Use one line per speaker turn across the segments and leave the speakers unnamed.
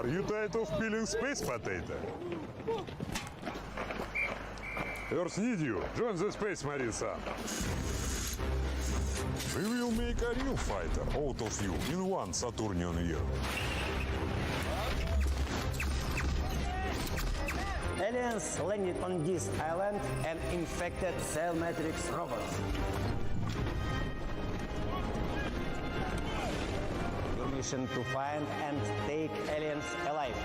Are you tired of peeling space potato? Earth need you. Join the Space Marine, son. We will make a real fighter out of you in one Saturnian year.
Aliens landed on this island and infected Cell Matrix robots. Your mission to find and take aliens alive.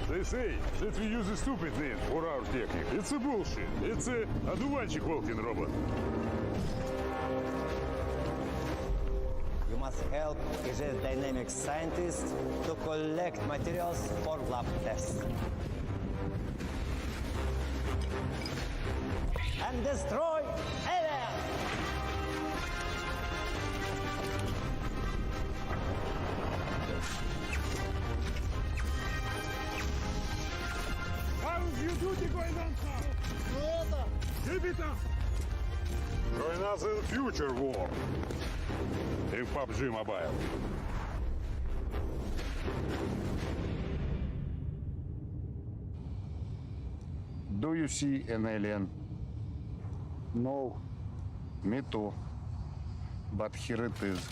They say that we use a stupid name for our technique. It's a bullshit. It's a одуванчик walking robot.
You must help Egypt's dynamic scientists to collect materials for lab tests. And destroy aliens!
How's your duty going on, sir? Keep it up! Join us in future war. In PUBG Mobile.
Do you see an alien?
No.
Me too. But here it is.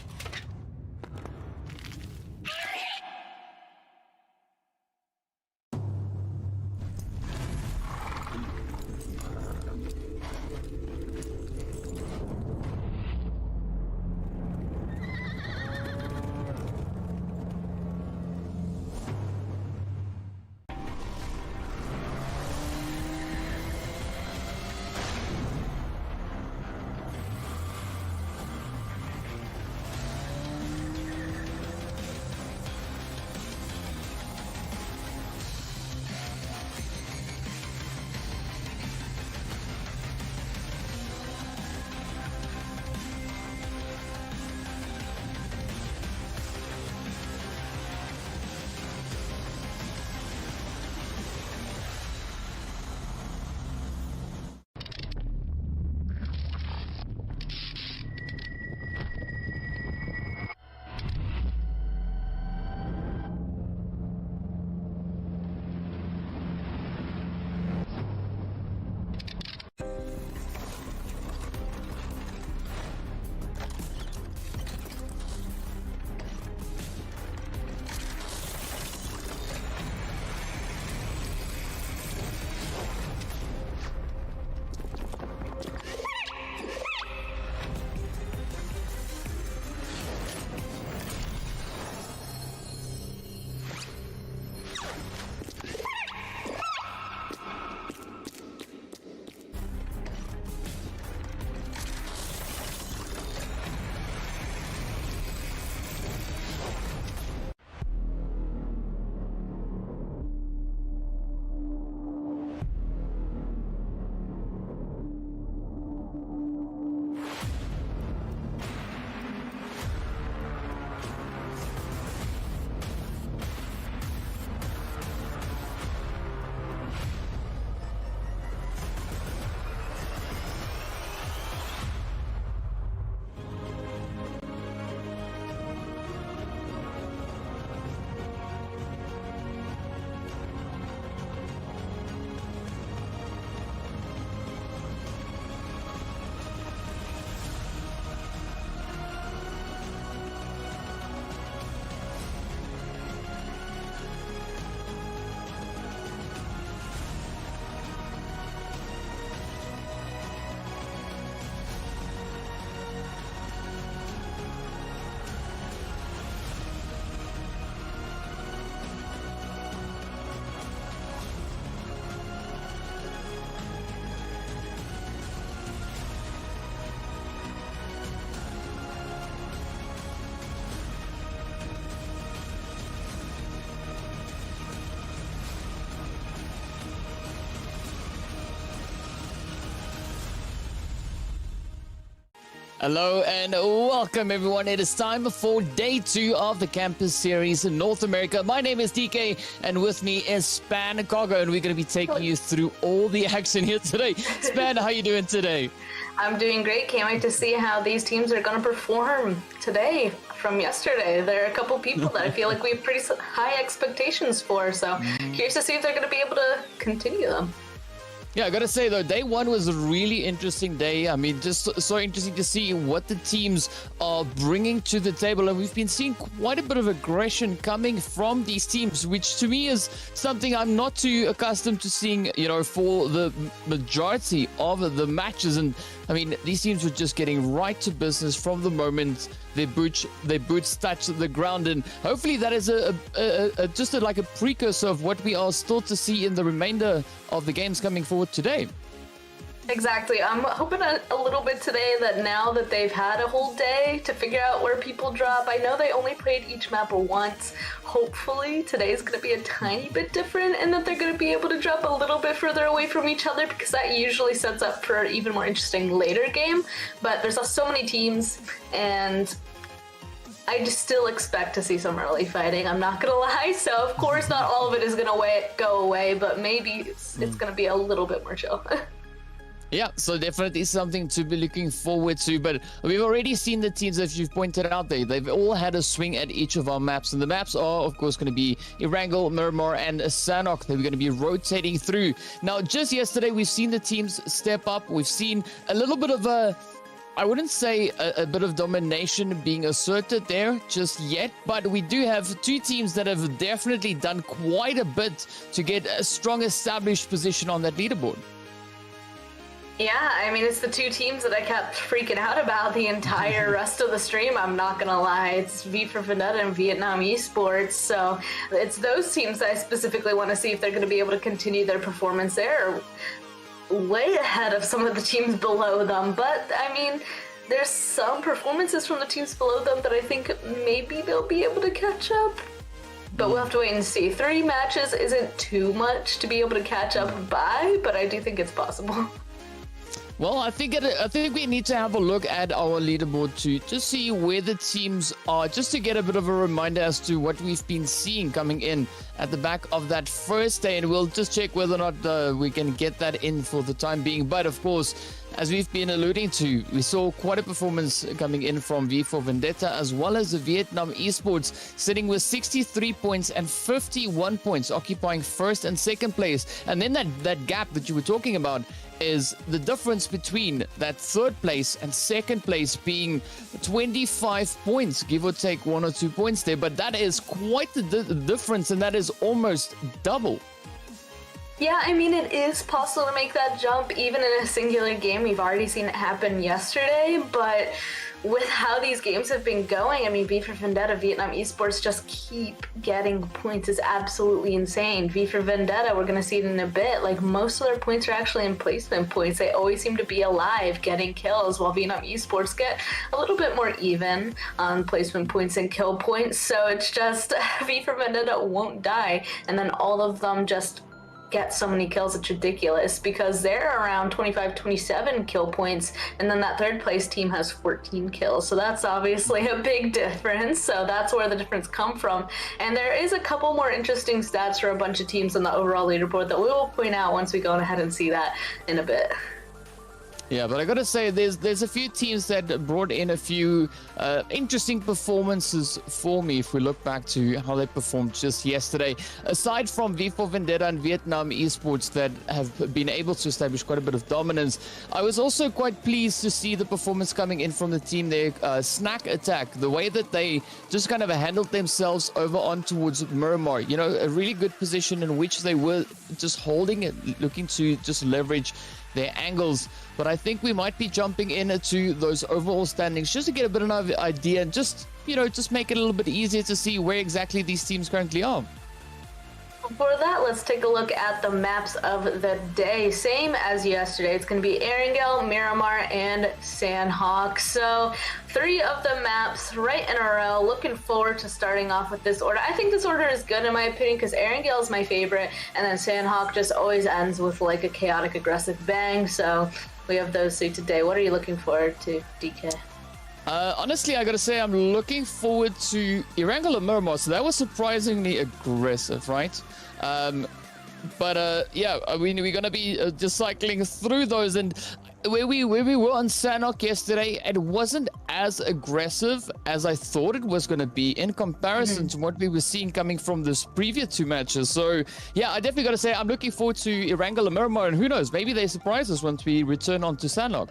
Hello and welcome everyone. It is time for day 2 of the campus series in North America. My name is DK and with me is Span Cargo, and we're going to be taking you through all the action here today. Span, how you doing today?
I'm doing great. Can't wait to see how these teams are going to perform today from yesterday. There are a couple people that I feel like we have pretty high expectations for, so curious to see if they're going to be able to continue them.
Yeah, I gotta say though, day 1 was a really interesting day. I mean, just so interesting to see what the teams are bringing to the table, and we've been seeing quite a bit of aggression coming from these teams, which to me is something I'm not too accustomed to seeing, you know, for the majority of the matches. And I mean, these teams were just getting right to business from the moment their boots touch the ground, and hopefully that is just like a precursor of what we are still to see in the remainder of the games coming forward today.
Exactly. I'm hoping a little bit today that now that they've had a whole day to figure out where people drop. I know they only played each map once. Hopefully today's going to be a tiny bit different and that they're going to be able to drop a little bit further away from each other, because that usually sets up for an even more interesting later game. But there's so many teams, and I just still expect to see some early fighting. I'm not gonna lie. So of course not all of it is gonna go away, but maybe it's gonna be a little bit more chill.
Yeah, so definitely something to be looking forward to. But we've already seen the teams that you've pointed out there. They've all had a swing at each of our maps. And the maps are, of course, going to be Erangel, Miramar, and Sanhok. They're going to be rotating through. Now, just yesterday, we've seen the teams step up. We've seen a little bit of I wouldn't say a bit of domination being asserted there just yet, but we do have two teams that have definitely done quite a bit to get a strong established position on that leaderboard.
Yeah, I mean, it's the two teams that I kept freaking out about the entire rest of the stream, I'm not gonna lie. It's V for Vendetta and Vietnam Esports, so it's those teams that I specifically want to see if they're going to be able to continue their performance there. Way ahead of some of the teams below them, but I mean, there's some performances from the teams below them that I think maybe they'll be able to catch up. But we'll have to wait and see. 3 matches isn't too much to be able to catch up by, but I do think it's possible.
Well, I think we need to have a look at our leaderboard to just see where the teams are, just to get a bit of a reminder as to what we've been seeing coming in at the back of that first day, and we'll just check whether or not we can get that in for the time being. But of course, as we've been alluding to, we saw quite a performance coming in from V for Vendetta as well as the Vietnam Esports, sitting with 63 points and 51 points, occupying first and second place. And then that gap that you were talking about is the difference between that third place and second place being 25 points, give or take 1 or 2 points there. But that is quite the difference, and that is almost double.
Yeah, I mean, it is possible to make that jump even in a singular game. We've already seen it happen yesterday, but with how these games have been going, I mean, V for Vendetta, Vietnam Esports just keep getting points. It's absolutely insane. V for Vendetta, we're going to see it in a bit. Like, most of their points are actually in placement points. They always seem to be alive, getting kills, while Vietnam Esports get a little bit more even on placement points and kill points. So it's just V for Vendetta won't die, and then all of them just get so many kills. It's ridiculous, because they're around 25-27 kill points, and then that third place team has 14 kills, so that's obviously a big difference. So that's where the difference come from. And there is a couple more interesting stats for a bunch of teams on the overall leaderboard that we will point out once we go ahead and see that in a bit.
Yeah, but I gotta say, there's a few teams that brought in a few interesting performances for me if we look back to how they performed just yesterday. Aside from V for Vendetta and Vietnam Esports that have been able to establish quite a bit of dominance, I was also quite pleased to see the performance coming in from the team there, Snack Attack, the way that they just kind of handled themselves over on towards Miramar. You know, a really good position in which they were just holding it, looking to just leverage their angles. But I think we might be jumping into those overall standings just to get a bit of an idea and just, you know, just make it a little bit easier to see where exactly these teams currently are.
For that, let's take a look at the maps of the day. Same as yesterday. It's going to be Erangel, Miramar, and Sanhok. So 3 of the maps right in a row. Looking forward to starting off with this order. I think this order is good in my opinion, because Erangel is my favorite, and then Sanhok just always ends with like a chaotic aggressive bang. So we have those 3 today. What are you looking forward to, DK?
Honestly, I gotta say, I'm looking forward to Erangel and Miramar. So that was surprisingly aggressive, right? Yeah, I mean, we're gonna be just cycling through those, and where we were on Sanok yesterday, it wasn't as aggressive as I thought it was gonna be in comparison to what we were seeing coming from this previous 2 matches. So yeah, I definitely gotta say I'm looking forward to Erangel and Miramar, and who knows, maybe they surprise us once we return onto Sanok.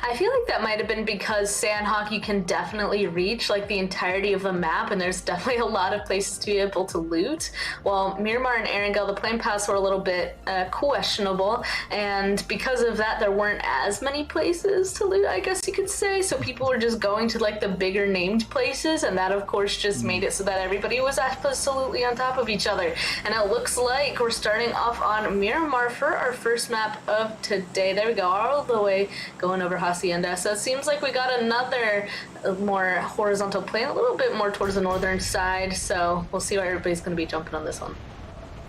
I feel like that might have been because Sandhawk you can definitely reach like the entirety of the map, and there's definitely a lot of places to be able to loot. While Miramar and Erangel, the plane paths were a little bit questionable, and because of that, there weren't as many places to loot, I guess you could say. So people were just going to like the bigger named places, and that of course just made it so that everybody was absolutely on top of each other. And it looks like we're starting off on Miramar for our first map of today. There we go, all the way going over Hacienda. So it seems like we got another more horizontal plane, a little bit more towards the northern side. So we'll see where everybody's going to be jumping on this one.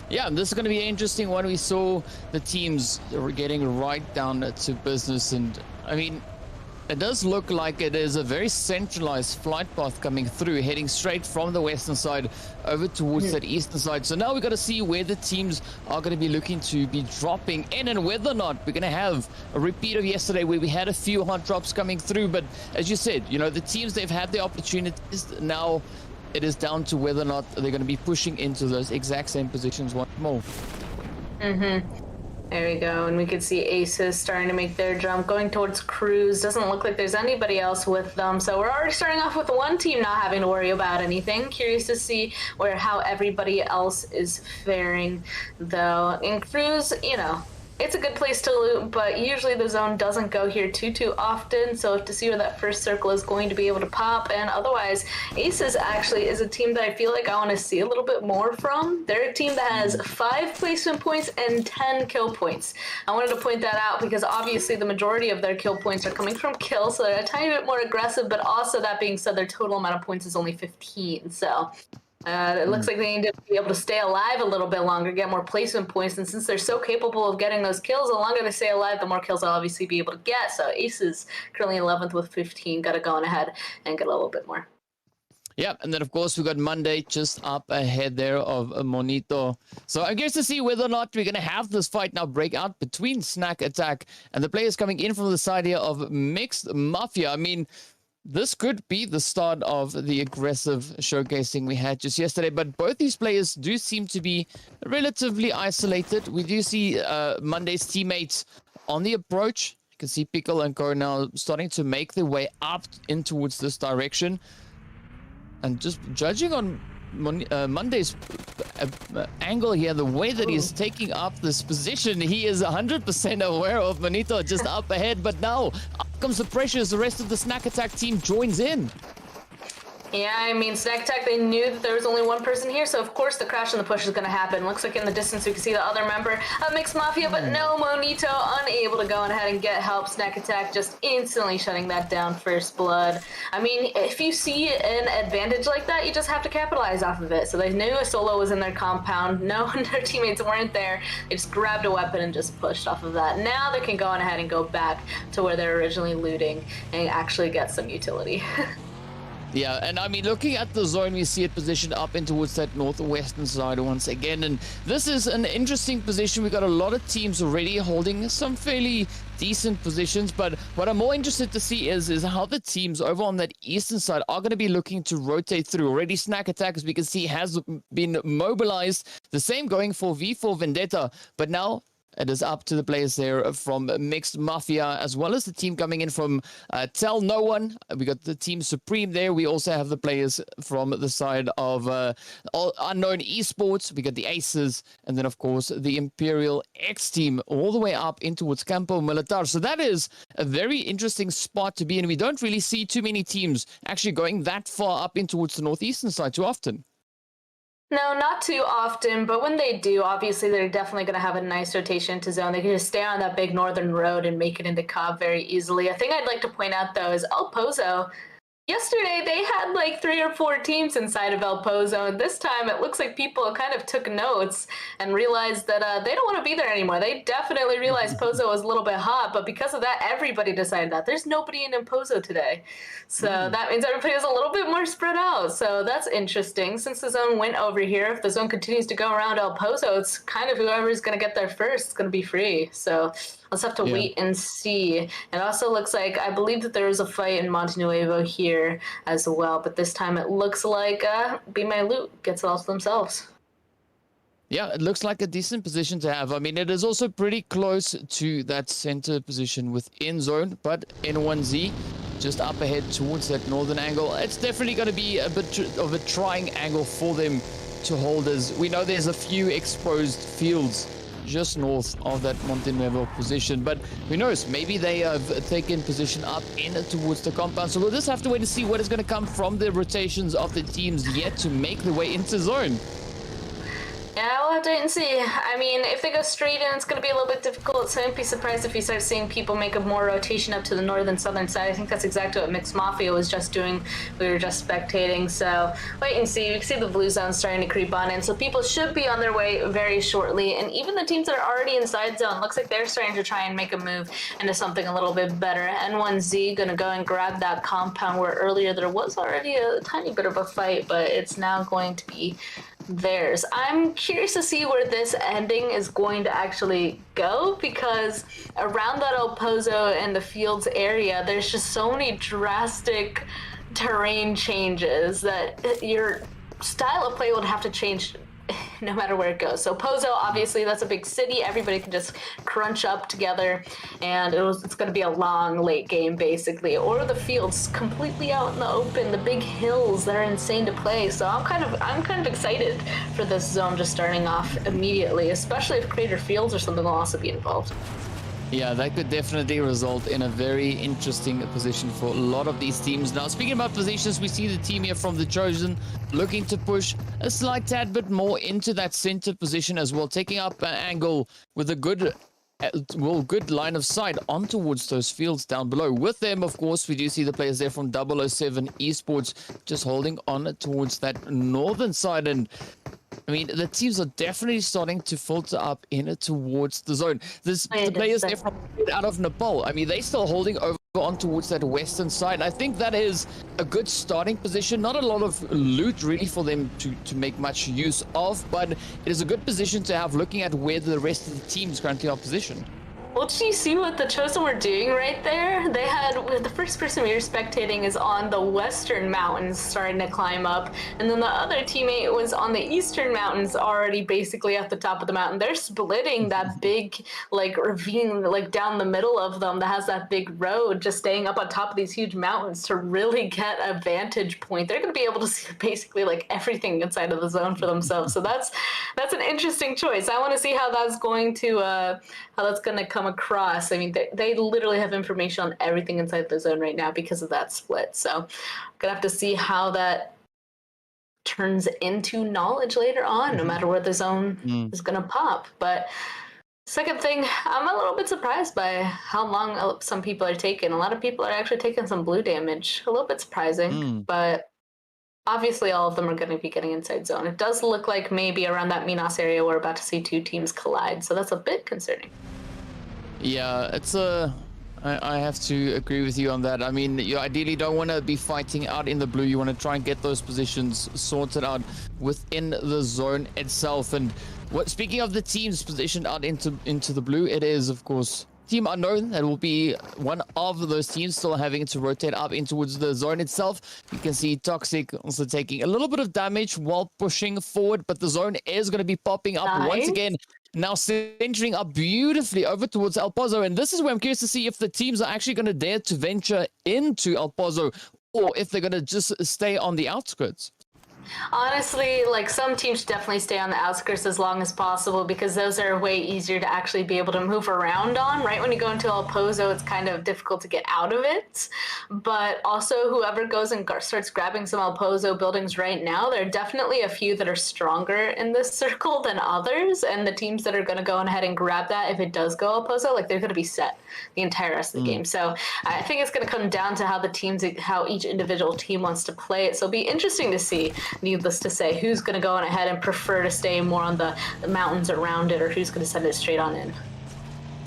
Yeah, this is going to be an interesting one. We saw the teams were getting right down to business, and I mean, it does look like it is a very centralized flight path coming through, heading straight from the western side over towards that eastern side. So now we've got to see where the teams are going to be looking to be dropping in, and whether or not we're going to have a repeat of yesterday where we had a few hot drops coming through. But as you said, you know, the teams, they've had the opportunities. Now it is down to whether or not they're going to be pushing into those exact same positions once more.
There we go, and we can see Aces starting to make their jump, going towards Cruz. Doesn't look like there's anybody else with them, so we're already starting off with one team not having to worry about anything. Curious to see how everybody else is faring, though. And Cruz, you know, it's a good place to loot, but usually the zone doesn't go here too often, so to see where that first circle is going to be able to pop. And otherwise, Aces actually is a team that I feel like I want to see a little bit more from. They're a team that has 5 placement points and 10 kill points. I wanted to point that out because obviously the majority of their kill points are coming from kills, so they're a tiny bit more aggressive, but also that being said, their total amount of points is only 15, so it looks like they need to be able to stay alive a little bit longer, get more placement points, and since they're so capable of getting those kills, the longer they stay alive, the more kills they'll obviously be able to get. So Aces currently 11th with 15, got to go on ahead and get a little bit more.
Yeah, and then of course we got Monday just up ahead there of Monito. So I'm curious to see whether or not we're going to have this fight now break out between Snack Attack and the players coming in from the side here of Mixed Mafia. I mean, this could be the start of the aggressive showcasing we had just yesterday, but both these players do seem to be relatively isolated. We do see Monday's teammates on the approach. You can see Pickle and Co now starting to make their way up in towards this direction. And just judging on Monday's angle here, the way that he's taking up this position, he is 100% aware of Monito just up ahead, but now up comes the pressure as the rest of the Snack Attack team joins in.
Yeah, I mean, Snack Attack, they knew that there was only one person here, so of course the crash and the push is going to happen. Looks like in the distance we can see the other member of Mixed Mafia, but no, Monito unable to go on ahead and get help. Snack Attack just instantly shutting that down, first blood. I mean, if you see an advantage like that, you just have to capitalize off of it. So they knew a solo was in their compound. No, their teammates weren't there. They just grabbed a weapon and just pushed off of that. Now they can go on ahead and go back to where they're originally looting and actually get some utility.
Yeah, and I mean, looking at the zone, we see it positioned up in towards that northwestern side once again. And this is an interesting position. We've got a lot of teams already holding some fairly decent positions. But what I'm more interested to see is how the teams over on that eastern side are going to be looking to rotate through. Already Snack Attack, as we can see, has been mobilized. The same going for V4 Vendetta. But now it is up to the players there from Mixed Mafia, as well as the team coming in from Tell No One. We got the team Supreme there. We also have the players from the side of Unknown Esports. We got the Aces, and then, of course, the Imperial X team all the way up in towards Campo Militar. So that is a very interesting spot to be in. We don't really see too many teams actually going that far up in towards the northeastern side too often.
No, not too often, but when they do, obviously they're definitely going to have a nice rotation to zone. They can just stay on that big northern road and make it into Cobb very easily. A thing I'd like to point out, though, is El Pozo Yesterday, they had like 3 or 4 teams inside of El Pozo, and this time it looks like people kind of took notes and realized that they don't want to be there anymore. They definitely realized Pozo was a little bit hot, but because of that, everybody decided that. There's nobody in Pozo today. So that means everybody was a little bit more spread out. So that's interesting. Since the zone went over here, if the zone continues to go around El Pozo, it's kind of whoever's going to get there first is going to be free. So let's have to wait and see. It also looks like, I believe that there was a fight in Monte Nuevo here as well, but this time it looks like Be My Loot gets it all to themselves.
Yeah, it looks like a decent position to have. I mean, it is also pretty close to that center position within zone, but N1Z just up ahead towards that northern angle. It's definitely going to be a bit of a trying angle for them to hold, as we know there's a few exposed fields just north of that Montenuevo position, but who knows, maybe they have taken position up in towards the compound. So we'll just have to wait to see what is going to come from the rotations of the teams yet to make the way into zone.
Yeah, we'll have to wait and see. I mean, if they go straight in, it's going to be a little bit difficult, so I wouldn't be surprised if you start seeing people make a more rotation up to the northern southern side. I think that's exactly what Mixed Mafia was just doing. We were just spectating, so wait and see. You can see the blue zone starting to creep on in, so people should be on their way very shortly. And even the teams that are already inside zone, looks like they're starting to try and make a move into something a little bit better. N1Z going to go and grab that compound where earlier there was already a tiny bit of a fight, but it's now going to be theirs. I'm curious to see where this ending is going to actually go, because around that El Pozo and the fields area, there's just so many drastic terrain changes that your style of play would have to change no matter where it goes. So Pozo, obviously, that's a big city. Everybody can just crunch up together, and it's going to be a long late game, basically. Or the fields completely out in the open, the big hills that are insane to play. So I'm kind of excited for this zone just starting off immediately, especially if Crater Fields or something will also be involved.
Yeah, that could definitely result in a very interesting position for a lot of these teams. Now, speaking about positions, we see the team here from the Chosen looking to push a slight tad bit more into that center position as well, taking up an angle with a good line of sight on towards those fields down below. With them, of course, we do see the players there from 007 Esports just holding on towards that northern side. And I mean, the teams are definitely starting to filter up in towards the zone. The players there from out of Nepal, I mean, they're still holding over on towards that western side. I think that is a good starting position. Not a lot of loot really for them to make much use of, but it is a good position to have looking at where the rest of the teams currently are positioned.
Well, did you see what the Chosen were doing right there? They had, the first person we were spectating is on the western mountains starting to climb up, and then the other teammate was on the eastern mountains already basically at the top of the mountain. They're splitting that big, like, ravine, like, down the middle of them that has that big road, just staying up on top of these huge mountains to really get a vantage point. They're going to be able to see basically, like, everything inside of the zone for themselves. So that's an interesting choice. I want to see how that's going to come across. I mean, they literally have information on everything inside the zone right now because of that split. So I'm gonna have to see how that turns into knowledge later on, no matter where the zone is gonna pop. But second thing, I'm a little bit surprised by how long some people are taking. A lot of people are actually taking some blue damage. A little bit surprising, but obviously all of them are going to be getting inside zone. It does look like maybe around that Minas area we're about to see two teams collide, so that's a bit concerning.
Yeah, I have to agree with you on that. I mean, you ideally don't want to be fighting out in the blue. You want to try and get those positions sorted out within the zone itself. And speaking of the teams positioned out into the blue, it is, of course, Team Unknown. That will be one of those teams still having to rotate up in towards the zone itself. You can see Toxic also taking a little bit of damage while pushing forward, but the zone is going to be popping up once again. Now centering up beautifully over towards El Pozo. And this is where I'm curious to see if the teams are actually going to dare to venture into El Pozo or if they're going to just stay on the outskirts.
Honestly, like some teams should definitely stay on the outskirts as long as possible because those are way easier to actually be able to move around on. Right when you go into El Pozo, it's kind of difficult to get out of it. But also, whoever goes and starts grabbing some El Pozo buildings right now, there are definitely a few that are stronger in this circle than others. And the teams that are going to go ahead and grab that, if it does go El Pozo, like they're going to be set the entire rest of the game. So I think it's going to come down to how each individual team wants to play it. So it'll be interesting to see, needless to say, who's going to go on ahead and prefer to stay more on the mountains around it, or who's going to send it straight on in.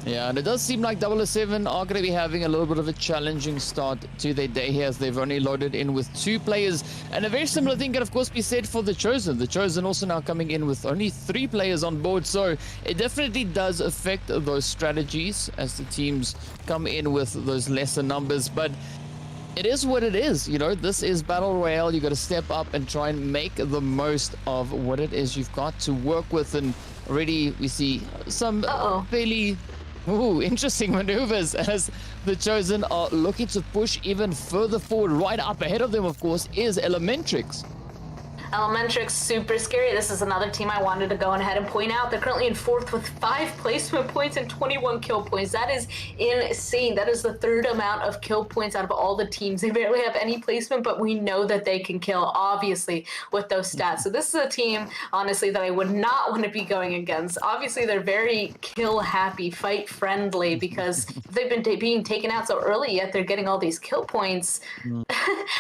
Yeah, and it does seem like 007 are going to be having a little bit of a challenging start to their day here as they've only loaded in with 2 players. And a very similar thing can, of course, be said for the Chosen. The Chosen also now coming in with only 3 players on board. So it definitely does affect those strategies as the teams come in with those lesser numbers. But it is what it is. You know, this is Battle Royale. You got to step up and try and make the most of what it is you've got to work with. And already we see some fairly interesting maneuvers as the Chosen are looking to push even further forward. Right up ahead of them, of course, is Elementrix.
Elementrix, super scary. This is another team I wanted to go ahead and point out. They're currently in 4th with 5 placement points and 21 kill points. That is insane. That is the 3rd amount of kill points out of all the teams. They barely have any placement, but we know that they can kill, obviously, with those stats. So this is a team, honestly, that I would not want to be going against. Obviously, they're very kill-happy, fight-friendly, because they've been being taken out so early, yet they're getting all these kill points.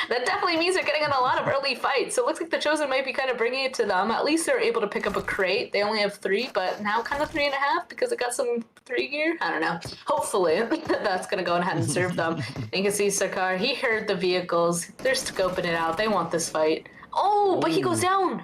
That definitely means they're getting in a lot of early fights. So it looks like the Chosen might be kind of bringing it to them. At least they're able to pick up a crate. They only have 3, but now kind of 3.5 because it got some 3 gear. I don't know. Hopefully that's going to go ahead and serve them. And you can see Sarkar, he heard the vehicles. They're scoping it out. They want this fight. Oh, but he goes down.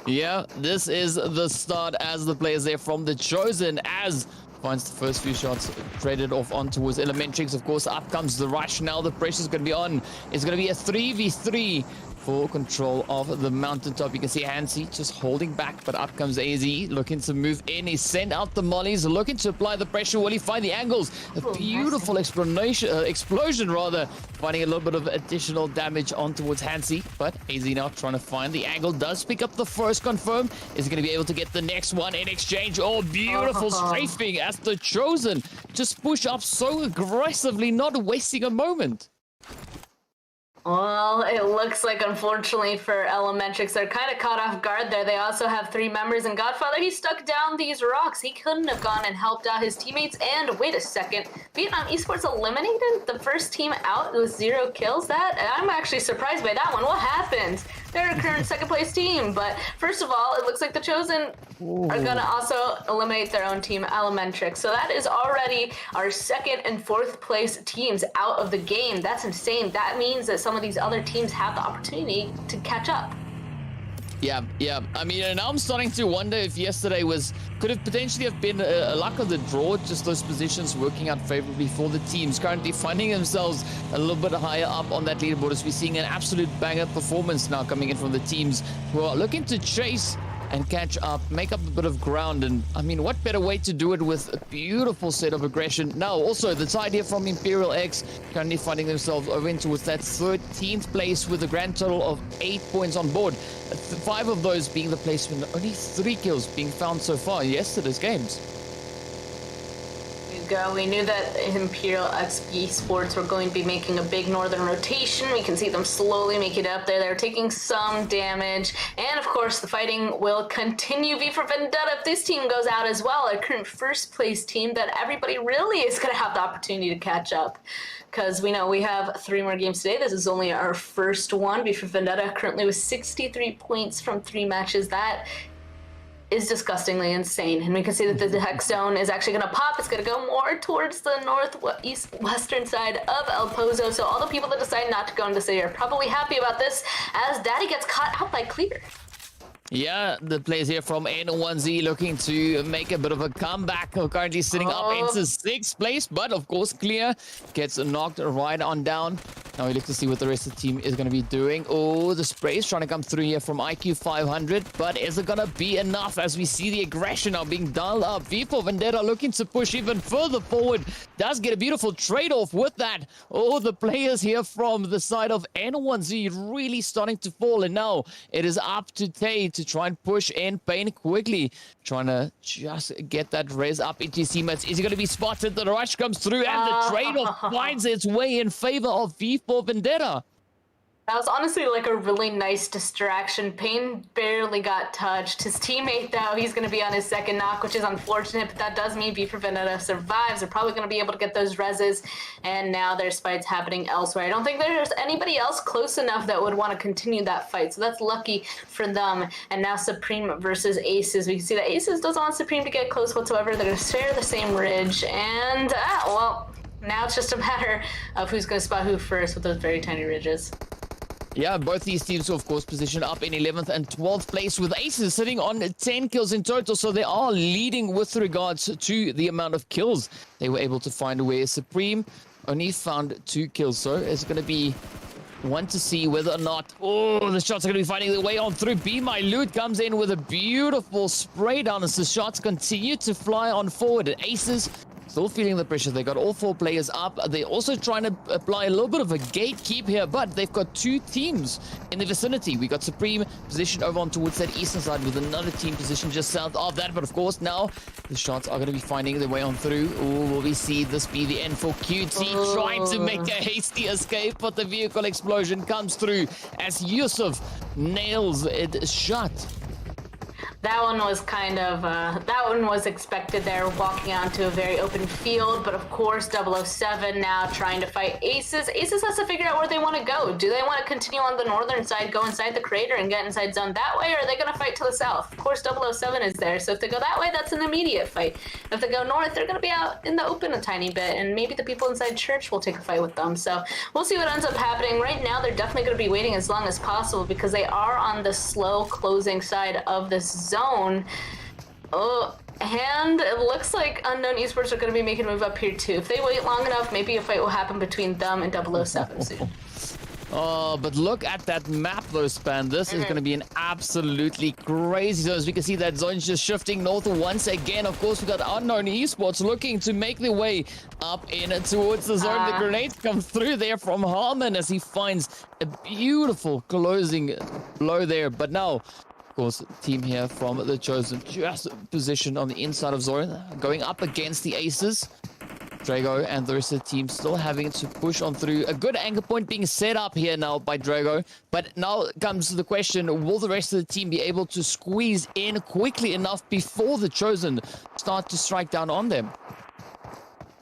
Yeah, this is the start as the players there from the Chosen as finds the first few shots traded off on towards Elementrix. Of course, up comes the rush. Now the pressure's going to be on. It's going to be a 3v3 for control of the mountaintop. You can see Hansi just holding back, but up comes AZ looking to move in. He sent out the mollies, looking to apply the pressure. Will he find the angles? A beautiful explosion, finding a little bit of additional damage on towards Hansi, but AZ now trying to find the angle. Does pick up the first confirm. Is going to be able to get the next one in exchange. Oh, beautiful strafing as the Chosen just push up so aggressively, not wasting a moment.
Well, it looks like, unfortunately for Elementrix, they're kind of caught off guard there. They also have 3 members, and Godfather, he stuck down these rocks. He couldn't have gone and helped out his teammates. And wait a second, Vietnam Esports eliminated the first team out with 0 kills. I'm actually surprised by that one. What happened? They're a current 2nd place team, but first of all, it looks like the Chosen are gonna also eliminate their own team, Elementrix. So that is already our 2nd and 4th place teams out of the game. That's insane. That means that some of these other teams have the opportunity to catch up.
Yeah. I mean, and now I'm starting to wonder if yesterday could have potentially have been a luck of the draw, just those positions working out favorably for the teams. Currently finding themselves a little bit higher up on that leaderboard as we're seeing an absolute banger performance now coming in from the teams who are looking to chase and catch up, make up a bit of ground. And I mean, what better way to do it with a beautiful set of aggression. Now also the side here from Imperial X currently finding themselves over in towards that 13th place with a grand total of 8 points on board, 5 of those being the placement, only 3 kills being found so far in yesterday's games.
We knew that Imperial X Esports were going to be making a big northern rotation. We can see them slowly making it up there. They're taking some damage. And of course, the fighting will continue. V for Vendetta, if this team goes out as well, our current 1st place team, that everybody really is going to have the opportunity to catch up. Because we know we have 3 more games today. This is only our first one. V for Vendetta currently with 63 points from 3 matches. That is disgustingly insane. And we can see that the hex zone is actually going to pop. It's going to go more towards the northwestern side of El Pozo. So all the people that decide not to go into the city are probably happy about this, as Daddy gets caught out by Clear.
Yeah, the players here from N1Z looking to make a bit of a comeback. Currently sitting up into 6th place, but of course Clear gets knocked right on down. Now we look to see what the rest of the team is going to be doing. Oh, the spray is trying to come through here from IQ 500, but is it going to be enough as we see the aggression now being dialed up? V4 Vendetta looking to push even further forward. Does get a beautiful trade-off with that. Oh, the players here from the side of N1Z really starting to fall, and now it is up to Tay to try and push in Pain quickly. Trying to just get that res up into his teammates. Is he going to be spotted? The rush comes through, and the trade-off finds its way in favor of V4 Vendetta.
That was honestly like a really nice distraction. Payne barely got touched. His teammate, though, he's going to be on his second knock, which is unfortunate, but that does mean V for Vendetta survives. They're probably going to be able to get those reses, and now there's fights happening elsewhere. I don't think there's anybody else close enough that would want to continue that fight, so that's lucky for them. And now Supreme versus Aces. We can see that Aces doesn't want Supreme to get close whatsoever. They're going to share the same ridge, and, well, now it's just a matter of who's going to spot who first with those very tiny ridges.
Yeah, both these teams, of course, positioned up in 11th and 12th place, with Aces sitting on 10 kills in total, so they are leading with regards to the amount of kills they were able to find. Where Supreme only found 2 kills, so it's going to be one to see whether or not... Oh, the shots are going to be finding their way on through. Be My Loot comes in with a beautiful spray down as the shots continue to fly on forward. And Aces still feeling the pressure. They got all 4 players up. They're also trying to apply a little bit of a gatekeep here, but they've got 2 teams in the vicinity. We got Supreme positioned over on towards that eastern side with another team positioned just south of that. But of course, now the shots are going to be finding their way on through. Oh, will we see this be the end for QT? Trying to make a hasty escape, but the vehicle explosion comes through as Yusuf nails it shut.
That one was kind of, that one was expected there, walking onto a very open field, but of course 007 now trying to fight Aces. Aces has to figure out where they want to go. Do they want to continue on the northern side, go inside the crater and get inside zone that way, or are they going to fight to the south? Of course 007 is there, so if they go that way, that's an immediate fight. If they go north, they're going to be out in the open a tiny bit, and maybe the people inside church will take a fight with them. So we'll see what ends up happening. Right now, they're definitely going to be waiting as long as possible because they are on the slow closing side of this zone. Oh, and it looks like Unknown Esports are going to be making a move up here too. If they wait long enough, maybe a fight will happen between them and 007 soon.
Oh, but look at that map though, Span. This is going to be an absolutely crazy zone. As we can see, that zone's just shifting north once again. Of course, we got Unknown Esports looking to make their way up in towards the zone. The grenades come through there from Harmon as he finds a beautiful closing blow there. But now, of course, team here from the Chosen just positioned on the inside of zone, going up against the Aces. Drago and the rest of the team still having to push on through. A good anchor point being set up here now by Drago. But now comes the question, will the rest of the team be able to squeeze in quickly enough before the Chosen start to strike down on them?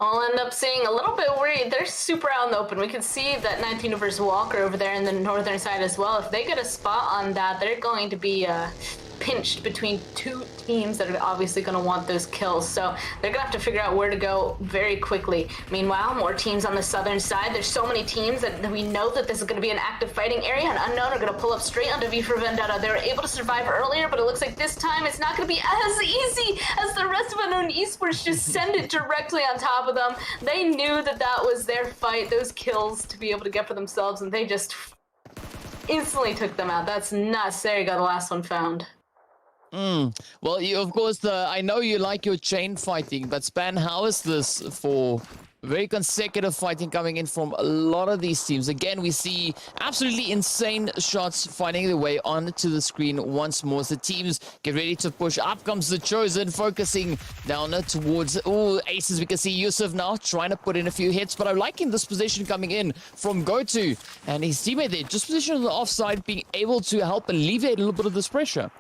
I'll end up seeing a little bit worried. They're super out in the open. We can see that 19 versus Walker over there in the northern side as well. If they get a spot on that, they're going to be pinched between 2 teams that are obviously going to want those kills. So they're going to have to figure out where to go very quickly. Meanwhile, more teams on the southern side. There's so many teams that we know that this is going to be an active fighting area, and Unknown are going to pull up straight onto V for Vendetta. They were able to survive earlier, but it looks like this time it's not going to be as easy as the rest of Unknown Esports just send it directly on top of them. They knew that that was their fight, those kills to be able to get for themselves, and they just instantly took them out. That's nuts. There you go, the last one found.
Well, you, of course, I know you like your chain fighting, but Span, how is this for very consecutive fighting coming in from a lot of these teams? Again, we see absolutely insane shots finding their way onto the screen once more. So the teams get ready to push. Up comes the Chosen, focusing down towards Aces. We can see Yusuf now trying to put in a few hits, but I'm liking this position coming in from Goto and his teammate there, just positioned on the offside, being able to help alleviate a little bit of this pressure.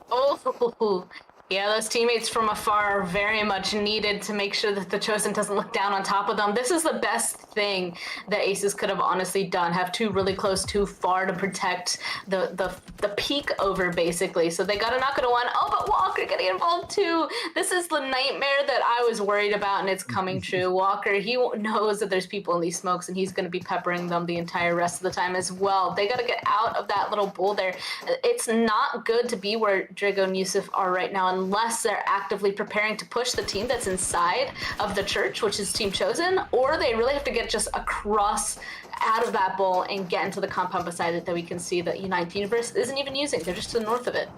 Oh, yeah, those teammates from afar are very much needed to make sure that the Chosen doesn't look down on top of them. This is the best thing that Aces could have honestly done. Have 2 really close, too far to protect the peak over, basically. So they got to knock it to 1. Oh, but Walker getting involved, too. This is the nightmare that I was worried about, and it's coming true. Walker, he knows that there's people in these smokes, and he's going to be peppering them the entire rest of the time as well. They got to get out of that little bowl there. It's not good to be where Drago and Yusuf are right now, unless they're actively preparing to push the team that's inside of the church, which is Team Chosen, or they really have to get just across out of that bowl and get into the compound beside it that we can see that Ninth Universe isn't even using. They're just to the north of it.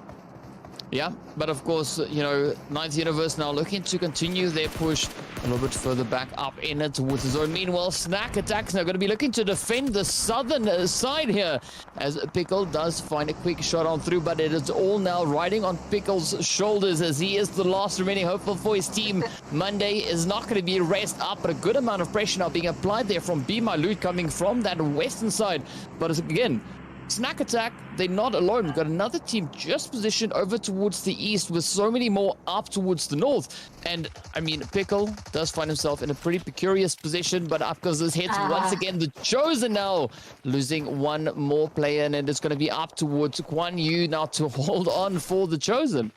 Yeah, but of course, Ninth Universe now looking to continue their push a little bit further back up in it towards the zone. Meanwhile, Snack Attack's now going to be looking to defend the southern side here, as Pickle does find a quick shot on through, but it is all now riding on Pickle's shoulders as he is the last remaining hopeful for his team. Monday is not going to be rest up, but a good amount of pressure now being applied there from Be My Loot coming from that western side. But again, Snack Attack, they're not alone. We've got another team just positioned over towards the east with so many more up towards the north. And, I mean, Pickle does find himself in a pretty precarious position, but up goes his head once again. The Chosen now losing one more player, and it's going to be up towards Guan Yu now to hold on for the Chosen.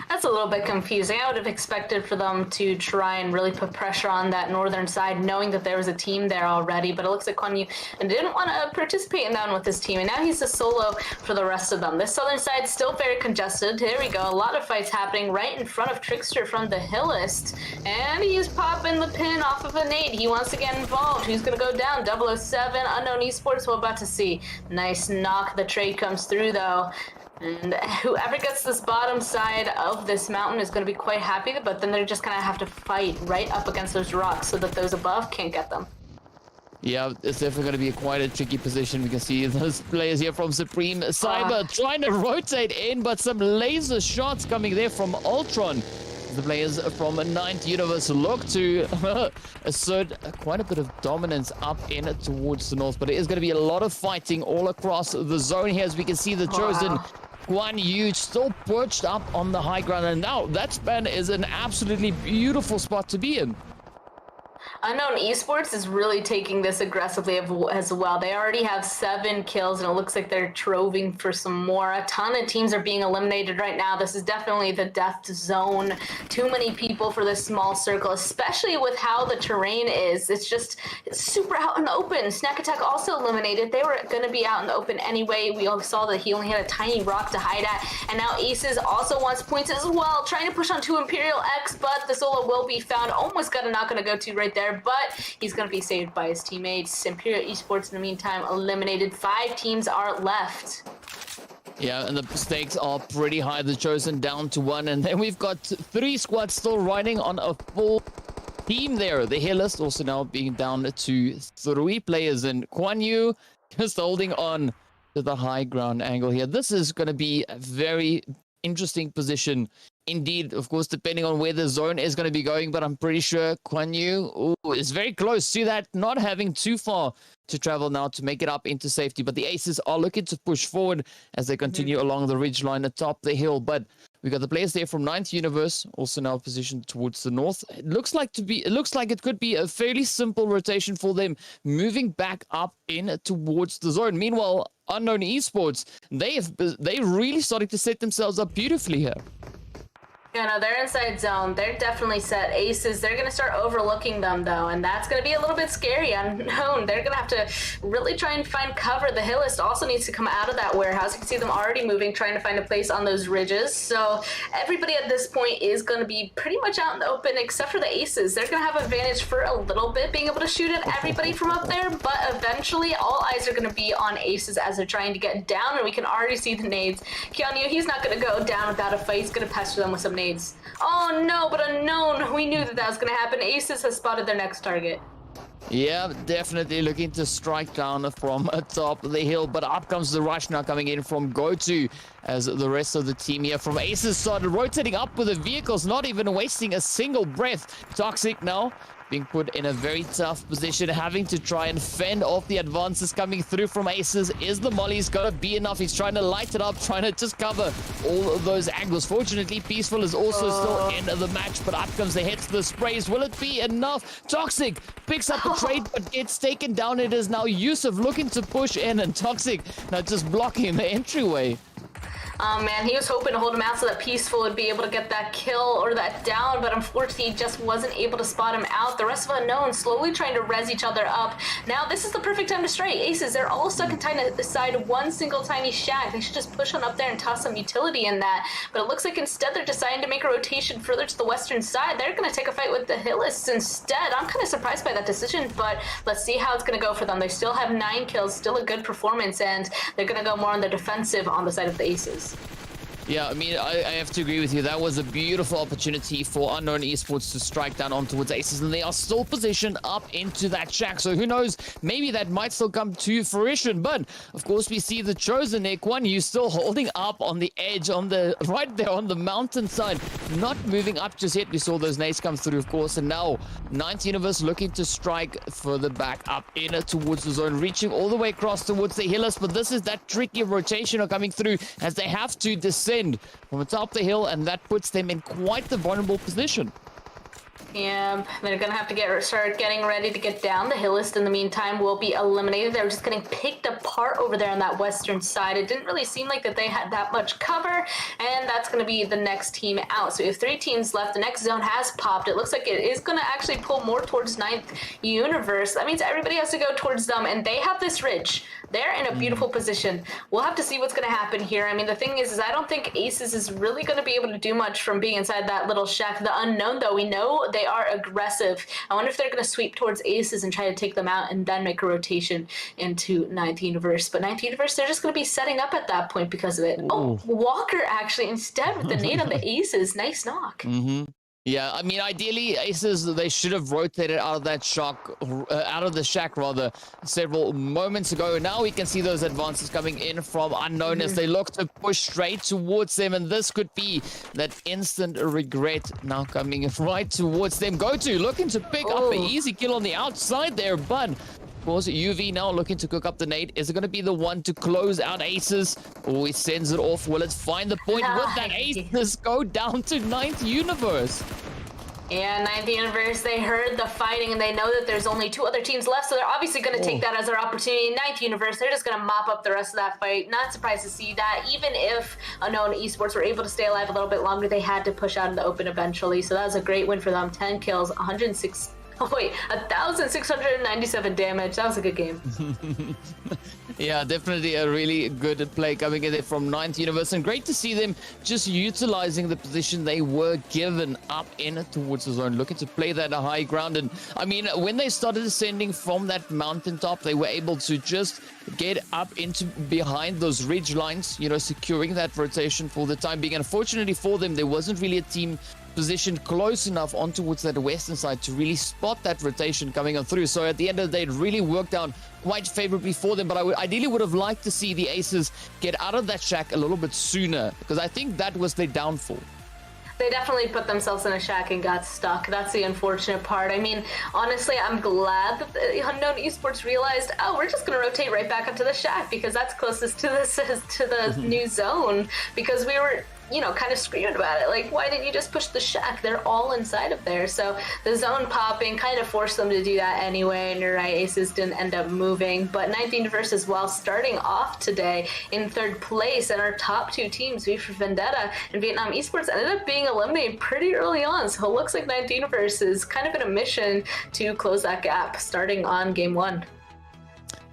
That's a little bit confusing. I would have expected for them to try and really put pressure on that northern side, knowing that there was a team there already, but it looks like Guan Yu didn't want to participate in that one with his team, and now he's a solo for the rest of them. This southern side still very congested. Here we go. A lot of fights happening right in front of Trickster from the Hillist, and he's popping the pin off of a nade. He wants to get involved. Who's going to go down? 007, Unknown Esports, we're about to see. Nice knock. The trade comes through, though. And whoever gets this bottom side of this mountain is going to be quite happy, but then they're just going to have to fight right up against those rocks so that those above can't get them.
Yeah, it's definitely going to be quite a tricky position. We can see those players here from Supreme Cyber trying to rotate in, but some laser shots coming there from Ultron. The players from Ninth Universe look to assert quite a bit of dominance up in towards the north, but it is going to be a lot of fighting all across the zone here, as we can see the Chosen Guan Yu still perched up on the high ground, and now that span is an absolutely beautiful spot to be in.
Unknown Esports is really taking this aggressively as well. They already have 7 kills, and it looks like they're troving for some more. A ton of teams are being eliminated right now. This is definitely the death zone. Too many people for this small circle, especially with how the terrain is. It's super out in the open. Snack Attack also eliminated. They were going to be out in the open anyway. We all saw that he only had a tiny rock to hide at. And now Aces also wants points as well, trying to push on to Imperial X, but the solo will be found. Almost got a not going to go to right there, but he's going to be saved by his teammates. Imperial Esports, in the meantime, eliminated. 5 teams are left.
Yeah, and the stakes are pretty high. The Chosen down to 1, and then we've got 3 squads still riding on a full team there. The Hillist also now being down to 3 players, and Guan Yu just holding on to the high ground angle here. This is going to be a very interesting position indeed, of course, depending on where the zone is going to be going, but I'm pretty sure Guan Yu is very close to that, not having too far to travel now to make it up into safety. But the Aces are looking to push forward as they continue along the ridge line atop the hill. But we got the players there from Ninth Universe, also now positioned towards the north. It looks like it could be a fairly simple rotation for them, moving back up in towards the zone. Meanwhile, Unknown Esports, they really starting to set themselves up beautifully here.
Yeah, no, they're inside zone. They're definitely set. Aces, they're going to start overlooking them, though, and that's going to be a little bit scary. Unknown, they're going to have to really try and find cover. The Hillist also needs to come out of that warehouse. You can see them already moving, trying to find a place on those ridges. So everybody at this point is going to be pretty much out in the open, except for the Aces. They're going to have advantage for a little bit, being able to shoot at everybody from up there, but eventually all eyes are going to be on Aces as they're trying to get down, and we can already see the nades. Guan Yu, he's not going to go down without a fight. He's going to pester them with some nades. Oh no, but Unknown, we knew that was going to happen. Aces has spotted their next target.
Yeah, definitely looking to strike down from atop the hill, but up comes the rush now coming in from GoTo as the rest of the team here from Aces started rotating up with the vehicles, not even wasting a single breath. Toxic now being put in a very tough position, having to try and fend off the advances coming through from Aces. Is the Molly's gonna be enough? He's trying to light it up, trying to just cover all of those angles. Fortunately, Peaceful is also still in the match, but up comes the hits, the sprays. Will it be enough? Toxic picks up the trade, but gets taken down. It is now Yusuf looking to push in, and Toxic now just blocking the entryway.
Man, he was hoping to hold him out so that Peaceful would be able to get that kill or that down, but unfortunately he just wasn't able to spot him out. The rest of Unknown slowly trying to res each other up. Now this is the perfect time to strike. Aces, they're all stuck inside one single tiny shack. They should just push on up there and toss some utility in that, but it looks like instead they're deciding to make a rotation further to the western side. They're going to take a fight with the Hillists instead. I'm kind of surprised by that decision, but let's see how it's going to go for them. They still have 9 kills, still a good performance, and they're going to go more on the defensive on the side of the Aces.
Yeah, I mean, I have to agree with you. That was a beautiful opportunity for Unknown Esports to strike down on towards Aces, and they are still positioned up into that shack. So who knows, maybe that might still come to fruition. But of course, we see the Chosen Nick One, you still holding up on the edge, on the right there on the mountainside, not moving up just yet. We saw those nades come through, of course, and now Ninth Universe looking to strike further back up in towards the zone, reaching all the way across towards the Hillis. But this is that tricky rotation coming through as they have to descend from atop the hill, and that puts them in quite the vulnerable position.
Yeah, they're gonna have to start getting ready to get down. The Hillist, in the meantime, will be eliminated. They're just getting picked apart over there on that western side. It didn't really seem like that they had that much cover, and that's gonna be the next team out. So we have 3 teams left. The next zone has popped. It looks like it is gonna actually pull more towards Ninth Universe. That means everybody has to go towards them, and they have this ridge. They're in a beautiful position. We'll have to see what's going to happen here. I mean, the thing is I don't think Aces is really going to be able to do much from being inside that little shack. The Unknown, though, we know they are aggressive. I wonder if they're going to sweep towards Aces and try to take them out and then make a rotation into Ninth Universe. But Ninth Universe, they're just going to be setting up at that point because of it. Ooh. Oh, Walker actually instead with the nade on the Aces. Nice knock.
Yeah, I mean, ideally, Aces, they should have rotated out of that out of the shack rather, several moments ago. Now we can see those advances coming in from Unknown as they look to push straight towards them, and this could be that instant regret now coming right towards them. Go-To looking to pick up an easy kill on the outside there, but of course, UV now looking to cook up the nade. Is it going to be the one to close out Aces? Or he sends it off. Will it find the point with that Aces go down to Ninth Universe?
Yeah, Ninth Universe, they heard the fighting and they know that there's only 2 other teams left, so they're obviously going to take that as their opportunity. Ninth Universe, they're just going to mop up the rest of that fight. Not surprised to see that. Even if Unknown Esports were able to stay alive a little bit longer, they had to push out in the open eventually. So that was a great win for them. 10 kills, 1,697 damage. That was a good game.
Yeah, definitely a really good play coming in there from Ninth Universe, and great to see them just utilizing the position they were given up in towards the zone, looking to play that high ground. And I mean, when they started ascending from that mountaintop, they were able to just get up into behind those ridge lines, you know, securing that rotation for the time being. Unfortunately for them, there wasn't really a team positioned close enough on towards that western side to really spot that rotation coming on through. So at the end of the day, it really worked out quite favorably for them. But I ideally would have liked to see the Aces get out of that shack a little bit sooner, because I think that was their downfall.
They definitely put themselves in a shack and got stuck. That's the unfortunate part. I mean, honestly, I'm glad that the Unknown Esports realized, oh, we're just going to rotate right back up to the shack because that's closest to the new zone, because we were, you know, kind of screaming about it. Like, why didn't you just push the shack? They're all inside of there. So the zone popping kind of forced them to do that anyway. And you're right, Aces didn't end up moving. But Ninth Universe as well, starting off today in 3rd place. And our top 2 teams, V for Vendetta and Vietnam Esports, ended up being eliminated pretty early on. So it looks like Ninth Universe is kind of in a mission to close that gap starting on game 1.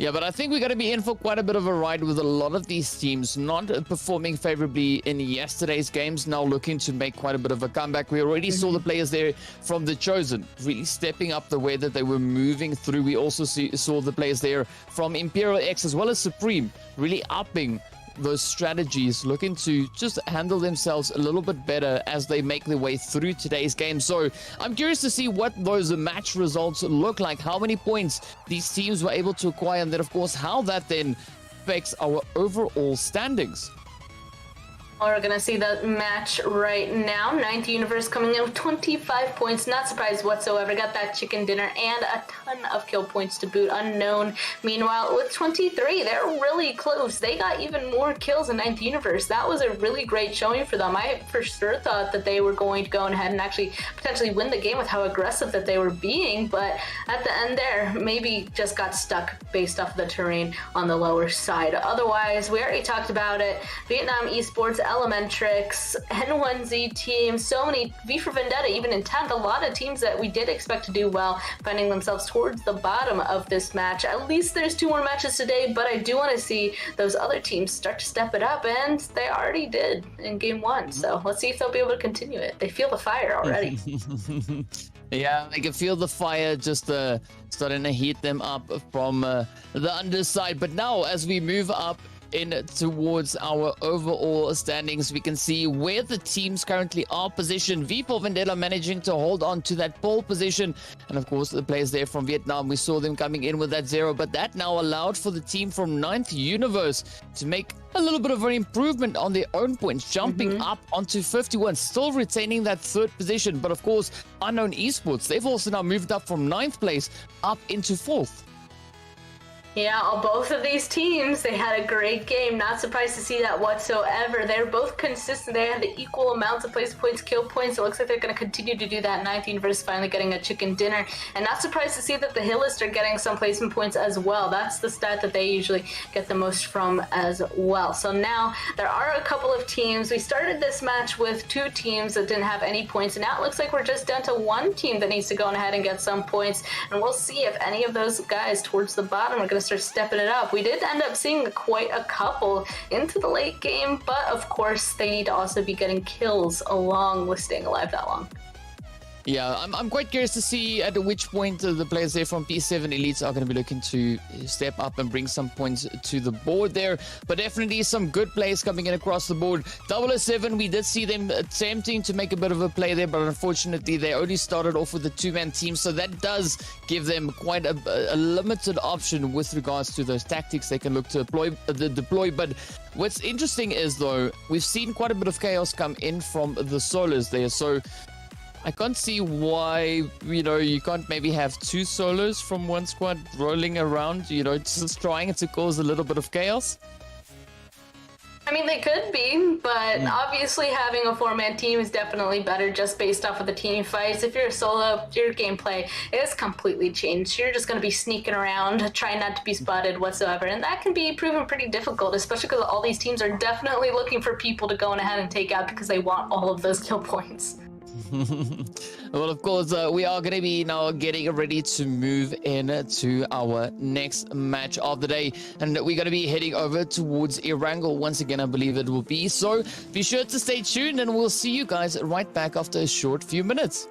Yeah, but I think we're going to be in for quite a bit of a ride with a lot of these teams not performing favorably in yesterday's games, now looking to make quite a bit of a comeback. We already saw the players there from the Chosen really stepping up the way that they were moving through. We also saw the players there from Imperial X as well as Supreme really upping those strategies, looking to just handle themselves a little bit better as they make their way through today's game. So I'm curious to see what those match results look like, how many points these teams were able to acquire, and then of course how that then affects our overall standings.
We're gonna see the match right now. Ninth Universe coming in with 25 points. Not surprised whatsoever. Got that chicken dinner and a ton of kill points to boot. Unknown, meanwhile, with 23. They're really close. They got even more kills in Ninth Universe. That was a really great showing for them. I for sure thought that they were going to go ahead and actually potentially win the game with how aggressive that they were being, but at the end there, maybe just got stuck based off the terrain on the lower side. Otherwise, we already talked about it. Vietnam Esports, Elementrix, N1Z team, so many, V for Vendetta even in 10th, a lot of teams that we did expect to do well, finding themselves towards the bottom of this match. At least there's 2 more matches today, but I do want to see those other teams start to step it up, and they already did in game 1. So let's see if they'll be able to continue it. They feel the fire already.
Yeah, I can feel the fire just starting to heat them up from the underside. But now, as we move up in towards our overall standings, we can see where the teams currently are positioned. V for Vendetta managing to hold on to that pole position, and of course the players there from Vietnam, we saw them coming in with that 0, but that now allowed for the team from 9th Universe to make a little bit of an improvement on their own points, jumping up onto 51, still retaining that 3rd position. But of course, Unknown Esports, they've also now moved up from 9th place up into 4th.
Yeah, both of these teams, they had a great game. Not surprised to see that whatsoever. They're both consistent. They had the equal amounts of place points, kill points. It looks like they're going to continue to do that. 9th Universe finally getting a chicken dinner. And not surprised to see that the Hillist are getting some placement points as well. That's the stat that they usually get the most from as well. So now there are a couple of teams. We started this match with 2 teams that didn't have any points. And now it looks like we're just down to 1 team that needs to go ahead and get some points. And we'll see if any of those guys towards the bottom are going to start stepping it up. We did end up seeing quite a couple into the late game, but of course they need to also be getting kills along with staying alive that long.
Yeah, I'm quite curious to see at which point the players there from P7 Elites are going to be looking to step up and bring some points to the board there. But definitely some good plays coming in across the board. 007, we did see them attempting to make a bit of a play there, but unfortunately they only started off with a 2-man team. So that does give them quite a limited option with regards to those tactics they can look to deploy. But what's interesting is, though, we've seen quite a bit of chaos come in from the solos there. So I can't see why, you can't maybe have 2 solos from one squad rolling around, just trying to cause a little bit of chaos.
I mean, they could be, but obviously having a 4-man team is definitely better just based off of the team fights. If you're a solo, your gameplay is completely changed. You're just going to be sneaking around, trying not to be spotted whatsoever, and that can be proven pretty difficult, especially because all these teams are definitely looking for people to go ahead and take out because they want all of those kill points.
Well, of course, we are going to be now getting ready to move into our next match of the day, and we're going to be heading over towards Erangel once again, I believe it will be. So be sure to stay tuned, and we'll see you guys right back after a short few minutes.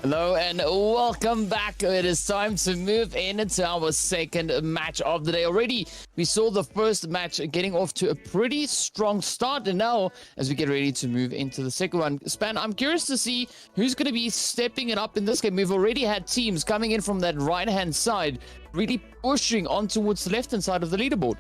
Hello and welcome back. It is time to move into our second match of the day. Already, we saw the first match getting off to a pretty strong start. And now, as we get ready to move into the second one, Span, I'm curious to see who's going to be stepping it up in this game. We've already had teams coming in from that right-hand side, really pushing on towards the left-hand side of the leaderboard.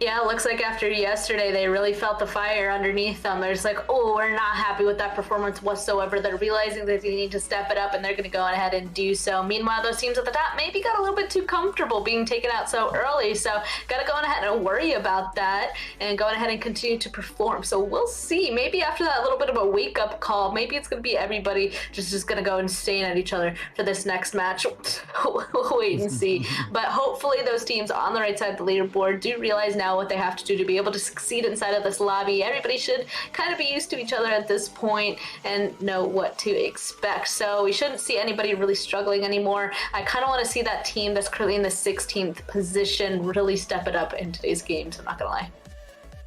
Yeah, it looks like after yesterday, they really felt the fire underneath them. They're just like, oh, we're not happy with that performance whatsoever. They're realizing that they need to step it up, and they're going to go ahead and do so. Meanwhile, those teams at the top maybe got a little bit too comfortable being taken out so early. So got to go ahead and worry about that and go ahead and continue to perform. So we'll see. Maybe after that little bit of a wake-up call, maybe it's going to be everybody just going to go and stain at each other for this next match. We'll wait and see. But hopefully those teams on the right side of the leaderboard do realize now what they have to do to be able to succeed inside of this lobby. Everybody should kind of be used to each other at this point and know what to expect. So we shouldn't see anybody really struggling anymore. I kind of want to see that team that's currently in the 16th position really step it up in today's games. I'm not gonna lie.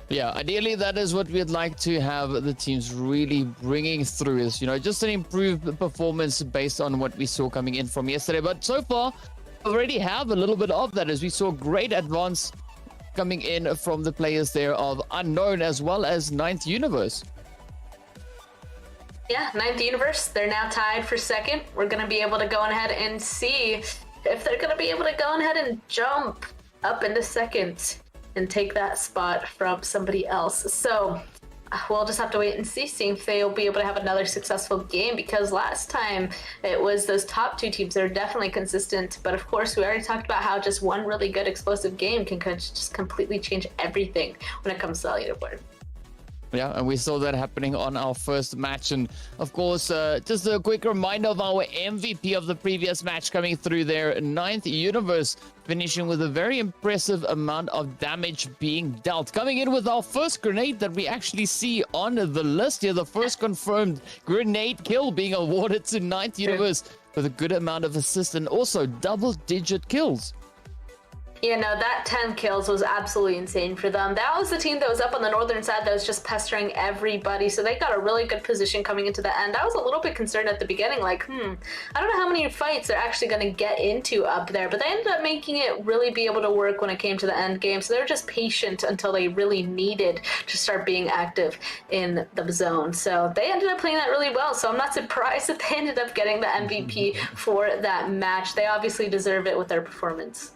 Yeah, ideally that is what we'd like to have the teams really bringing through, is, you know, just an improved performance based on what we saw coming in from yesterday. But so far, we already have a little bit of that, as we saw great advance coming in from the players there of Unknown as well as Ninth Universe.
Yeah, Ninth Universe, they're now tied for second. We're going to be able to go ahead and see if they're going to be able to go ahead and jump up into second and take that spot from somebody else. So we'll just have to wait and see if they'll be able to have another successful game, because last time it was those top two teams that are definitely consistent. But of course, we already talked about how just one really good explosive game can just completely change everything when it comes to the leaderboard.
Yeah, and we saw that happening on our first match. And of course, just a quick reminder of our MVP of the previous match coming through there, Ninth Universe, finishing with a very impressive amount of damage being dealt. Coming in with our first grenade that we actually see on the list here, the first confirmed grenade kill being awarded to Ninth Universe with a good amount of assist and also double-digit kills.
You know, that 10 kills was absolutely insane for them. That was the team that was up on the northern side that was just pestering everybody. So they got a really good position coming into the end. I was a little bit concerned at the beginning, like, I don't know how many fights they're actually going to get into up there. But they ended up making it really be able to work when it came to the end game. So they were just patient until they really needed to start being active in the zone. So they ended up playing that really well. So I'm not surprised that they ended up getting the MVP for that match. They obviously deserve it with their performance.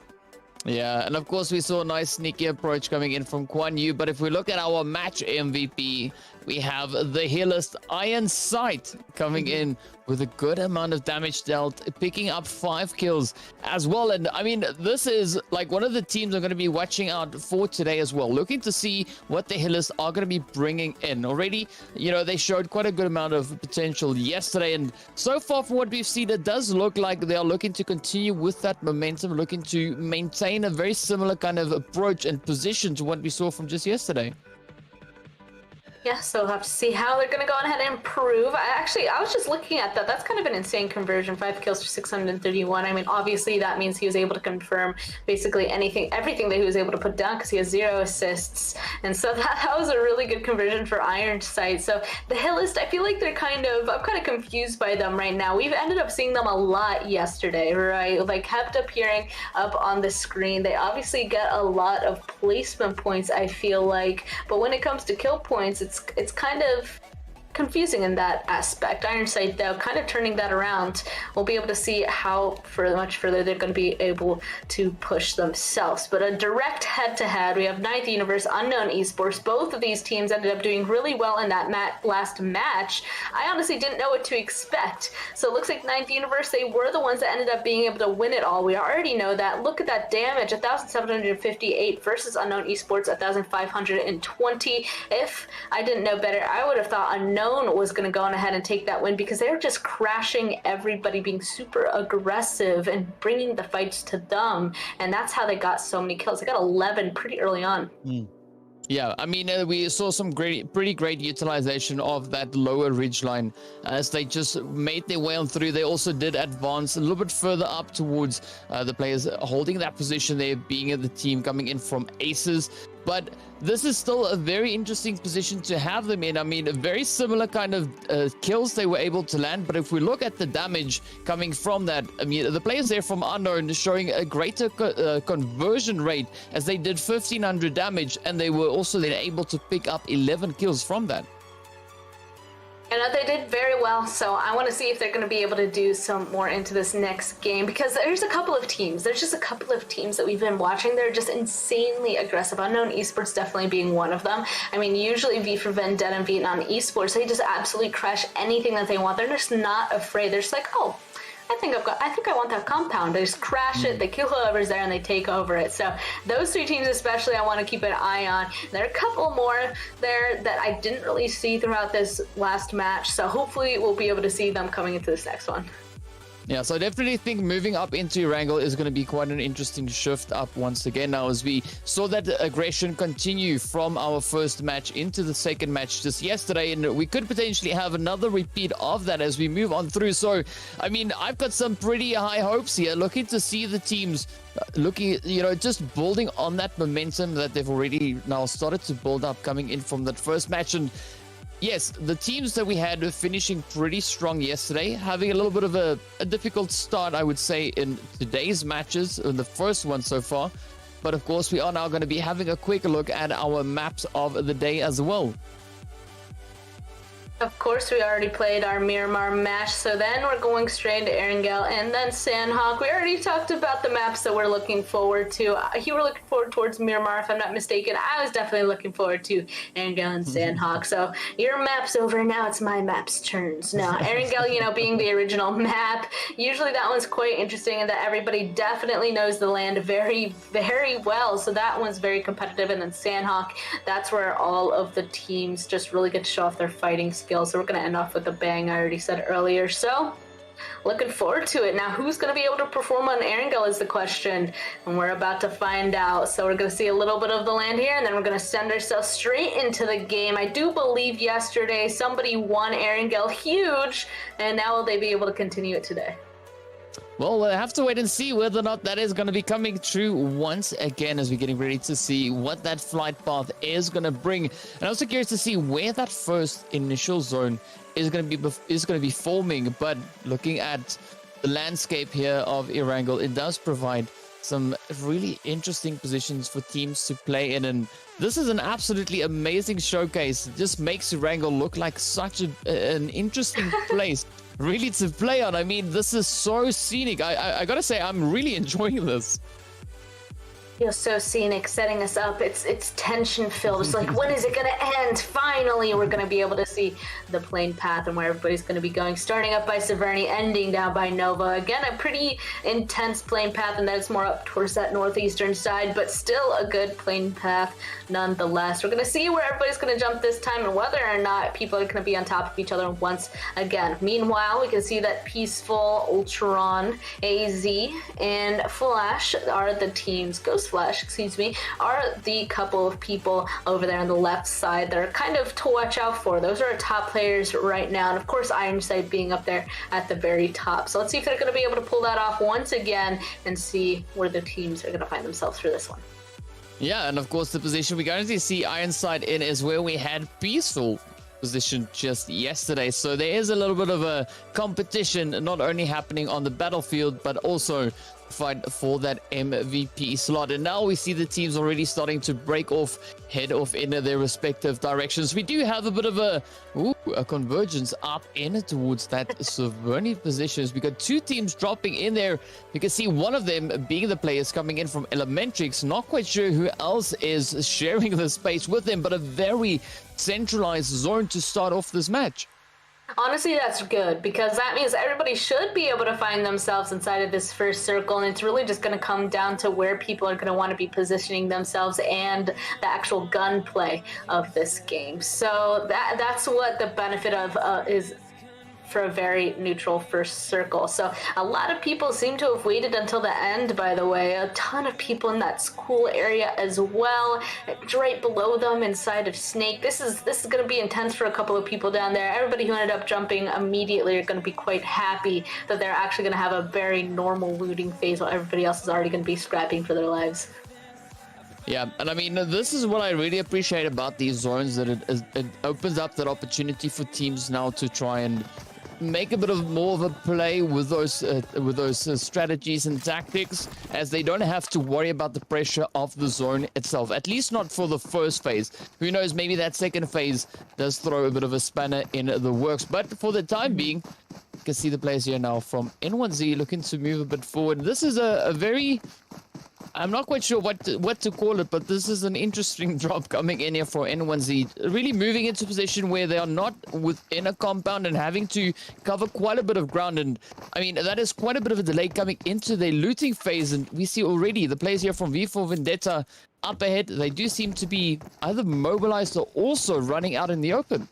Yeah, and of course we saw a nice sneaky approach coming in from Kwan Yu. But if we look at our match MVP, we have the healist Iron Sight coming in with a good amount of damage dealt, picking up 5 kills as well. And I mean, this is like one of the teams I'm going to be watching out for today as well, looking to see what the healers are going to be bringing in. Already, you know, they showed quite a good amount of potential yesterday, and so far from what we've seen, it does look like they are looking to continue with that momentum, looking to maintain a very similar kind of approach and position to what we saw from just yesterday.
Yeah, so we'll have to see how they're going to go ahead and improve. I was just looking at that. That's kind of an insane conversion, 5 kills for 631. I mean, obviously that means he was able to confirm basically everything that he was able to put down, because he has 0 assists. And so that was a really good conversion for Iron Sight. So the Hillist, I feel like I'm kind of confused by them right now. We've ended up seeing them a lot yesterday, right? Like, kept appearing up on the screen. They obviously get a lot of placement points, I feel like. But when it comes to kill points, it's kind of confusing in that aspect. Iron Sight, though, kind of turning that around. We'll be able to see how much further they're going to be able to push themselves. But a direct head-to-head, we have Ninth Universe, Unknown Esports. Both of these teams ended up doing really well in that last match. I honestly didn't know what to expect. So it looks like Ninth Universe, they were the ones that ended up being able to win it all. We already know that. Look at that damage, 1,758 versus Unknown Esports, 1,520. If I didn't know better, I would have thought Unknown was going to go on ahead and take that win, because they were just crashing everybody, being super aggressive and bringing the fights to them. And that's how they got so many kills. They got 11 pretty early on.
Yeah, I mean, we saw some pretty great utilization of that lower ridgeline as they just made their way on through. They also did advance a little bit further up towards the players holding that position there, being the team coming in from Aces. but this is still a very interesting position to have them in. I mean, a very similar kind of kills they were able to land, but if we look at the damage coming from that, I mean, the players there from Unknown showing a greater conversion rate, as they did 1500 damage, and they were also then able to pick up 11 kills from that.
You know, they did very well, so I want to see if they're going to be able to do some more into this next game, because there's a couple of teams. There's just a couple of teams that we've been watching. They're just insanely aggressive. Unknown Esports definitely being one of them. I mean, usually V for Vendetta and Vietnam Esports, they just absolutely crush anything that they want. They're just not afraid. They're just like, oh, I think I want that compound. They just crash it, they kill whoever's there, and they take over it. So those three teams especially I want to keep an eye on. There are a couple more there that I didn't really see throughout this last match, so hopefully we'll be able to see them coming into this next one.
Yeah, so I definitely think moving up into Erangel is going to be quite an interesting shift up once again now, as we saw that aggression continue from our first match into the second match just yesterday, and we could potentially have another repeat of that as we move on through. So, I mean, I've got some pretty high hopes here, looking to see the teams looking, you know, just building on that momentum that they've already now started to build up coming in from that first match. And yes, the teams that we had were finishing pretty strong yesterday, having a little bit of a difficult start, I would say, in today's matches, in the first one so far. But of course, we are now going to be having a quick look at our maps of the day as well.
Of course, we already played our Miramar match, so then we're going straight to Erangel and then Sandhawk. We already talked about the maps that we're looking forward to. You were looking forward towards Miramar, if I'm not mistaken. I was definitely looking forward to Erangel and Sandhawk. So your map's over, now it's my map's turns. Now, Erangel, you know, being the original map, usually that one's quite interesting in that everybody definitely knows the land very, very well. So that one's very competitive. And then Sandhawk, that's where all of the teams just really get to show off their fighting skills. So we're going to end off with a bang, I already said earlier. So looking forward to it. Now, who's going to be able to perform on Erangel is the question, and we're about to find out. So we're going to see a little bit of the land here, and then we're going to send ourselves straight into the game. I do believe yesterday somebody won Erangel huge, and now will they be able to continue it today?
Well, we'll have to wait and see whether or not that is going to be coming true once again, as we're getting ready to see what that flight path is going to bring. And I'm also curious to see where that first initial zone is going to be forming. But looking at the landscape here of Erangel, it does provide some really interesting positions for teams to play in, and this is an absolutely amazing showcase. It just makes Erangel look like such an interesting place really to play on. I mean, this is so scenic. I gotta say, I'm really enjoying this.
Feels so scenic, setting us up. It's tension filled. It's like, when is it gonna end? Finally, we're gonna be able to see the plane path and where everybody's gonna be going. Starting up by Severny, ending down by Nova. Again, a pretty intense plane path, and that's more up towards that northeastern side, but still a good plane path nonetheless. We're gonna see where everybody's gonna jump this time and whether or not people are gonna be on top of each other once again. Meanwhile, we can see that Peaceful, Ultron, AZ, and Flash are the teams. Ghost Flash, excuse me, are the couple of people over there on the left side that are kind of to watch out for. Those are our top players right now, and of course Ironside being up there at the very top. So let's see if they're going to be able to pull that off once again and see where the teams are going to find themselves for this one.
Yeah, and of course the position we currently see Ironside in is where we had Peaceful position just yesterday. So there is a little bit of a competition not only happening on the battlefield, but also fight for that MVP slot. And now we see the teams already starting to break off, head off into their respective directions. We do have a bit of a convergence up in towards that Severny positions. We got two teams dropping in there. You can see one of them being the players coming in from Elementrix. Not quite sure who else is sharing the space with them, but a very centralized zone to start off this match.
Honestly, that's good, because that means everybody should be able to find themselves inside of this first circle, and it's really just going to come down to where people are going to want to be positioning themselves and the actual gunplay of this game. So that's what the benefit of is for a very neutral first circle. So a lot of people seem to have waited until the end, by the way. A ton of people in that school area as well. Right below them inside of Snake. This is going to be intense for a couple of people down there. Everybody who ended up jumping immediately are going to be quite happy that they're actually going to have a very normal looting phase while everybody else is already going to be scrapping for their lives.
Yeah, and I mean, this is what I really appreciate about these zones, that it opens up that opportunity for teams now to try and make a bit of more of a play with those strategies and tactics, as they don't have to worry about the pressure of the zone itself, at least not for the first phase. Who knows, maybe that second phase does throw a bit of a spanner in the works, but for the time being, you can see the players here now from N1Z looking to move a bit forward. This is a very... I'm not quite sure what to call it, but this is an interesting drop coming in here for N1Z. Really moving into position where they are not within a compound and having to cover quite a bit of ground. And I mean, that is quite a bit of a delay coming into their looting phase. And we see already the players here from V4 Vendetta up ahead. They do seem to be either mobilized or also running out in the open.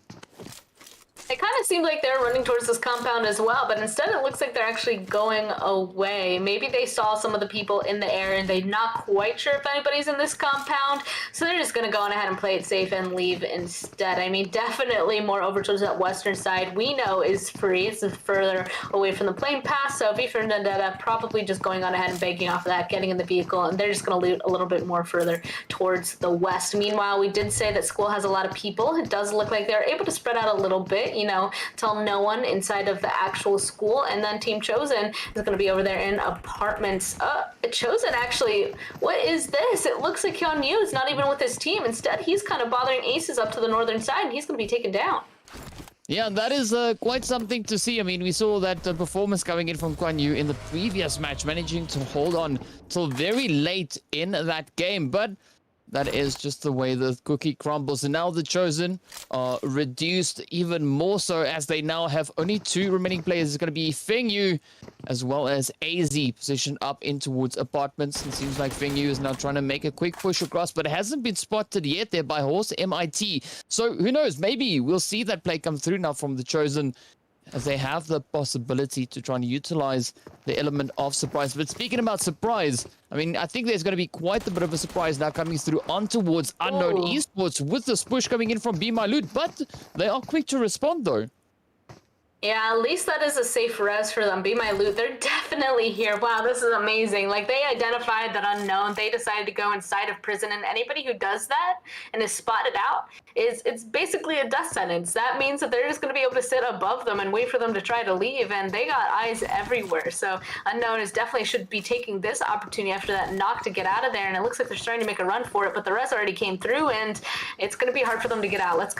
It kind of seemed like they were running towards this compound as well, but instead it looks like they're actually going away. Maybe they saw some of the people in the air and they're not quite sure if anybody's in this compound, so they're just going to go on ahead and play it safe and leave instead. I mean, definitely more over towards that western side we know is free. It's further away from the plane pass, so V for Vendetta probably just going on ahead and banking off of that, getting in the vehicle, and they're just going to loot a little bit more further towards the west. Meanwhile, we did say that school has a lot of people. It does look like they're able to spread out a little bit, you know, tell no one inside of the actual school. And then Team Chosen is going to be over there in apartments. Chosen, actually, what is this? It looks like Hyun Yu is not even with his team. Instead, he's kind of bothering Aces up to the northern side, and he's going to be taken down.
Yeah, that is quite something to see. I mean, we saw that performance coming in from Guan Yu in the previous match, managing to hold on till very late in that game. But that is just the way the cookie crumbles. And now the Chosen are reduced even more so, as they now have only 2 remaining players. It's going to be Feng Yu as well as AZ positioned up in towards apartments. It seems like Feng Yu is now trying to make a quick push across, but it hasn't been spotted yet there by Horse MIT. So who knows? Maybe we'll see that play come through now from the Chosen, as they have the possibility to try and utilize the element of surprise. But speaking about surprise, I mean, I think there's going to be quite a bit of a surprise now coming through on towards Unknown Esports with this push coming in from Be My Loot, but they are quick to respond though.
Yeah, at least that is a safe res for them. Be My Loot, they're definitely here. Wow, this is amazing. Like, they identified that unknown. They decided to go inside of prison, and anybody who does that and is spotted out, it's basically a death sentence. That means that they're just going to be able to sit above them and wait for them to try to leave, and they got eyes everywhere. So unknown is definitely should be taking this opportunity after that knock to get out of there, and it looks like they're starting to make a run for it, but the rest already came through, and it's going to be hard for them to get out. Let's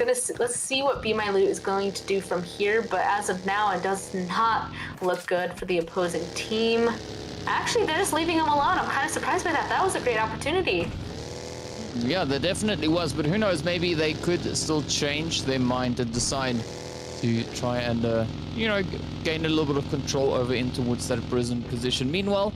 see what Be My Loot is going to do from here, but as of now, it does not look good for the opposing team. Actually, they're just leaving him alone. I'm kind of surprised by that. That was a great opportunity.
Yeah, there definitely was, but who knows, maybe they could still change their mind and decide to try and, you know, gain a little bit of control over in towards that prison position. Meanwhile,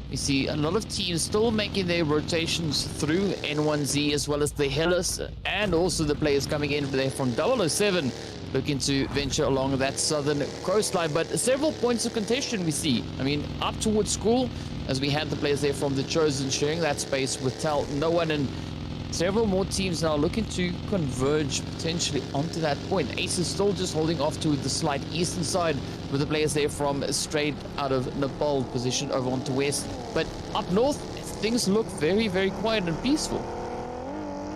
we see a lot of teams still making their rotations through N1Z, as well as the Hellas, and also the players coming in there from 007, looking to venture along that southern coastline. But several points of contention we see. I mean, up towards school, as we had the players there from the Chosen sharing that space with Tell No One, and several more teams now looking to converge potentially onto that point. Ace is still just holding off to the slight eastern side, with the players there from straight out of Nepal positioned over onto west. But up north, things look very, very quiet and peaceful.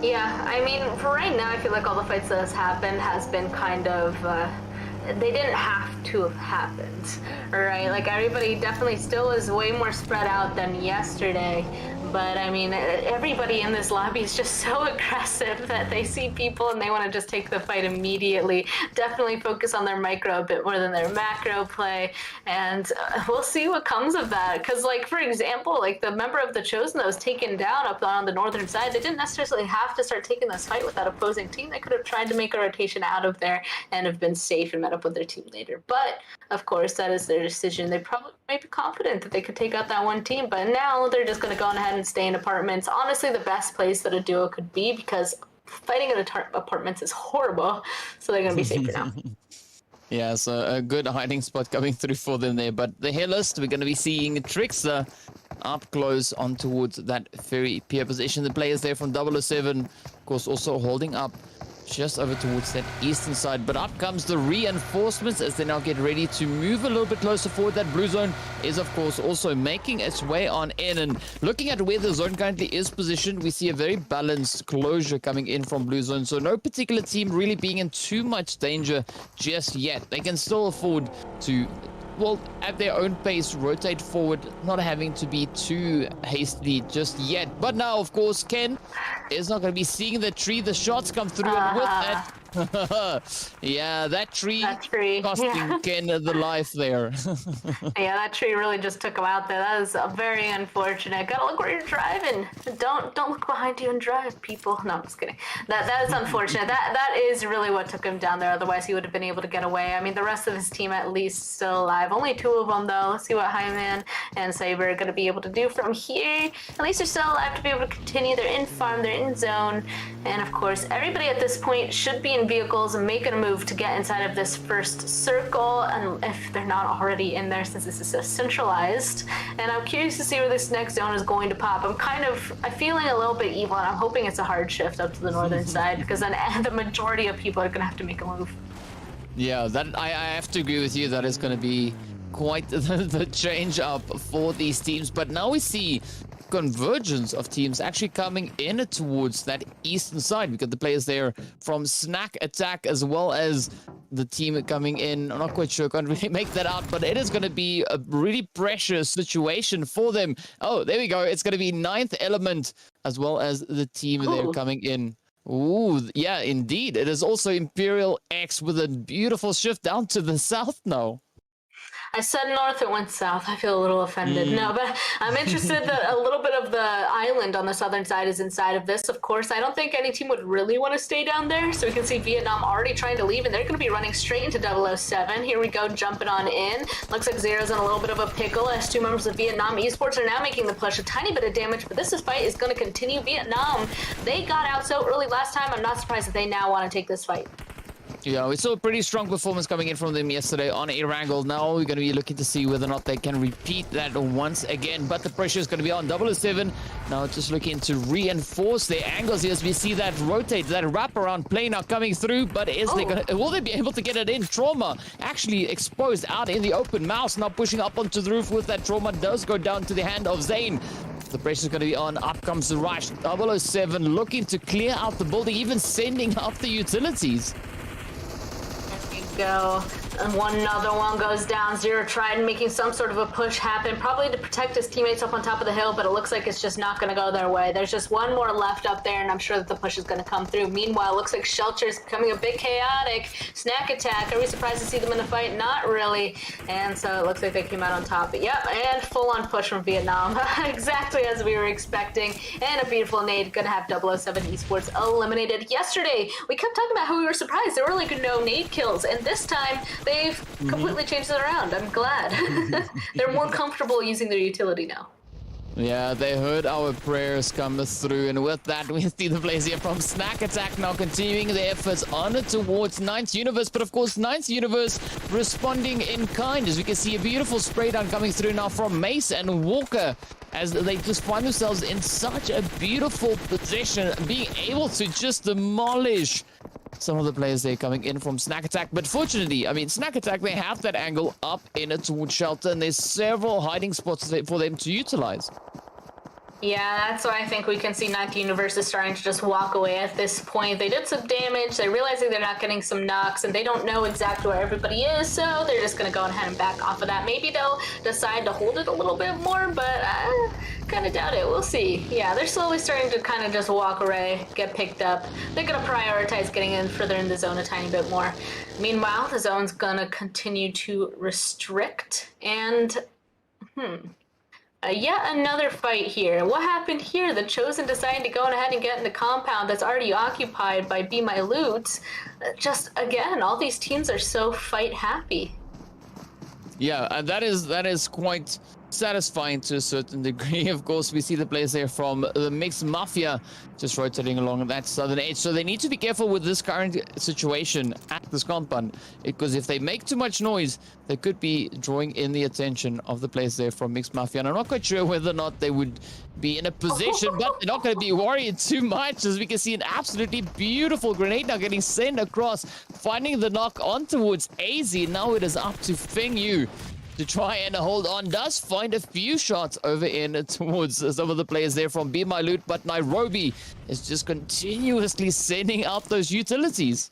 Yeah, I mean, for right now, I feel like all the fights that has happened has been kind of, they didn't have to have happened, right? Like, everybody definitely still is way more spread out than yesterday. But I mean, everybody in this lobby is just so aggressive that they see people and they want to just take the fight immediately. Definitely focus on their micro a bit more than their macro play, and we'll see what comes of that. Because, like, for example, like the member of the Chosen that was taken down up on the northern side, they didn't necessarily have to start taking this fight with that opposing team. They could have tried to make a rotation out of there and have been safe and met up with their team later. But of course, that is their decision. They probably might be confident that they could take out that one team, but now they're just going to go on ahead and stay in apartments. Honestly, the best place that a duo could be, because fighting in apartments is horrible, so they're going to be safer now.
Yeah, so a good hiding spot coming through for them there. But the Hellas, we're going to be seeing Trickster up close on towards that very peer position. The players there from 007, of course, also holding up just over towards that eastern side. But up comes the reinforcements as they now get ready to move a little bit closer forward. That blue zone is, of course, also making its way on in. And looking at where the zone currently is positioned, we see a very balanced closure coming in from blue zone. So no particular team really being in too much danger just yet. They can still afford to, well, at their own pace, rotate forward, not having to be too hasty just yet. But now, of course, Ken is not going to be seeing the tree. The shots come through, and with that, yeah, that tree costing Ken the life there.
Yeah, that tree really just took him out there. That is very unfortunate. Gotta look where you're driving. Don't look behind you and drive, people. No, I'm just kidding. That is unfortunate. That is really what took him down there. Otherwise, he would have been able to get away. I mean, the rest of his team at least still alive. Only 2 of them though. Let's see what Hyman and Saber are gonna be able to do from here. At least they're still alive to be able to continue. They're in farm. They're in zone, and of course, everybody at this point should be in vehicles and making a move to get inside of this first circle, and if they're not already in there, since this is so centralized. And I'm curious to see where this next zone is going to pop. I'm feeling a little bit evil, and I'm hoping it's a hard shift up to the northern side, because then the majority of people are gonna have to make a move.
Yeah, that I have to agree with you. That is going to be quite the change up for these teams. But now we see convergence of teams actually coming in towards that eastern side. We got the players there from Snack Attack, as well as the team coming in. I'm not quite sure, can't really make that out, but it is going to be a really precious situation for them. Oh, there we go. It's going to be Ninth Element, as well as the team there coming in. Ooh, yeah, indeed. It is also Imperial X with a beautiful shift down to the south now.
I said north, it went south. I feel a little offended. No, but I'm interested that a little bit of the island on the southern side is inside of this. Of course, I don't think any team would really want to stay down there. So we can see Vietnam already trying to leave, and they're going to be running straight into 007. Here we go, jumping on in. Looks like Zero's in a little bit of a pickle as 2 members of Vietnam Esports are now making the push. A tiny bit of damage, but this fight is going to continue. Vietnam, they got out so early last time. I'm not surprised that they now want to take this fight.
Yeah, we saw a pretty strong performance coming in from them yesterday on Erangel. Now we're going to be looking to see whether or not they can repeat that once again. But the pressure is going to be on 007. Now just looking to reinforce their angles here as we see that rotate, that wraparound play now coming through. But will they be able to get it in? Trauma actually exposed out in the open. Mouse now pushing up onto the roof with that. Trauma does go down to the hand of Zane. The pressure is going to be on. Up comes the rush. 007 looking to clear out the building, even sending out the utilities.
Go. And another one goes down. Zero tried making some sort of a push happen, probably to protect his teammates up on top of the hill, but it looks like it's just not going to go their way. There's just one more left up there, and I'm sure that the push is going to come through. Meanwhile, it looks like Shelter's becoming a bit chaotic. Snack Attack, are we surprised to see them in the fight? Not really. And so it looks like they came out on top. But yep, and full-on push from Vietnam. Exactly as we were expecting. And a beautiful nade. Going to have 007 Esports eliminated. Yesterday, we kept talking about how we were surprised. There were like no nade kills, and this time, they've completely changed it around. I'm glad. They're more comfortable using their utility now.
Yeah, they heard our prayers come through, and with that, we see the plays here from Snack Attack now continuing their efforts on towards Ninth Universe, but of course, Ninth Universe responding in kind, as we can see a beautiful spray down coming through now from Mace and Walker, as they just find themselves in such a beautiful position, being able to just demolish some of the players there coming in from Snack Attack. But fortunately, I mean, Snack Attack, they have that angle up in it towards Shelter, and there's several hiding spots for them to utilize.
Yeah, that's why I think we can see Ninth Universe is starting to just walk away at this point. They did some damage, they're realizing they're not getting some knocks, and they don't know exactly where everybody is, so they're just going to go ahead and back off of that. Maybe they'll decide to hold it a little bit more, but I kind of doubt it. We'll see. Yeah, they're slowly starting to kind of just walk away, get picked up. They're going to prioritize getting in further in the zone a tiny bit more. Meanwhile, the zone's going to continue to restrict, and yet another fight here. What happened here? The Chosen deciding to go ahead and get in the compound that's already occupied by Be My Loot. Just, again, all these teams are so fight happy.
Yeah, and that is quite satisfying to a certain degree. Of course, we see the players there from the Mixed Mafia just rotating along that southern edge. So they need to be careful with this current situation at this compound, because if they make too much noise, they could be drawing in the attention of the players there from Mixed Mafia. And I'm not quite sure whether or not they would be in a position, but they're not going to be worried too much, as we can see an absolutely beautiful grenade now getting sent across, finding the knock on towards AZ. Now it is up to Feng Yu to try and hold on. Does find a few shots over in towards some of the players there from Be My Loot, but Nairobi is just continuously sending out those utilities.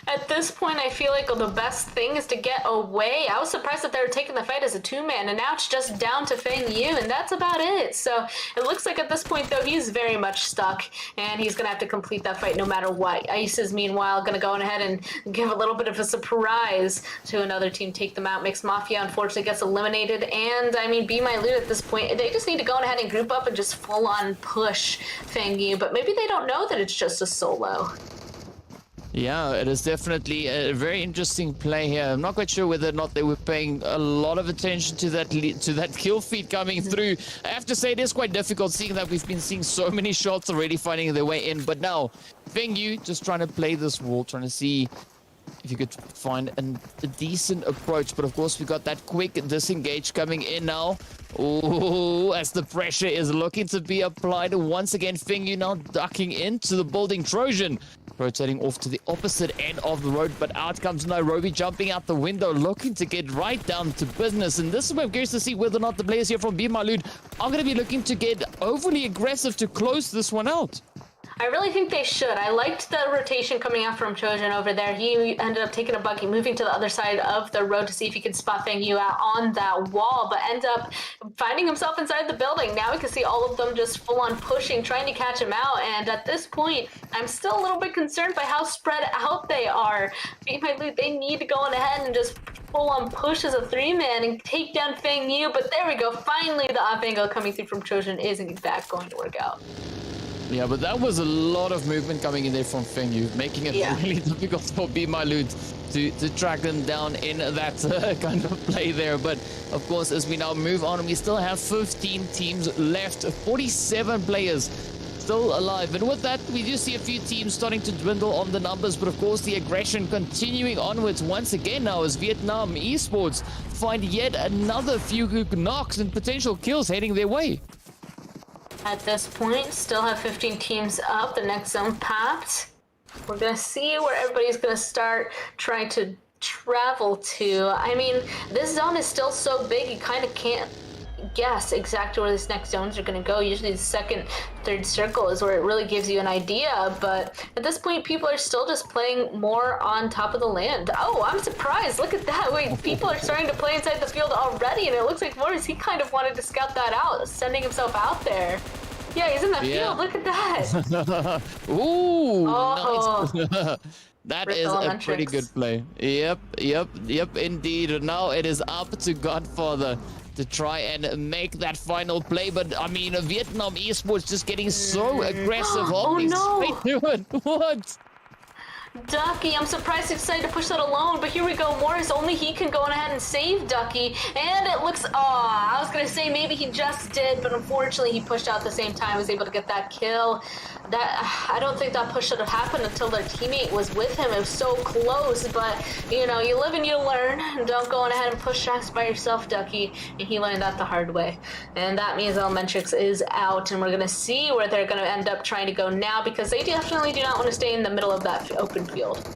At this point, I feel like the best thing is to get away. I was surprised that they were taking the fight as a two-man, and now it's just down to Feng Yu, and that's about it. So it looks like at this point, though, he's very much stuck, and he's going to have to complete that fight no matter what. Ice is, meanwhile, going to go on ahead and give a little bit of a surprise to another team, take them out. Mixed Mafia, unfortunately, gets eliminated, and, I mean, Be My Loot at this point, they just need to go on ahead and group up and just full-on push Feng Yu, but maybe they don't know that it's just a solo.
Yeah, it is definitely a very interesting play here. I'm not quite sure whether or not they were paying a lot of attention to that kill feed coming through. I have to say it is quite difficult, seeing that we've been seeing so many shots already finding their way in. But now, Feng Yu just trying to play this wall, trying to see if you could find a decent approach. But of course, we got that quick disengage coming in now. Oh, as the pressure is looking to be applied once again. Feng Yu now ducking into the building. Trojan rotating off to the opposite end of the road, but out comes Nairobi, jumping out the window, looking to get right down to business. And this is where I'm curious to see whether or not the players here from Be My Loot are going to be looking to get overly aggressive to close this one out.
I really think they should. I liked the rotation coming out from Trojan over there. He ended up taking a buggy, moving to the other side of the road to see if he could spot Feng Yu out on that wall, but end up finding himself inside the building. Now we can see all of them just full on pushing, trying to catch him out. And at this point, I'm still a little bit concerned by how spread out they are. Be My Loot, they need to go on ahead and just full on push as a three-man and take down Feng Yu. But there we go. Finally, the up angle coming through from Trojan is in fact going to work out.
Yeah, but that was a lot of movement coming in there from Feng Yu, making it really difficult for Be My Loot to track them down in that kind of play there. But of course, as we now move on, we still have 15 teams left, 47 players still alive. And with that, we do see a few teams starting to dwindle on the numbers, but of course the aggression continuing onwards once again now as Vietnam Esports find yet another few knocks and potential kills heading their way.
At this point, still have 15 teams up, the next zone packed. We're gonna see where everybody's gonna start trying to travel to. I mean, this zone is still so big, you kind of can't guess exactly where these next zones are going to go. Usually the second, third circle is where it really gives you an idea, but at this point people are still just playing more on top of the land. Oh, I'm surprised. Look at that. Wait, people are starting to play inside the field already, and it looks like Morris, he kind of wanted to scout that out, sending himself out there. Yeah, he's in the field. Look at that.
Ooh,
oh.
Nice. That is a pretty good play. Yep, indeed. Now it is up to Godfather to try and make that final play. But, I mean, Vietnam Esports just getting so aggressive.
Oh, no.
Straight to it. What?
Ducky, I'm surprised he decided to push that alone, but here we go. Morris, only he can go on ahead and save Ducky, and it looks, I was gonna say maybe he just did, but unfortunately he pushed out at the same time, was able to get that kill. That, I don't think that push should have happened until their teammate was with him. It was so close, but, you know, you live and you learn. Don't go on ahead and push shots by yourself, Ducky, and he learned that the hard way. And that means Elementrix is out, and we're gonna see where they're gonna end up trying to go now, because they definitely do not want to stay in the middle of that open field.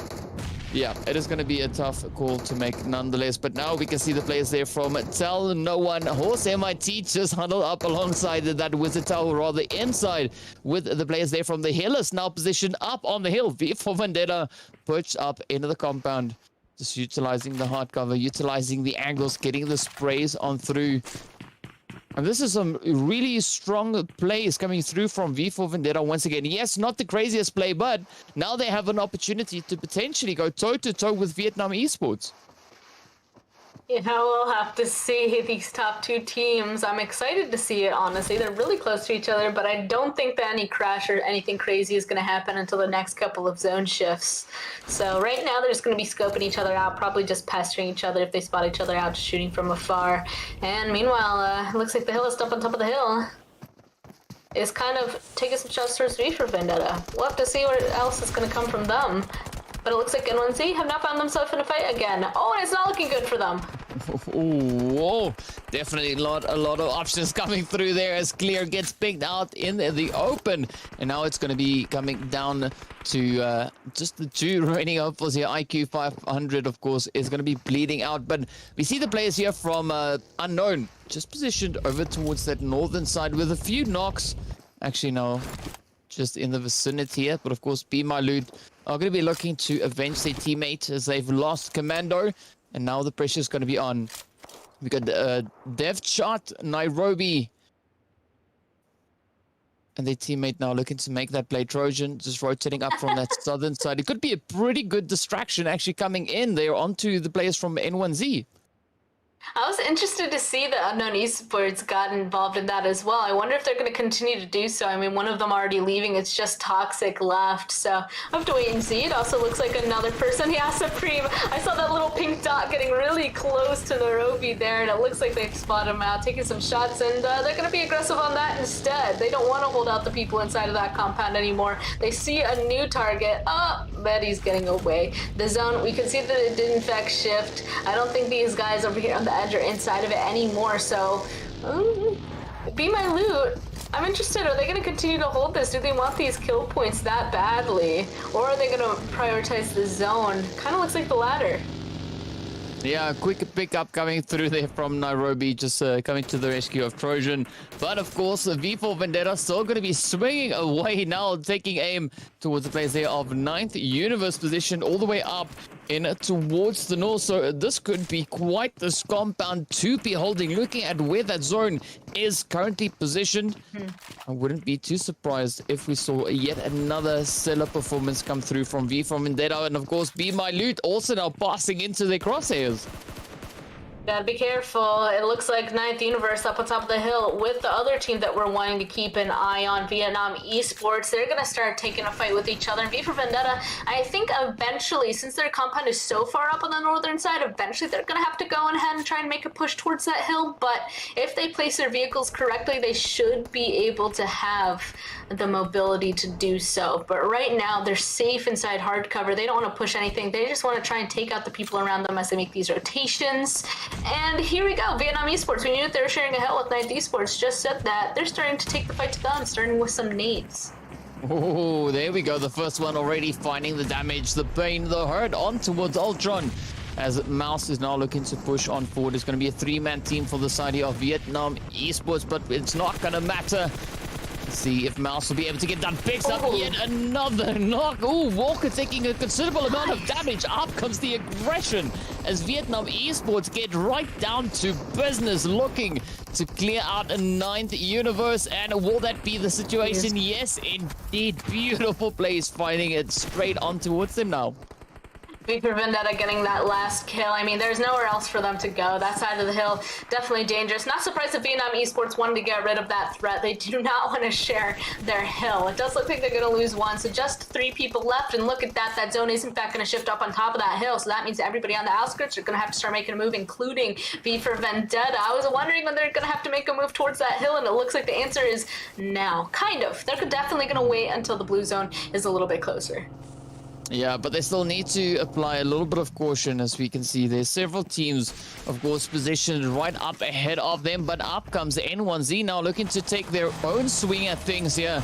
Yeah, it is going to be a tough call to make nonetheless. But now we can see the players there from Tell No One. Horse MIT just huddled up alongside that Wizard Tower, rather inside, with the players there from the Hillers now positioned up on the hill. V for Vendetta pushed up into the compound. Just utilizing the hard cover, utilizing the angles, getting the sprays on through. And this is some really strong plays coming through from V for Vendetta once again. Yes, not the craziest play, but now they have an opportunity to potentially go toe-to-toe with Vietnam Esports.
You know, we'll have to see these top two teams. I'm excited to see it, honestly. They're really close to each other, but I don't think that any crash or anything crazy is going to happen until the next couple of zone shifts. So right now, they're just going to be scoping each other out, probably just pestering each other if they spot each other out, just shooting from afar. And meanwhile, it looks like the Hillist up on top of the hill is kind of taking some shots towards V for Vendetta. We'll have to see what else is going to come from them. But it looks like N1Z have not found themselves in a fight again. Oh, and it's not looking good for them.
Whoa, definitely a lot of options coming through there as Clear gets picked out in the open. And now it's going to be coming down to just the two remaining hopefuls here. IQ 500, of course, is going to be bleeding out. But we see the players here from Unknown just positioned over towards that northern side with a few knocks. Actually, no, just in the vicinity here. But of course, Be My Loot are going to be looking to avenge their teammate as they've lost Commando. And now the pressure is going to be on. We got Dev Shot, Nairobi. And their teammate now looking to make that play. Trojan just rotating up from that southern side. It could be a pretty good distraction actually coming in. They're onto the players from N1Z.
I was interested to see that Unknown Esports got involved in that as well. I wonder if they're going to continue to do so. I mean, one of them already leaving. It's just Toxic left. So I have to wait and see. It also looks like another person. Yeah, Supreme. I saw that little pink dot getting really close to Nairobi there, and it looks like they've spotted him out, taking some shots, and they're going to be aggressive on that instead. They don't want to hold out the people inside of that compound anymore. They see a new target. Oh, Betty's getting away. The zone, we can see that it did in fact shift. I don't think these guys over here on the edge or inside of it anymore, so Be My Loot. I'm interested, are they going to continue to hold this? Do they want these kill points that badly? Or are they going to prioritize the zone? Kind of looks like the latter.
Yeah, quick pickup coming through there from Nairobi, just coming to the rescue of Trojan. But of course, V4 Vendetta still going to be swinging away now, taking aim towards the place there of 9th Universe position all the way up in towards the north. So this could be quite this compound to be holding. Looking at where that zone is currently positioned, I wouldn't be too surprised if we saw yet another stellar performance come through from V4 Vendetta. And of course, Be My Loot also now passing into their crosshairs.
Gotta be careful. It looks like 9th Universe up on top of the hill with the other team that we're wanting to keep an eye on, Vietnam Esports. They're gonna start taking a fight with each other. And V for Vendetta, I think eventually, since their compound is so far up on the northern side, eventually they're gonna have to go ahead and try and make a push towards that hill. But if they place their vehicles correctly, they should be able to have the mobility to do so. But right now, they're safe inside hardcover. They don't want to push anything. They just want to try and take out the people around them as they make these rotations. And here we go, Vietnam Esports. We knew that they were sharing a hill with 9th Esports. Just said that. They're starting to take the fight to them, starting with some nades.
Oh, there we go. The first one already finding the damage, the pain, the hurt on towards Ultron. As Mouse is now looking to push on forward. It's going to be a 3-man team for the side here of Vietnam Esports, but it's not going to matter. Let's see if Mouse will be able to get that. Picks up yet another knock. Oh, Walker taking a considerable amount of damage. Up comes the aggression as Vietnam Esports get right down to business, looking to clear out a 9th Universe. And will that be the situation? Yes, indeed. Beautiful plays, finding it straight on towards them now.
V for Vendetta getting that last kill. I mean, there's nowhere else for them to go. That side of the hill, definitely dangerous. Not surprised that Vietnam Esports wanted to get rid of that threat. They do not want to share their hill. It does look like they're going to lose one, so just 3 people left. And look at that. That zone is, in fact, going to shift up on top of that hill. So that means everybody on the outskirts are going to have to start making a move, including V for Vendetta. I was wondering when they're going to have to make a move towards that hill, and it looks like the answer is now. Kind of. They're definitely going to wait until the blue zone is a little bit closer.
Yeah, but they still need to apply a little bit of caution. As we can see, there's several teams, of course, positioned right up ahead of them. But up comes N1Z now looking to take their own swing at things here.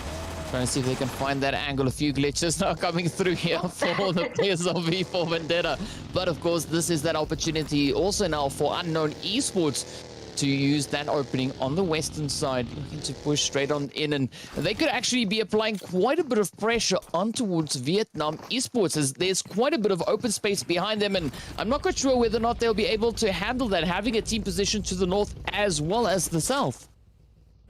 Trying to see if they can find that angle. A few glitches now coming through here for the players of V4 Vendetta. But of course, this is that opportunity also now for Unknown Esports to use that opening on the western side, looking to push straight on in, and they could actually be applying quite a bit of pressure on towards Vietnam Esports, as there's quite a bit of open space behind them, and I'm not quite sure whether or not they'll be able to handle that, having a team position to the north as well as the south.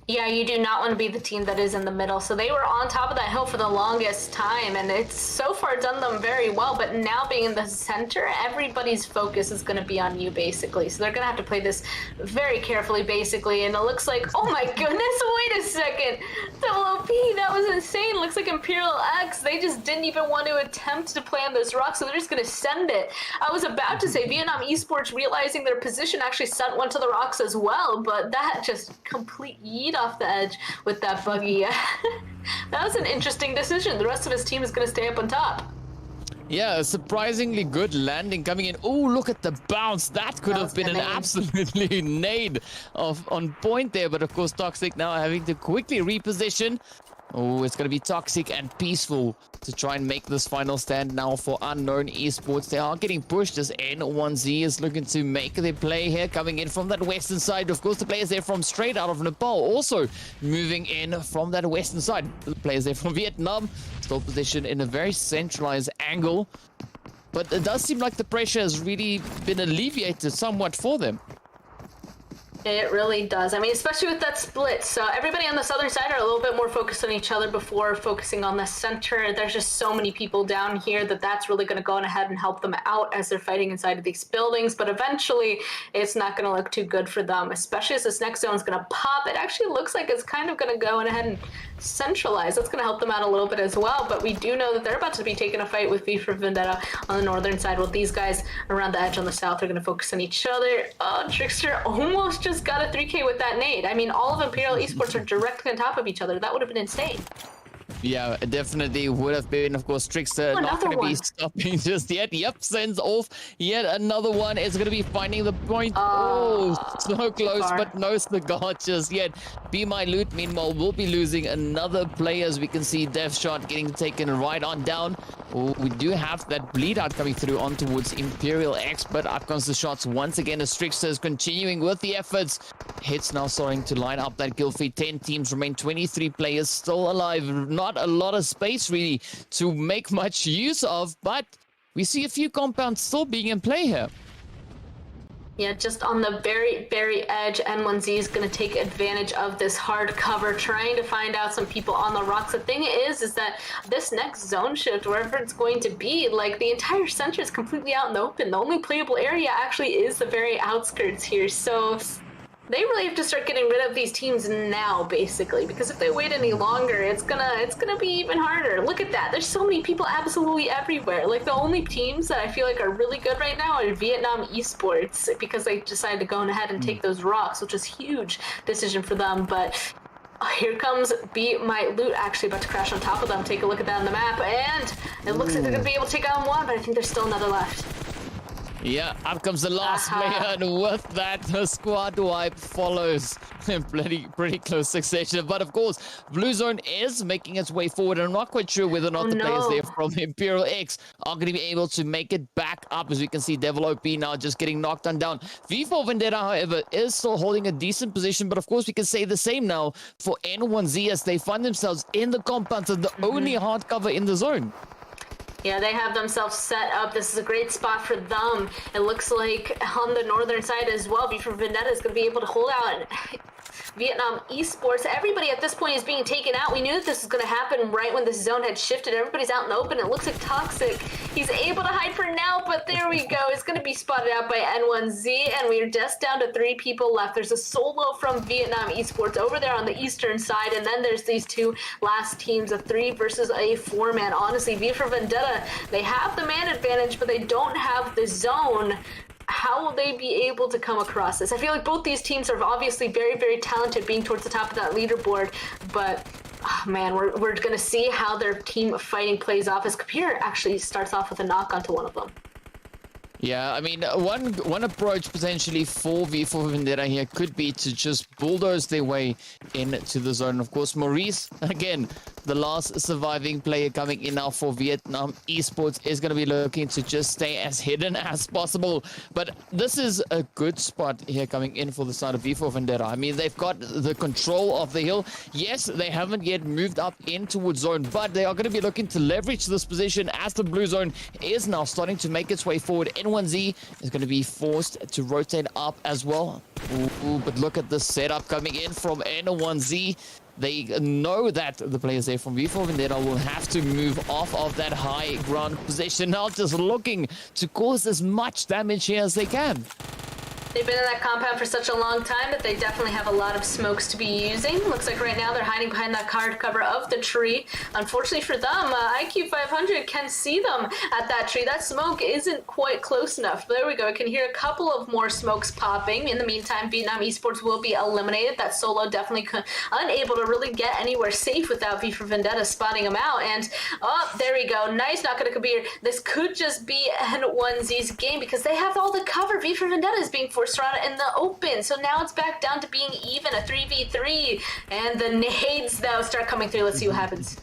Yeah, you do not want to be the team that is in the middle. So they were on top of that hill for the longest time, and it's so far done them very well. But now being in the center, everybody's focus is going to be on you, basically. So they're going to have to play this very carefully, basically. And it looks like, oh my goodness, wait a second. Double OP, that was insane. Looks like Imperial X, they just didn't even want to attempt to play on those rocks, so they're just going to send it. I was about to say Vietnam Esports, realizing their position, actually sent one to the rocks as well, but that just complete yeet off the edge with that buggy. That was an interesting decision. The rest of his team is going to stay up on top.
Yeah, a surprisingly good landing coming in. Oh, look at the bounce. That could have been an absolutely nade on point there. But of course, Toxic now having to quickly reposition. Oh, it's going to be Toxic and Peaceful to try and make this final stand now for Unknown Esports. They are getting pushed as N1Z is looking to make their play here, coming in from that western side. Of course, the players there from straight out of Nepal also moving in from that western side. The players there from Vietnam still positioned in a very centralized angle. But it does seem like the pressure has really been alleviated somewhat for them.
It really does. I mean, especially with that split. So everybody on the southern side are a little bit more focused on each other before focusing on the center. There's just so many people down here that's really going to go on ahead and help them out as they're fighting inside of these buildings. But eventually, it's not going to look too good for them, especially as this next zone is going to pop. It actually looks like it's kind of going to go on ahead and centralize. That's going to help them out a little bit as well. But we do know that they're about to be taking a fight with V for Vendetta on the northern side, while these guys around the edge on the south are going to focus on each other. Oh, Trickster almost just got a 3K with that nade. I mean, all of Imperial Esports are directly on top of each other. That would have been insane.
Yeah, it definitely would have been. Of course, Trickster not going to be stopping just yet. Yep, sends off yet another one. Is going to be finding the point. Oh, so close, but no cigar just yet. Be My Loot, meanwhile, will be losing another player, as we can see Death Shot getting taken right on down. Oh, we do have that bleed out coming through on towards Imperial X, but up comes the shots once again as Trickster is continuing with the efforts. Hits now starting to line up that kill feed. 10 teams remain, 23 players still alive. Not a lot of space really to make much use of, but we see a few compounds still being in play here.
Yeah, just on the very, very edge, N1Z is going to take advantage of this hard cover, trying to find out some people on the rocks. The thing is that this next zone shift, wherever it's going to be, like, the entire center is completely out in the open. The only playable area actually is the very outskirts here, so they really have to start getting rid of these teams now, basically, because if they wait any longer, it's gonna be even harder. Look at that. There's so many people absolutely everywhere. Like, the only teams that I feel like are really good right now are Vietnam Esports, because they decided to go ahead and take those rocks, which is a huge decision for them. But here comes Be My Loot, actually about to crash on top of them. Take a look at that on the map, and it looks like they're gonna be able to take on one, but I think there's still another left.
Yeah, up comes the last player, and with that, the squad wipe follows in pretty close succession. But of course, Blue Zone is making its way forward, and I'm not quite sure whether or not the players there from Imperial X are going to be able to make it back up. As we can see, Devil OP now just getting knocked on down. V4 Vendetta, however, is still holding a decent position, but of course, we can say the same now for N1Z as they find themselves in the compounds and the only hard cover in the zone.
Yeah, they have themselves set up. This is a great spot for them. It looks like on the northern side as well, V for Vendetta is going to be able to hold out. Vietnam Esports, everybody at this point is being taken out. We knew that this was going to happen right when this zone had shifted. Everybody's out in the open. It looks like Toxic. He's able to hide for now, but there we go. It's going to be spotted out by N1Z, and we're just down to 3 people left. There's a solo from Vietnam Esports over there on the eastern side, and then there's these 2 last teams, a 3 versus a 4-man. Honestly, V for Vendetta, they have the man advantage, but they don't have the zone. How will they be able to come across this? I feel like both these teams are obviously very, very talented being towards the top of that leaderboard, but man, we're going to see how their team fighting plays off as Computer actually starts off with a knock onto one of them.
Yeah, I mean, one approach potentially for V4 Vendetta here could be to just bulldoze their way into the zone. Of course, Maurice, again, the last surviving player coming in now for Vietnam Esports is going to be looking to just stay as hidden as possible. But this is a good spot here coming in for the side of V4 Vendetta. I mean, they've got the control of the hill. Yes, they haven't yet moved up in towards zone, but they are going to be looking to leverage this position as the blue zone is now starting to make its way forward. N1Z is going to be forced to rotate up as well. Ooh, but look at the setup coming in from N1Z. They know that the players there from V4 Vendetta will have to move off of that high ground position, now just looking to cause as much damage here as they can.
They've been in that compound for such a long time that they definitely have a lot of smokes to be using. Looks like right now they're hiding behind that card cover of the tree. Unfortunately for them, IQ 500 can see them at that tree. That smoke isn't quite close enough. There we go. I can hear a couple of more smokes popping. In the meantime, Vietnam Esports will be eliminated. That solo definitely unable to really get anywhere safe without V for Vendetta spotting him out. And, oh, there we go. Nice knock at a Kabir. This could just be N1Z's game because they have all the cover. V for Vendetta is being forced around in the open, so now it's back down to being even, a 3v3, and the nades though start coming through. Let's see what happens.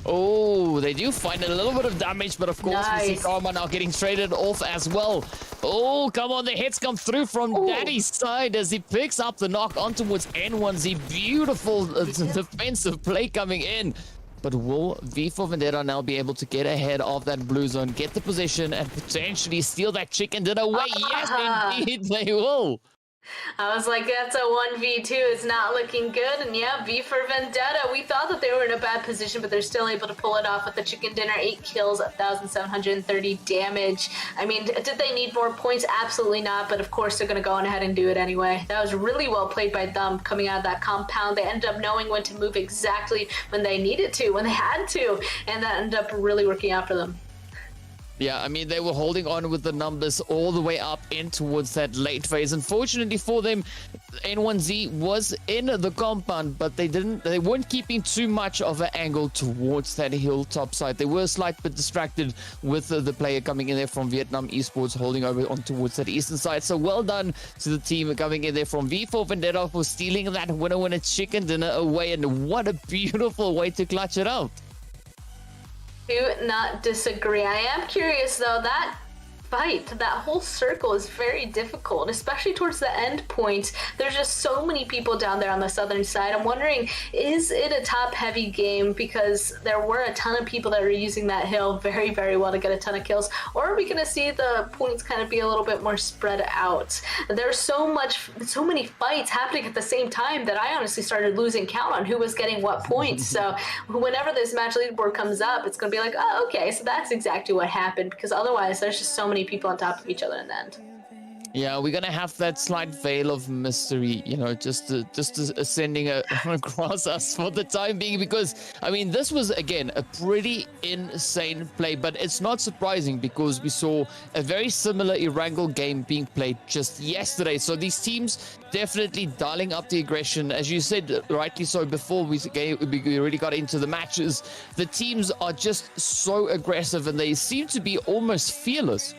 Oh, they do find a little bit of damage, but of course we see Karma now getting traded off as well. Oh, come on, the hits come through from Daddy's side as he picks up the knock on towards N1Z. Beautiful defensive play coming in. But will V4 Vendetta now be able to get ahead of that blue zone, get the position, and potentially steal that chicken dinner away? Yes, indeed, they will.
I was like, that's a 1v2. It's not looking good. And yeah, V for Vendetta. We thought that they were in a bad position, but they're still able to pull it off with the chicken dinner. 8 kills, 1,730 damage. I mean, did they need more points? Absolutely not. But of course, they're going to go on ahead and do it anyway. That was really well played by them coming out of that compound. They ended up knowing when to move exactly when they needed to, when they had to. And that ended up really working out for them.
Yeah, I mean, they were holding on with the numbers all the way up in towards that late phase. Unfortunately for them, N1Z was in the compound, but they weren't keeping too much of an angle towards that hilltop side. They were a slight bit distracted with the player coming in there from Vietnam Esports holding over on towards that eastern side. So well done to the team coming in there from V4 Vendetta for stealing that winner chicken dinner away. And what a beautiful way to clutch it out.
Do not disagree. I am curious though, that fight, that whole circle is very difficult, especially towards the end point. There's just so many people down there on the southern side. I'm wondering, is it a top heavy game because there were a ton of people that are using that hill very, very well to get a ton of kills, or are we going to see the points kind of be a little bit more spread out? There's so many fights happening at the same time that I honestly started losing count on who was getting what points. So whenever this match leaderboard comes up, it's going to be like, oh, okay, so that's exactly what happened, because otherwise there's just so many people on top of each other in the end.
Yeah, we're gonna have that slight veil of mystery, you know, just ascending across us for the time being, because I mean, this was again a pretty insane play, but it's not surprising because we saw a very similar Erangel game being played just yesterday. So these teams definitely dialing up the aggression, as you said rightly so before we really got into the matches. The teams are just so aggressive and they seem to be almost fearless.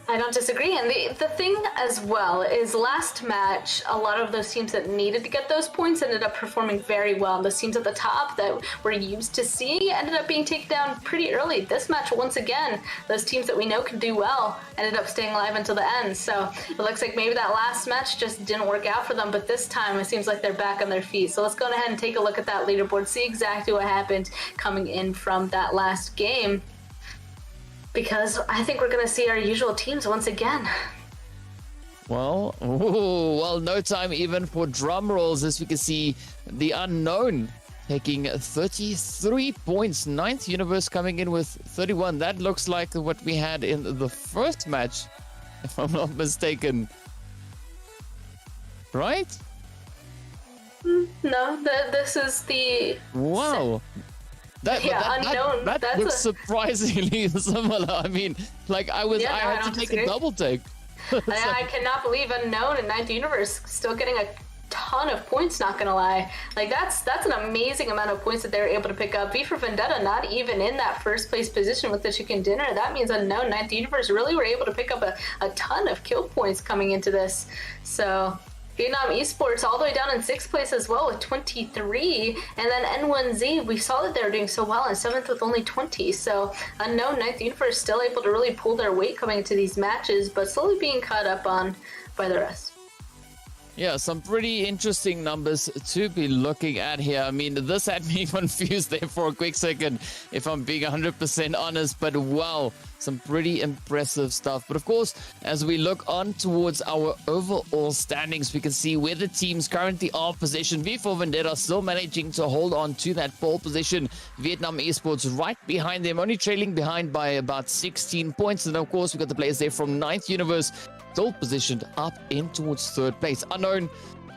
I don't disagree. And the thing as well is last match, a lot of those teams that needed to get those points ended up performing very well. And those teams at the top that we're used to seeing ended up being taken down pretty early. This match, once again, those teams that we know can do well ended up staying alive until the end. So it looks like maybe that last match just didn't work out for them. But this time it seems like they're back on their feet. So let's go ahead and take a look at that leaderboard, see exactly what happened coming in from that last game, because I think we're going to see our usual teams once again.
Well, no time even for drum rolls, as we can see the unknown taking 33 points. 9th Universe coming in with 31. That looks like what we had in the first match, if I'm not mistaken. Right?
No, this is the...
Wow.
Unknown.
That looks surprisingly similar. I mean, like I had to take a double take.
I cannot believe Unknown in 9th Universe still getting a ton of points, not gonna lie. Like that's an amazing amount of points that they were able to pick up. V for Vendetta not even in that first place position with the chicken dinner. That means Unknown, 9th Universe really were able to pick up a ton of kill points coming into this. So Vietnam Esports all the way down in 6th place as well with 23. And then N1Z, we saw that they were doing so well in 7th with only 20. So Unknown, 9th Universe still able to really pull their weight coming into these matches, but slowly being caught up on by the rest.
Yeah, some pretty interesting numbers to be looking at here. I mean, this had me confused there for a quick second, if I'm being 100% honest. But wow, some pretty impressive stuff. But of course, as we look on towards our overall standings, we can see where the teams currently are positioned. V4 Vendetta still managing to hold on to that pole position. Vietnam Esports right behind them, only trailing behind by about 16 points. And of course, we got the players there from 9th Universe, still positioned up in towards 3rd place. Unknown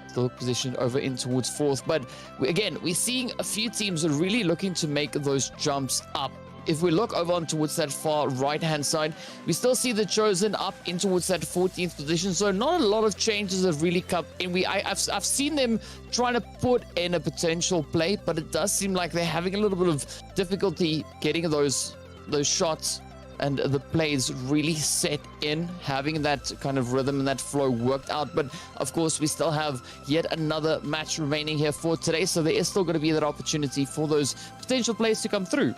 still positioned over in towards 4th. But again, we're seeing a few teams really looking to make those jumps up. If we look over on towards that far right-hand side, we still see the Chosen up in towards that 14th position. So not a lot of changes have really come in. I've seen them trying to put in a potential play, but it does seem like they're having a little bit of difficulty getting those shots and the plays really set in, having that kind of rhythm and that flow worked out. But of course, we still have yet another match remaining here for today, so there is still going to be that opportunity for those potential plays to come through.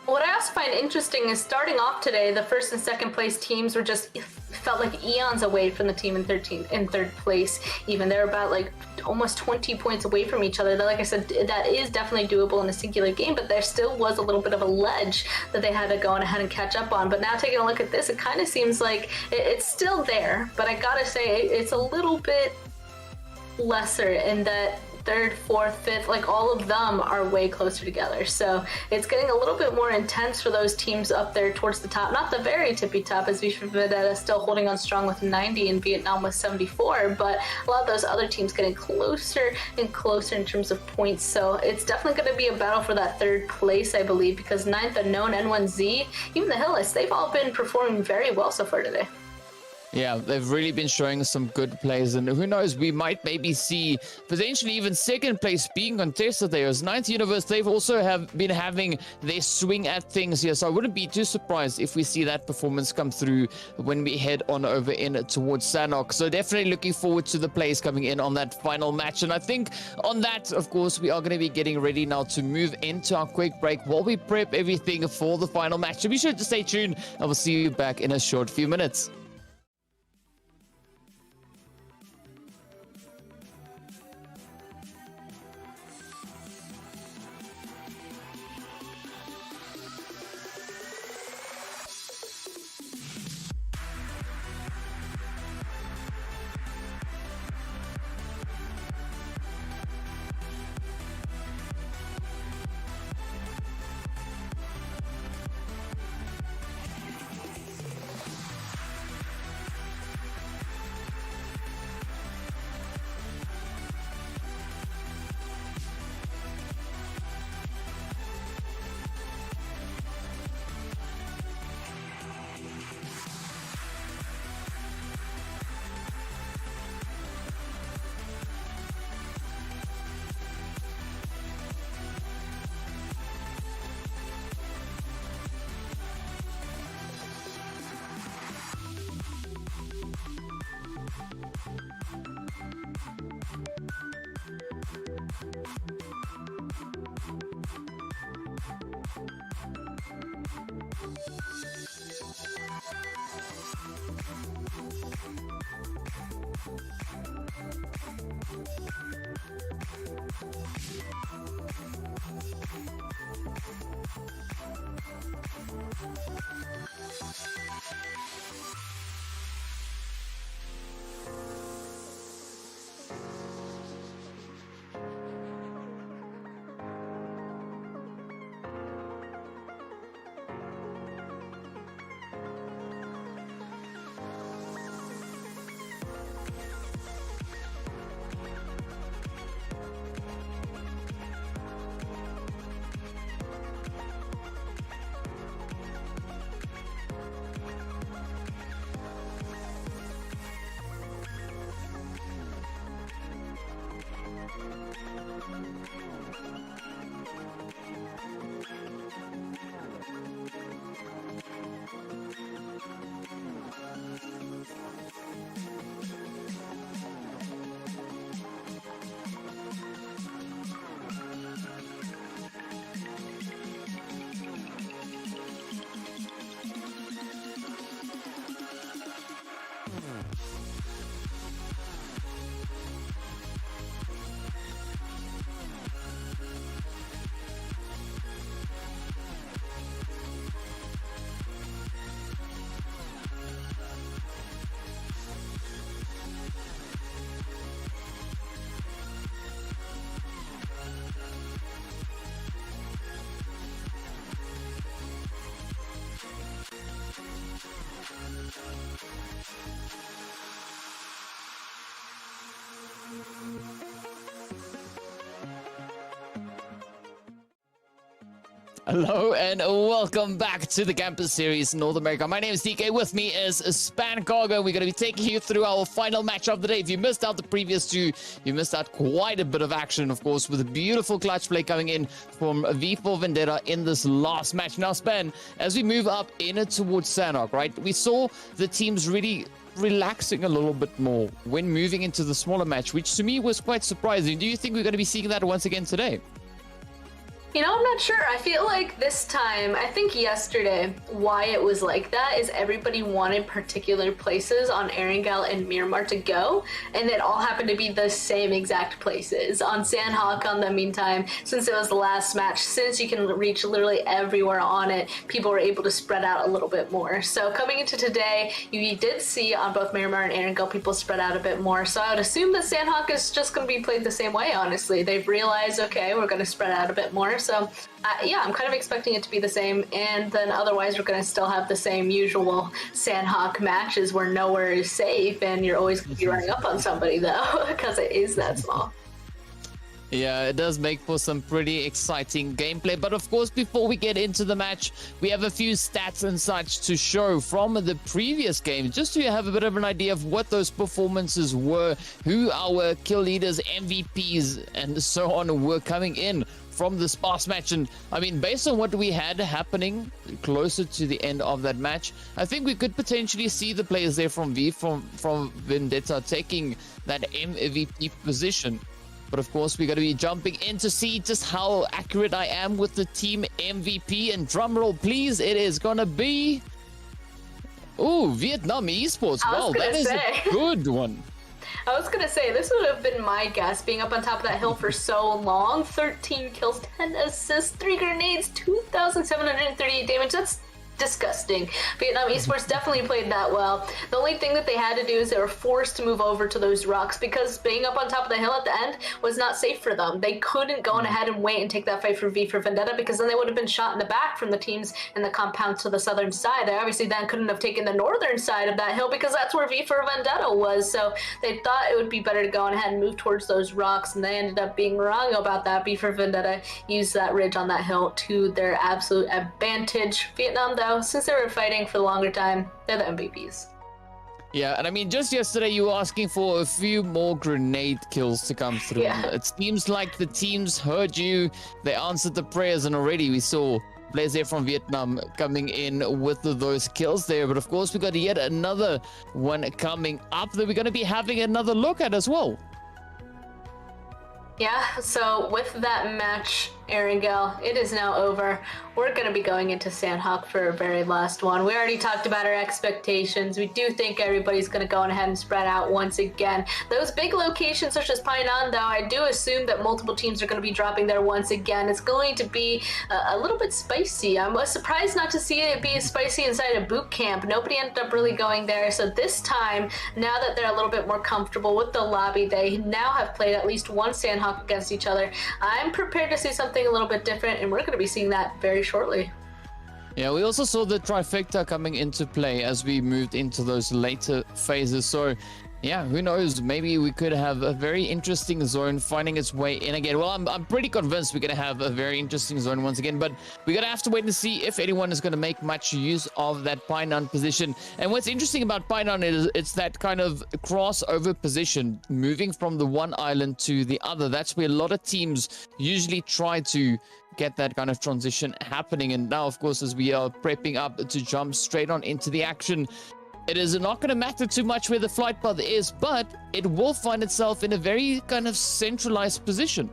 What I also find interesting is starting off today, the 1st and 2nd place teams were just felt like eons away from the team in 3rd place. Even they're about like almost 20 points away from each other. Like I said, that is definitely doable in a singular game, but there still was a little bit of a ledge that they had to go on ahead and catch up on. But now taking a look at this, it kind of seems like it's still there, but I gotta say it's a little bit lesser in that 3rd, 4th, 5th, like all of them are way closer together. So it's getting a little bit more intense for those teams up there towards the top. Not the very tippy top, as V4 Vendetta is still holding on strong with 90 and Vietnam with 74, but a lot of those other teams getting closer and closer in terms of points. So it's definitely going to be a battle for that 3rd place, I believe, because 9th Unknown, N1Z, even the Hillists, they've all been performing very well so far today.
Yeah, they've really been showing some good plays, and who knows, we might maybe see potentially even 2nd place being contested there. As 9th Universe, they've also been having their swing at things here, so I wouldn't be too surprised if we see that performance come through when we head on over in towards Sanok. So definitely looking forward to the plays coming in on that final match, and I think on that, of course, we are going to be getting ready now to move into our quick break while we prep everything for the final match. So be sure to stay tuned, and we'll see you back in a short few minutes. Hello and welcome back to the Campus Series North America. My name is DK. With me is Span Cargo. We're going to be taking you through our final match of the day. If you missed out the previous two, you missed out quite a bit of action, of course, with a beautiful clutch play coming in from V4 Vendetta in this last match. Now, Span, as we move up in it towards Sanhok, right, we saw the teams really relaxing a little bit more when moving into the smaller match, which to me was quite surprising. Do you think we're going to be seeing that once again today?
You know, I'm not sure. I feel like this time, I think yesterday, why it was like that is everybody wanted particular places on Erangel and Miramar to go, and it all happened to be the same exact places. On Sanhok, on the meantime, since it was the last match, since you can reach literally everywhere on it, people were able to spread out a little bit more. So coming into today, you did see on both Miramar and Erangel, people spread out a bit more. So I would assume that Sanhok is just going to be played the same way, honestly. They've realized, okay, we're going to spread out a bit more. So yeah, I'm kind of expecting it to be the same, and then otherwise we're going to still have the same usual Sanhok matches where nowhere is safe, and you're always going to be running up on somebody, though, because it is that small.
Yeah, it does make for some pretty exciting gameplay. But of course, before we get into the match, we have a few stats and such to show from the previous game, just to have a bit of an idea of what those performances were, who our kill leaders, MVPs, and so on were coming in from this past match. And I mean, based on what we had happening closer to the end of that match, I think we could potentially see the players there from Vendetta taking that MVP position. But of course, we're going to be jumping in to see just how accurate I am with the team MVP. And drumroll, please, it is going to be... Ooh, Vietnam Esports. Wow, that is a good one.
I was gonna say, this would have been my guess, being up on top of that hill for so long. 13 kills, 10 assists, 3 grenades, 2,738 damage. That's disgusting. Vietnam Esports definitely played that well. The only thing that they had to do is they were forced to move over to those rocks because being up on top of the hill at the end was not safe for them. They couldn't go on ahead and wait and take that fight for V for Vendetta because then they would have been shot in the back from the teams in the compound to the southern side. They obviously then couldn't have taken the northern side of that hill because that's where V for Vendetta was. So they thought it would be better to go on ahead and move towards those rocks, and they ended up being wrong about that. V for Vendetta used that ridge on that hill to their absolute advantage. Vietnam, though, since they were fighting for the longer time, they're the MVPs.
Yeah, and I mean, just yesterday you were asking for a few more grenade kills to come through.
Yeah.
It seems like the teams heard you. They answered the prayers, and already we saw players there from Vietnam coming in with those kills there. But of course, we got yet another one coming up that we're going to be having another look at as well.
Yeah, so with that match, Erangel, it is now over. We're going to be going into Sanhok for a very last one. We already talked about our expectations. We do think everybody's going to go on ahead and spread out once again. Those big locations such as Painan, though, I do assume that multiple teams are going to be dropping there once again. It's going to be a little bit spicy. I was surprised not to see it be spicy inside a boot camp. Nobody ended up really going there. So this time, now that they're a little bit more comfortable with the lobby, they now have played at least one Sanhok against each other. I'm prepared to see something a little bit different, and we're going to be seeing that very shortly.
Yeah, we also saw the trifecta coming into play as we moved into those later phases. So yeah, who knows? Maybe we could have a very interesting zone finding its way in again. Well, I'm pretty convinced we're going to have a very interesting zone once again, but we're going to have to wait and see if anyone is going to make much use of that Painan position. And what's interesting about Painan is it's that kind of crossover position, moving from the one island to the other. That's where a lot of teams usually try to get that kind of transition happening. And now, of course, as we are prepping up to jump straight on into the action, it is not going to matter too much where the flight path is, but it will find itself in a very kind of centralized position.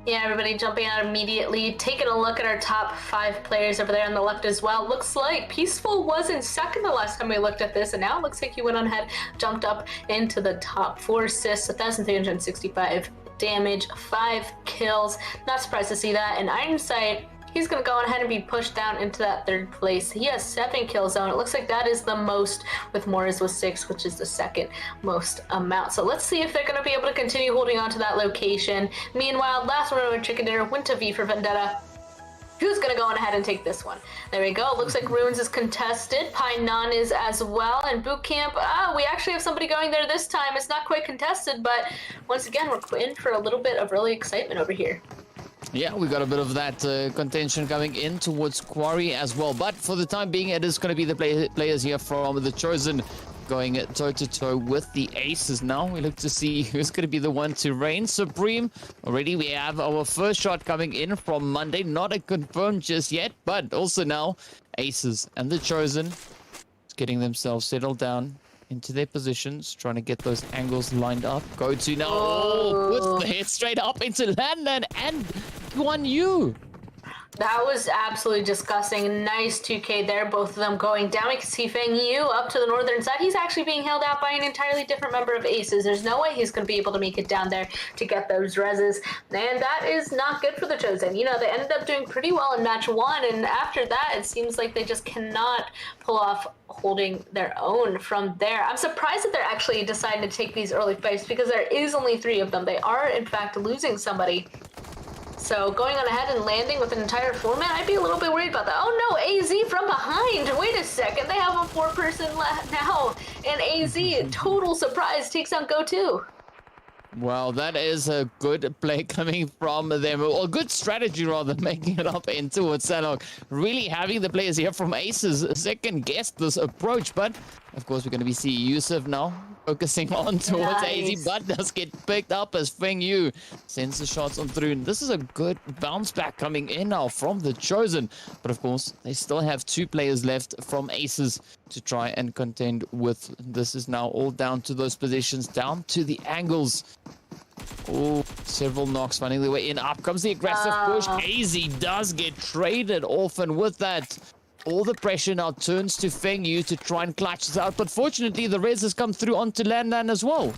Yeah, everybody jumping out immediately, taking a look at our top 5 players over there on the left as well. Looks like Peaceful was in second the last time we looked at this, and now it looks like he went on ahead, jumped up into the top 4 assists, 1,365 damage, 5 kills. Not surprised to see that. And Ironsight, he's going to go on ahead and be pushed down into that 3rd place. He has 7 kills though, and it looks like that is the most, with Morris with 6, which is the 2nd most amount. So let's see if they're going to be able to continue holding on to that location. Meanwhile, last one over Chicken Dinner went to V for Vendetta. Who's going to go on ahead and take this one? There we go. Looks like Ruins is contested. Painan is as well. And Boot Camp, we actually have somebody going there this time. It's not quite contested, but once again, we're in for a little bit of early excitement over here.
Yeah, we got a bit of that contention coming in towards Quarry as well. But for the time being, it is going to be the players here from the Chosen going toe-to-toe with the Aces now. We look to see who's going to be the one to reign supreme. Already we have our first shot coming in from Monday. Not a confirmed just yet, but also now Aces and the Chosen getting themselves settled down into their positions, trying to get those angles lined up. Go to now. Oh, puts the head straight up into Landon and Guan Yu.
That was absolutely disgusting. Nice 2K there, both of them going down. We can see Feng Yu up to the northern side. He's actually being held out by an entirely different member of Aces. There's no way he's going to be able to make it down there to get those reses. And that is not good for the Chosen. You know, they ended up doing pretty well in match 1, and after that, it seems like they just cannot pull off holding their own from there. I'm surprised that they're actually deciding to take these early fights because there is only 3 of them. They are, in fact, losing somebody. So going on ahead and landing with an entire 4-man, I'd be a little bit worried about that. Oh no, AZ from behind. Wait a second, they have a 4-person left now. And AZ, total surprise, takes down Go2.
Well, that is a good play coming from them. Or a good strategy, rather, making it up in towards Sanhok. Really having the players here from Aces second guess this approach. But, of course, we're going to be seeing Yusuf now focusing on towards AZ. But does get picked up as Feng Yu sends the shots on through. And this is a good bounce back coming in now from the Chosen. But, of course, they still have 2 players left from Aces to try and contend with. This is now all down to those positions, down to the angles. Oh, several knocks finding their way in. Up comes the aggressive push. AZ does get traded off, and with that, all the pressure now turns to Feng Yu to try and clutch this out. But fortunately, the res has come through onto Landan as well.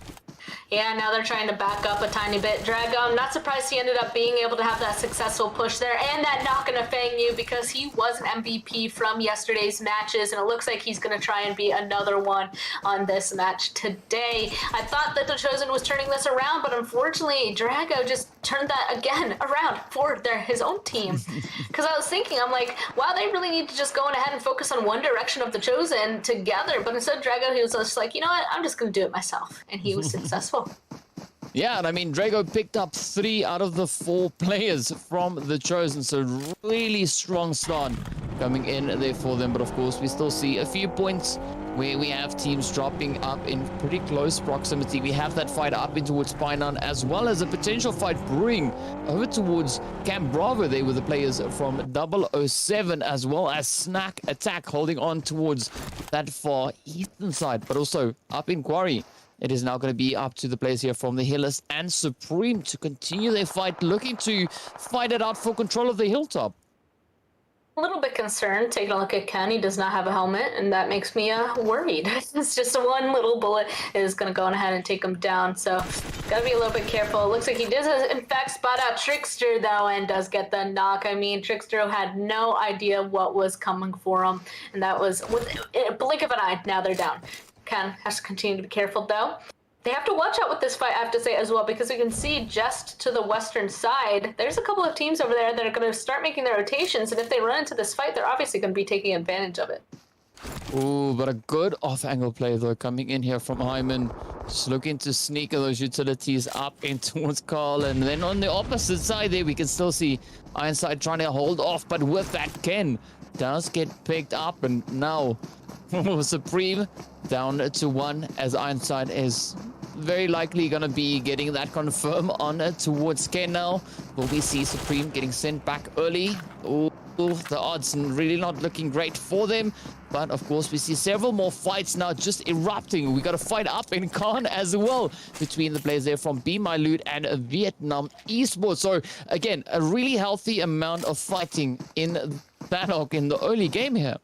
Yeah, now they're trying to back up a tiny bit. Drago, I'm not surprised he ended up being able to have that successful push there and that knock into Feng Yu because he was an MVP from yesterday's matches, and it looks like he's going to try and be another one on this match today. I thought that the Chosen was turning this around, but unfortunately, Drago just turned that again around for his own team. Because I was thinking, I'm like, wow, they really need to just go on ahead and focus on one direction of the Chosen together. But instead, Drago, he was just like, you know what, I'm just going to do it myself. And he was successful.
Yeah, and I mean, Drago picked up 3 out of the 4 players from the Chosen, so really strong start coming in there for them. But of course, we still see a few points where we have teams dropping up in pretty close proximity. We have that fight up in towards Painan, as well as a potential fight brewing over towards Camp Bravo there with the players from 007, as well as Snack Attack holding on towards that far eastern side, but also up in Quarry. It is now going to be up to the players here from the Hillers and Supreme to continue their fight, looking to fight it out for control of the hilltop.
A little bit concerned taking a look at Ken. He does not have a helmet, and that makes me worried. It's just one little bullet is going to go on ahead and take him down, so gotta be a little bit careful. It looks like he does in fact spot out Trickster though, and does get the knock. I mean, Trickster had no idea what was coming for him, and that was with a blink of an eye. Now they're down. Ken has to continue to be careful though. They have to watch out with this fight, I have to say, as well, because we can see just to the western side, there's a couple of teams over there that are going to start making their rotations, and if they run into this fight, they're obviously going to be taking advantage of it.
Ooh, but a good off-angle play, though, coming in here from Hyman. Just looking to sneak those utilities up in towards Carl, and then on the opposite side there, we can still see Ironside trying to hold off, but with that, Ken does get picked up, and now Supreme down to 1 as Ironside is very likely going to be getting that confirm on towards Ken now. Will we see Supreme getting sent back early? Ooh, the odds really not looking great for them. But of course, we see several more fights now just erupting. We got a fight up in Khan as well between the players there from Be My Loot and Vietnam Esports. So again, a really healthy amount of fighting in Sanhok in the early game here.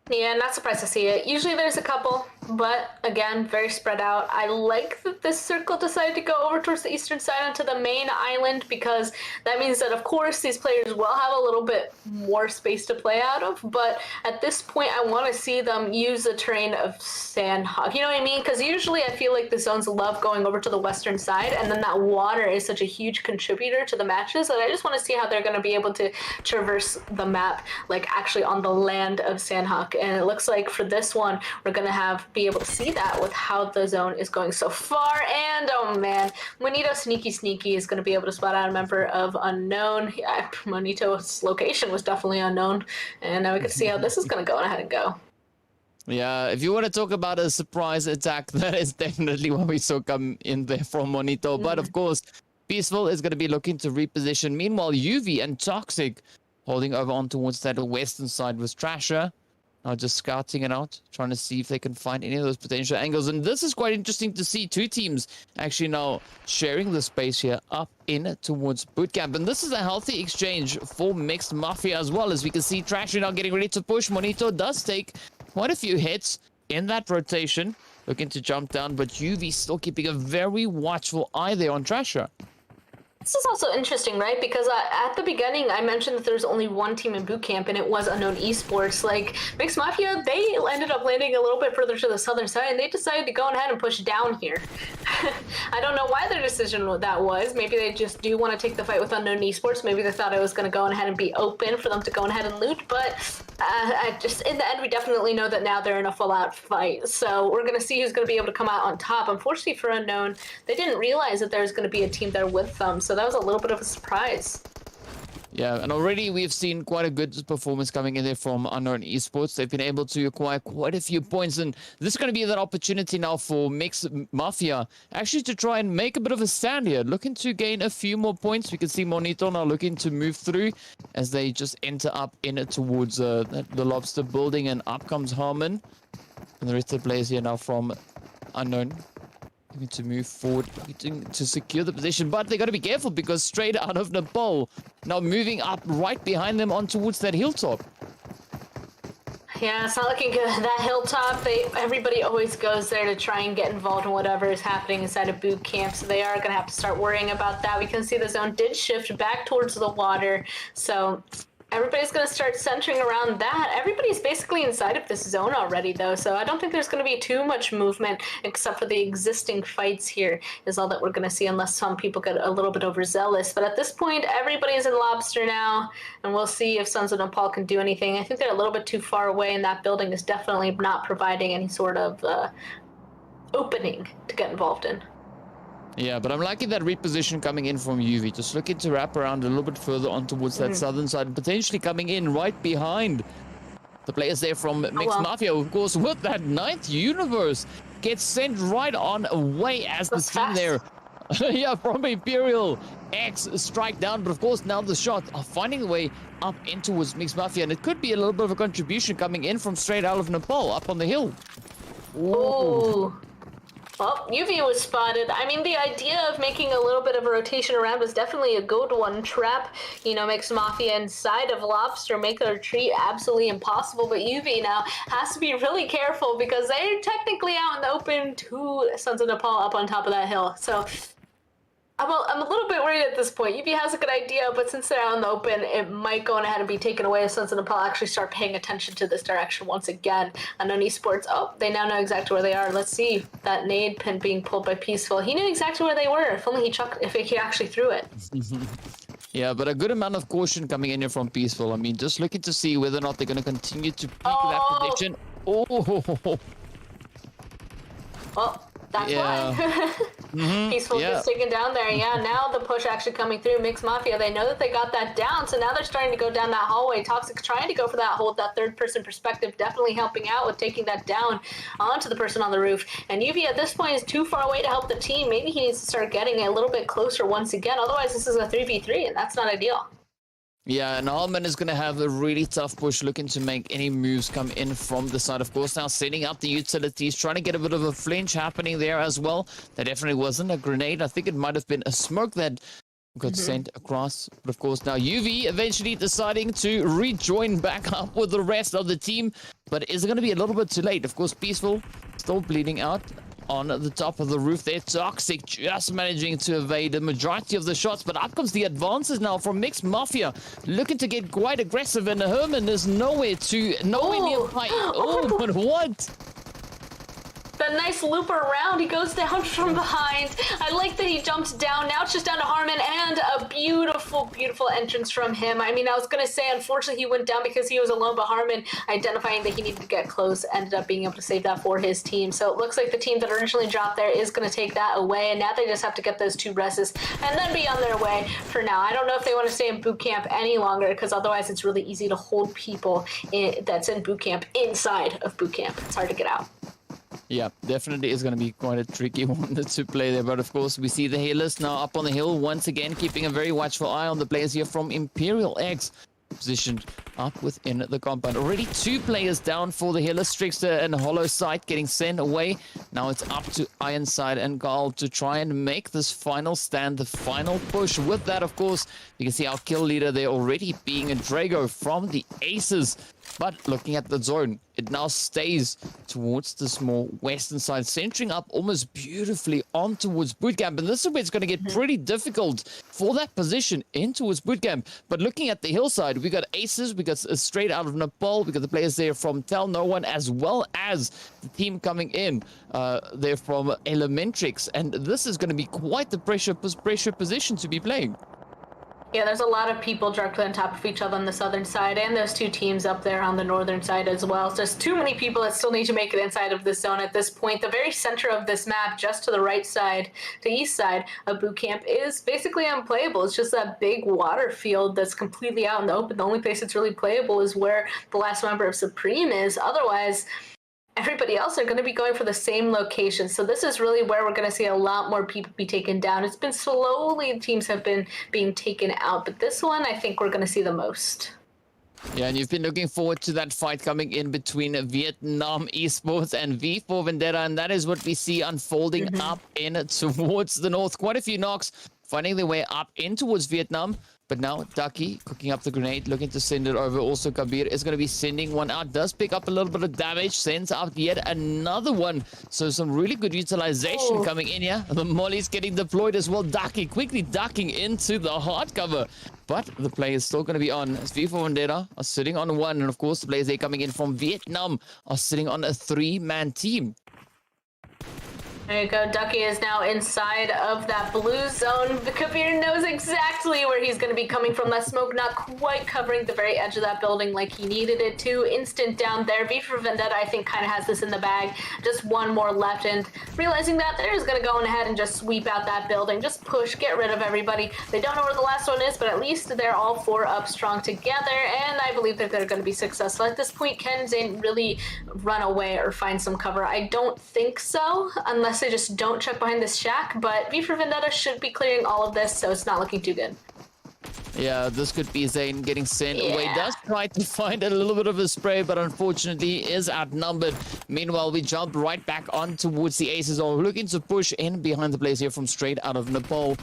Yeah, not surprised to see it. Usually there's a couple, but again, very spread out. I like that this circle decided to go over towards the eastern side onto the main island, because that means that, of course, these players will have a little bit more space to play out of, but at this point, I want to see them use the terrain of Sanhok. You know what I mean? Because usually I feel like the zones love going over to the western side, and then that water is such a huge contributor to the matches that I just want to see how they're going to be able to traverse the map, like actually on the land of Sanhok. And it looks like for this one, we're going to have be able to see that with how the zone is going so far. And oh man, Monito sneaky is going to be able to spot out a member of Unknown. Yeah, Monito's location was definitely unknown, and now we can see how this is going to go ahead and go.
Yeah, if you want to talk about a surprise attack, that is definitely what we saw come in there from Monito. But of course, Peaceful is going to be looking to reposition. Meanwhile, UV and Toxic holding over on towards that western side with Trasher. Now just scouting it out, trying to see if they can find any of those potential angles. And this is quite interesting to see two teams actually now sharing the space here up in towards Bootcamp. And this is a healthy exchange for Mixed Mafia as well. As we can see, Trasher now getting ready to push. Monito does take quite a few hits in that rotation, looking to jump down, but UV still keeping a very watchful eye there on Trasher.
This is also interesting, right? Because at the beginning, I mentioned that there's only one team in boot camp, and it was Unknown Esports. Like, Mixed Mafia, they ended up landing a little bit further to the southern side, and they decided to go ahead and push down here. I don't know why their decision that was. Maybe they just do want to take the fight with Unknown Esports. Maybe they thought it was going to go ahead and be open for them to go ahead and loot. But just in the end, we definitely know that now they're in a full-out fight. So we're going to see who's going to be able to come out on top. Unfortunately for Unknown, they didn't realize that there was going to be a team there with them. So that was a little bit of a surprise.
Yeah, and already we've seen quite a good performance coming in there from Unknown Esports. They've been able to acquire quite a few points, and this is going to be that opportunity now for Mixed Mafia actually to try and make a bit of a stand here, looking to gain a few more points. We can see Monito now looking to move through as they just enter up in towards the Lobster building, and up comes Harmon. And the rest of the players here now from Unknown looking to move forward, looking to secure the position, but they got to be careful because straight out of Nepal, now moving up right behind them on towards that hilltop.
Yeah, it's not looking good. That hilltop, everybody always goes there to try and get involved in whatever is happening inside of boot camp, so they are going to have to start worrying about that. We can see the zone did shift back towards the water, so everybody's going to start centering around that. Everybody's basically inside of this zone already, though, so I don't think there's going to be too much movement except for the existing fights here is all that we're going to see, unless some people get a little bit overzealous. But at this point, everybody's in Lobster now, and we'll see if Sons of Nepal can do anything. I think they're a little bit too far away, and that building is definitely not providing any sort of opening to get involved in.
Yeah, but I'm liking that reposition coming in from UV. Just looking to wrap around a little bit further on towards that southern side, and potentially coming in right behind the players there from Mixed Mafia. Of course, with that 9th universe gets sent right on away as the team there. Yeah, from Imperial X strike down. But of course, now the shots are finding a way up in towards Mixed Mafia, and it could be a little bit of a contribution coming in from straight out of Nepal up on the hill.
Ooh. Well, UV was spotted. I mean, the idea of making a little bit of a rotation around was definitely a good one. Trap, Mixed Mafia inside of Lobster, make the retreat absolutely impossible. But UV now has to be really careful because they're technically out in the open to Sons of Nepal up on top of that hill. So I'm a little bit worried at this point. UV has a good idea, but since they're out in the open, it might go ahead and be taken away if Sons of Nepal actually start paying attention to this direction once again. Unknown Esports, they now know exactly where they are. Let's see that nade pin being pulled by Peaceful. He knew exactly where they were. If only he actually threw it.
Yeah, but a good amount of caution coming in here from Peaceful. I mean, just looking to see whether or not they're going to continue to peek that position. Oh!
Well, that's why. Peaceful just taken down there. Yeah, now the push actually coming through. Mixed Mafia, they know that they got that down, so now they're starting to go down that hallway. Toxic trying to go for that third-person perspective, definitely helping out with taking that down onto the person on the roof. And UV at this point is too far away to help the team. Maybe he needs to start getting a little bit closer once again. Otherwise, this is a 3v3, and that's not ideal.
Yeah, and Alman is going to have a really tough push, looking to make any moves come in from the side. Of course, now setting up the utilities, trying to get a bit of a flinch happening there as well. That definitely wasn't a grenade. I think it might have been a smoke that got sent across. But of course, now UV eventually deciding to rejoin back up with the rest of the team. But is it going to be a little bit too late? Of course, Peaceful still bleeding out on the top of the roof there. Toxic just managing to evade the majority of the shots, but up comes the advances now from Mixed Mafia, looking to get quite aggressive, and Herman is nowhere near fight. Oh, but what?
That nice loop around. He goes down from behind. I like that he jumps down. Now it's just down to Harmon, and a beautiful, beautiful entrance from him. I mean, I was going to say, unfortunately, he went down because he was alone, but Harmon, identifying that he needed to get close, ended up being able to save that for his team. So it looks like the team that originally dropped there is going to take that away, and now they just have to get those 2 rests and then be on their way for now. I don't know if they want to stay in boot camp any longer, because otherwise it's really easy to hold people that's in boot camp inside of boot camp. It's hard to get out.
Yeah, definitely is going to be quite a tricky one to play there. But of course, we see the healers now up on the hill once again, keeping a very watchful eye on the players here from Imperial X, positioned up within the compound. Already 2 players down for the healers. Trickster and Hollow Sight getting sent away. Now it's up to Ironside and Garl to try and make this final stand, the final push. With that, of course, you can see our kill leader there already being a Drago from the Aces. But looking at the zone, it now stays towards this more western side, centering up almost beautifully on towards bootcamp. And this is where it's going to get pretty difficult for that position in towards bootcamp. But looking at the hillside, we got Aces, we got straight out of Nepal, we got the players there from Tell No One, as well as the team coming in there from Elementrix. And this is going to be quite the pressure position to be playing.
Yeah, there's a lot of people directly on top of each other on the southern side, and those 2 teams up there on the northern side as well. So there's too many people that still need to make it inside of this zone at this point. The very center of this map, just to the right side, to east side of boot camp, is basically unplayable. It's just that big water field that's completely out in the open. The only place it's really playable is where the last member of Supreme is. Otherwise, everybody else are going to be going for the same location. So this is really where we're going to see a lot more people be taken down. It's been slowly, teams have been being taken out, but this one I think we're going to see the most.
Yeah, and you've been looking forward to that fight coming in between Vietnam Esports and V4 Vendetta, and that is what we see unfolding up in towards the north. Quite a few knocks finding their way up in towards Vietnam. But now Ducky cooking up the grenade, looking to send it over. Also Kabir is going to be sending one out. Does pick up a little bit of damage. Sends out yet another one. So some really good utilization coming in here. The Molly's getting deployed as well. Ducky quickly ducking into the hard cover. But the play is still going to be on. As V4 Vendetta are sitting on 1. And of course the players they coming in from Vietnam are sitting on a 3-man team.
There you go. Ducky is now inside of that blue zone. Kabir knows exactly where he's going to be coming from. That smoke not quite covering the very edge of that building like he needed it to. Instant down there. V for Vendetta, I think, kind of has this in the bag. Just one more left, and realizing that, they're just going to go ahead and just sweep out that building. Just push, get rid of everybody. They don't know where the last one is, but at least they're all 4 up strong together, and I believe that they're going to be successful. At this point, can Zane really run away or find some cover? I don't think so, unless they just don't check behind this shack, but V for Vendetta should be clearing all of this, so it's not looking too good.
Yeah, this could be Zane getting sent away. Does try to find a little bit of a spray, but unfortunately is outnumbered. Meanwhile, we jump right back on towards the Aces, are looking to push in behind the players here from straight out of Nepal.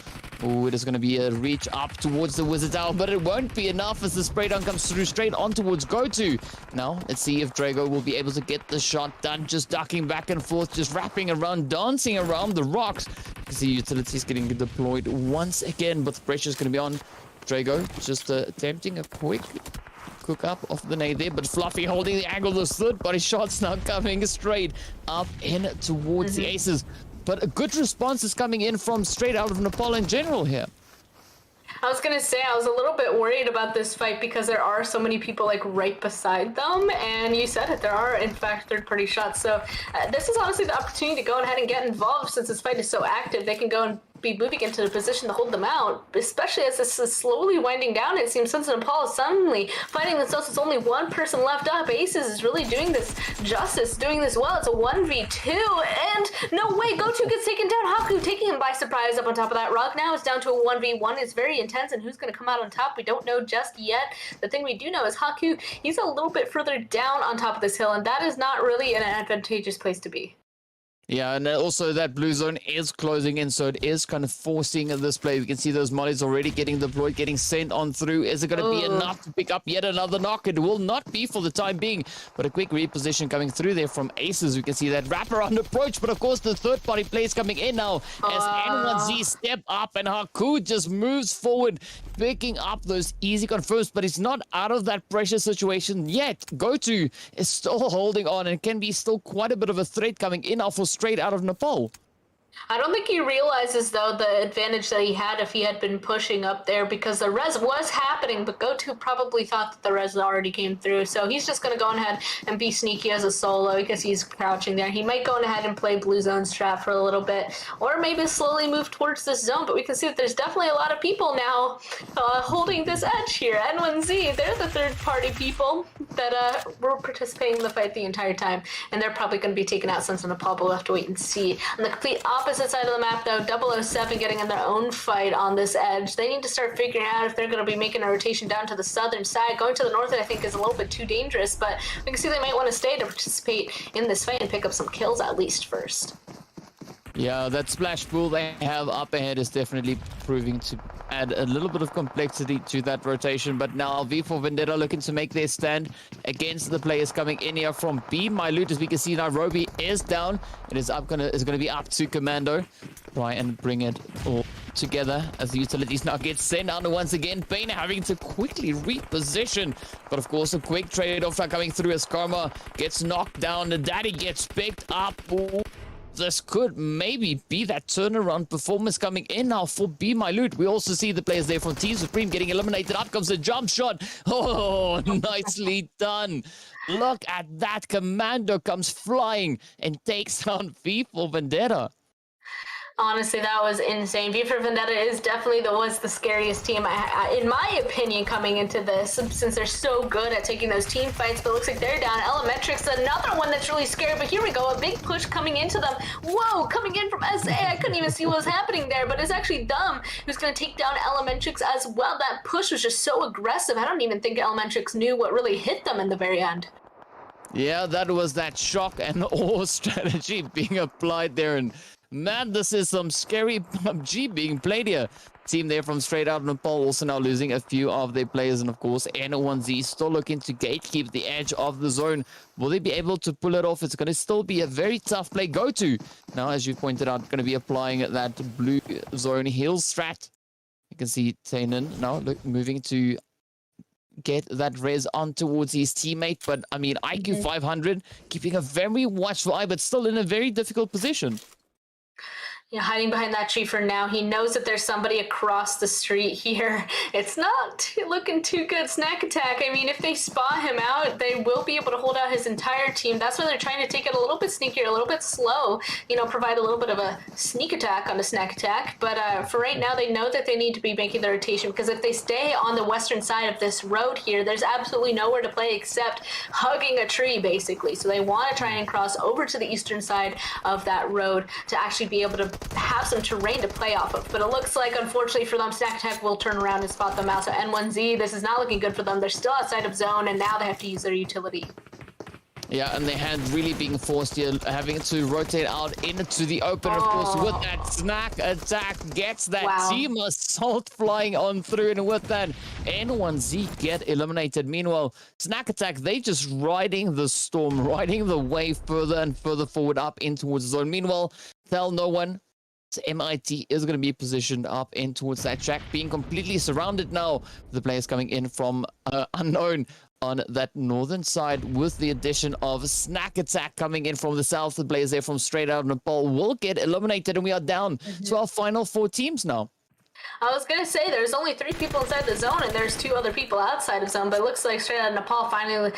Oh, it is going to be a reach up towards the Wizard Tower, but it won't be enough as the spray down comes through straight on towards Go-To. Now, let's see if Drago will be able to get the shot done, just ducking back and forth, just wrapping around, dancing around the rocks. You see utilities getting deployed once again, but the pressure is going to be on. Drago just attempting a quick cook up of the nade there, but Fluffy holding the angle. The third body shots now coming straight up in towards the Aces. But a good response is coming in from straight out of Nepal in general here.
I was going to say, I was a little bit worried about this fight because there are so many people like right beside them, and you said it, there are in fact third-party shots. So this is honestly the opportunity to go ahead and get involved. Since this fight is so active, they can go and be moving into the position to hold them out, especially as this is slowly winding down. It seems since Nepal is suddenly finding themselves with only one person left up. Aces is really doing this justice, doing this well. It's a 1v2, and no way, Go-To gets taken down. Haku taking him by surprise up on top of that rock. Now it's down to a 1v1. It's very intense, and who's going to come out on top, we don't know just yet. The thing we do know is Haku, he's a little bit further down on top of this hill, and that is not really an advantageous place to be.
Yeah, and also that blue zone is closing in, so it is kind of forcing this play. We can see those mollies already getting deployed, getting sent on through. Is it going to be enough to pick up yet another knock? It will not be for the time being, but a quick reposition coming through there from Aces. We can see that wraparound approach, but of course the third-party plays coming in now as N1Z step up, and Haku just moves forward, picking up those easy confirms, but he's not out of that pressure situation yet. Go-To is still holding on and can be still quite a bit of a threat coming in now for straight out of Nepal.
I don't think he realizes, though, the advantage that he had if he had been pushing up there, because the res was happening, but GoTo probably thought that the res already came through. So he's just going to go ahead and be sneaky as a solo because he's crouching there. He might go ahead and play Blue Zone's trap for a little bit, or maybe slowly move towards this zone. But we can see that there's definitely a lot of people now holding this edge here. N1Z, they're the third-party people that were participating in the fight the entire time, and they're probably going to be taken out since Nepal. We'll have to wait and see. On the complete opposite side of the map, though, 007 getting in their own fight on this edge. They need to start figuring out if they're going to be making a rotation down to the southern side. Going to the north, I think, is a little bit too dangerous, but we can see they might want to stay to participate in this fight and pick up some kills at least first.
Yeah, that splash pool they have up ahead is definitely proving to add a little bit of complexity to that rotation. But now V for Vendetta looking to make their stand against the players coming in here from B. My loot, as we can see, Nairobi is down. It is gonna be up to Commando. Try and bring it all together as the utilities now get sent down once again. Bane having to quickly reposition. But of course, a quick trade-off coming through as Karma gets knocked down. The Daddy gets picked up. Ooh. This could maybe be that turnaround performance coming in now for Be My Loot. We also see the players there from Team Supreme getting eliminated. Up comes the jump shot. Oh, nicely done. Look at that. Commando comes flying and takes down V for Vendetta.
Honestly, that was insane. V for Vendetta is definitely was the scariest team, in my opinion, coming into this, since they're so good at taking those team fights. But it looks like they're down. Elementrix, another one that's really scary. But here we go, a big push coming into them. Whoa, coming in from SA. I couldn't even see what was happening there, but it's actually Dumb who's going to take down Elementrix as well. That push was just so aggressive. I don't even think Elementrix knew what really hit them in the very end.
Yeah, that was that shock and awe strategy being applied there. And man, this is some scary PUBG being played here. Team there from straight out Nepal also now losing a few of their players. And of course, N1Z still looking to gatekeep the edge of the zone. Will they be able to pull it off? It's going to still be a very tough play. GoTo now, as you pointed out, going to be applying that blue zone heal strat. You can see Tainan now moving to get that res on towards his teammate. But I mean, IQ 500 keeping a very watchful eye, but still in a very difficult position.
Yeah, hiding behind that tree for now. He knows that there's somebody across the street here. It's not looking too good. Snack attack. I mean, if they spot him out, they will be able to hold out his entire team. That's why they're trying to take it a little bit sneakier, a little bit slow, you know, provide a little bit of a sneak attack on a snack attack. But for right now, they know that they need to be making the rotation, because if they stay on the western side of this road here, there's absolutely nowhere to play except hugging a tree, basically. So they want to try and cross over to the eastern side of that road to actually be able to have some terrain to play off of. But it looks like, unfortunately for them, Snack Attack will turn around and spot them out. So N1Z, this is not looking good for them. They're still outside of zone, and now they have to use their utility.
Yeah, and they had really being forced here, having to rotate out into the open. Of course, with that Snack Attack, gets that team assault flying on through, and with that, N1Z get eliminated. Meanwhile, Snack Attack, they just riding the storm, riding the wave further and further forward up in towards the zone. Meanwhile, tell no one, MIT is going to be positioned up in towards that track, being completely surrounded now. The players coming in from unknown on that northern side, with the addition of Snack Attack coming in from the south. The players there from straight out of Nepal will get eliminated, and we are down to our final 4 teams now.
I was going to say, there's only 3 people inside the zone, and there's 2 other people outside of zone, but it looks like straight out of Nepal finally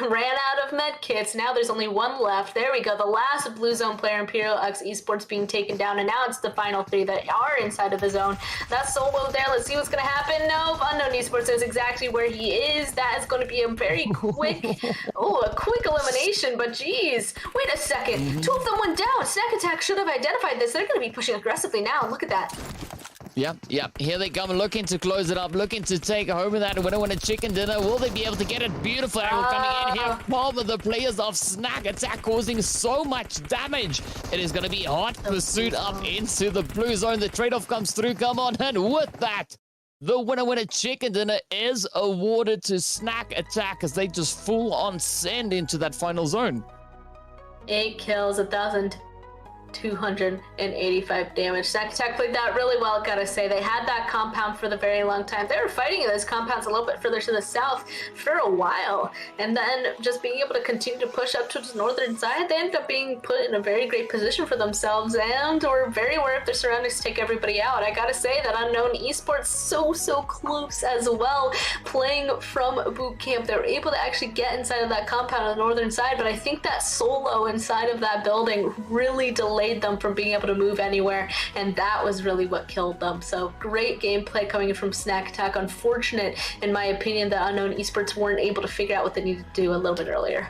ran out of med kits. Now there's only 1 left. There we go. The last blue zone player, Imperial X Esports, being taken down, and now it's the final 3 that are inside of the zone. That's solo there. Let's see what's going to happen. Nope. Unknown Esports knows exactly where he is. That is going to be a very quick, a quick elimination. But geez, wait a second. 2 of them went down. Snack Attack should have identified this. They're going to be pushing aggressively now. Look at that.
Yep. Here they come, looking to close it up, looking to take home of that winner a chicken dinner. Will they be able to get it? Beautiful arrow coming in here. Palmer, the players of Snack Attack causing so much damage. It is going to be hot pursuit up into the blue zone. The trade-off comes through. Come on, and with that, the winner chicken dinner is awarded to Snack Attack as they just full on send into that final zone.
8 kills, 1,000. 285 damage. Snack Attack played that really well, gotta say. They had that compound for the very long time. They were fighting in those compounds a little bit further to the south for a while, and then just being able to continue to push up towards the northern side, they ended up being put in a very great position for themselves and were very aware of their surroundings to take everybody out. I gotta say that Unknown Esports so close as well, playing from boot camp. They were able to actually get inside of that compound on the northern side, but I think that solo inside of that building really delayed them from being able to move anywhere, and that was really what killed them. So great gameplay coming in from Snack Attack. Unfortunate, in my opinion, that Unknown Esports weren't able to figure out what they needed to do a little bit earlier.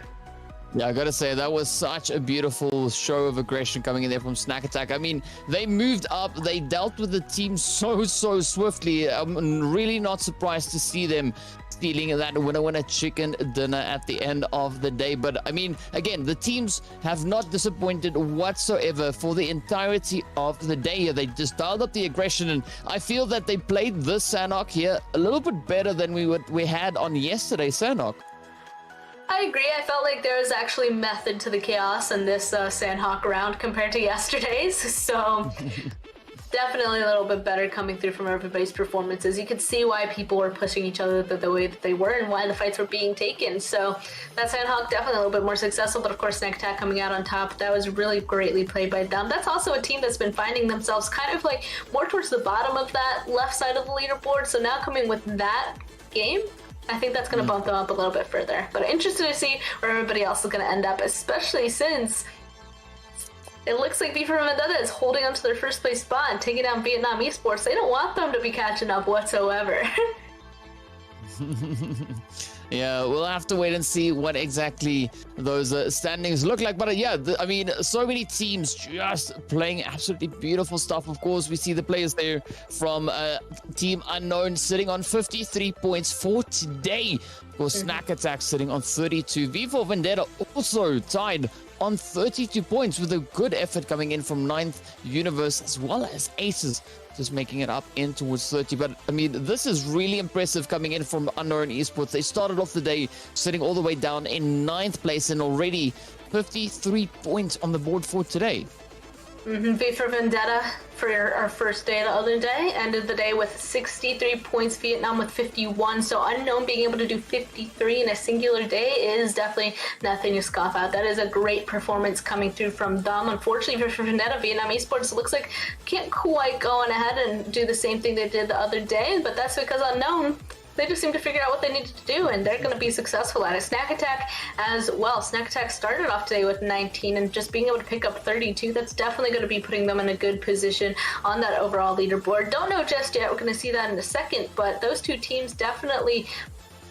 Yeah, I gotta say, that was such a beautiful show of aggression coming in there from Snack Attack. I mean, they moved up, they dealt with the team so swiftly. I'm really not surprised to see them stealing that winner chicken dinner at the end of the day. But I mean, again, the teams have not disappointed whatsoever for the entirety of the day. They just dialed up the aggression, and I feel that they played this Sanhok here a little bit better than we had on yesterday Sanhok.
I agree. I felt like there was actually method to the chaos in this Sandhawk round compared to yesterday's. So definitely a little bit better coming through from everybody's performances. You could see why people were pushing each other the way that they were and why the fights were being taken. So that Sandhawk definitely a little bit more successful, but of course Snack Attack coming out on top. That was really greatly played by them. That's also a team that's been finding themselves kind of like more towards the bottom of that left side of the leaderboard. So now coming with that game, I think that's going to bump them up a little bit further. But interested to see where everybody else is going to end up, especially since it looks like V4 Vendetta is holding on to their first place spot and taking down Vietnam Esports. They don't want them to be catching up whatsoever.
Yeah, we'll have to wait and see what exactly those standings look like. But yeah, I mean, so many teams just playing absolutely beautiful stuff. Of course, we see the players there from Team Unknown sitting on 53 points for today. Of course, Snack Attack sitting on 32. V4 Vendetta also tied on 32 points with a good effort coming in from 9th Universe, as well as Aces just making it up in towards 30. But I mean, this is really impressive coming in from Unknown Esports. They started off the day sitting all the way down in 9th place and already 53 points on the board for today.
V for Vendetta for our first day the other day ended the day with 63 points, Vietnam with 51. So Unknown being able to do 53 in a singular day is definitely nothing to scoff at. That is a great performance coming through from them. Unfortunately for Vendetta, Vietnam Esports looks like can't quite go on ahead and do the same thing they did the other day, but that's because Unknown, they just seem to figure out what they needed to do, and they're going to be successful at it. Snack Attack as well. Snack Attack started off today with 19, and just being able to pick up 32, that's definitely going to be putting them in a good position on that overall leaderboard. Don't know just yet. We're going to see that in a second, but those two teams definitely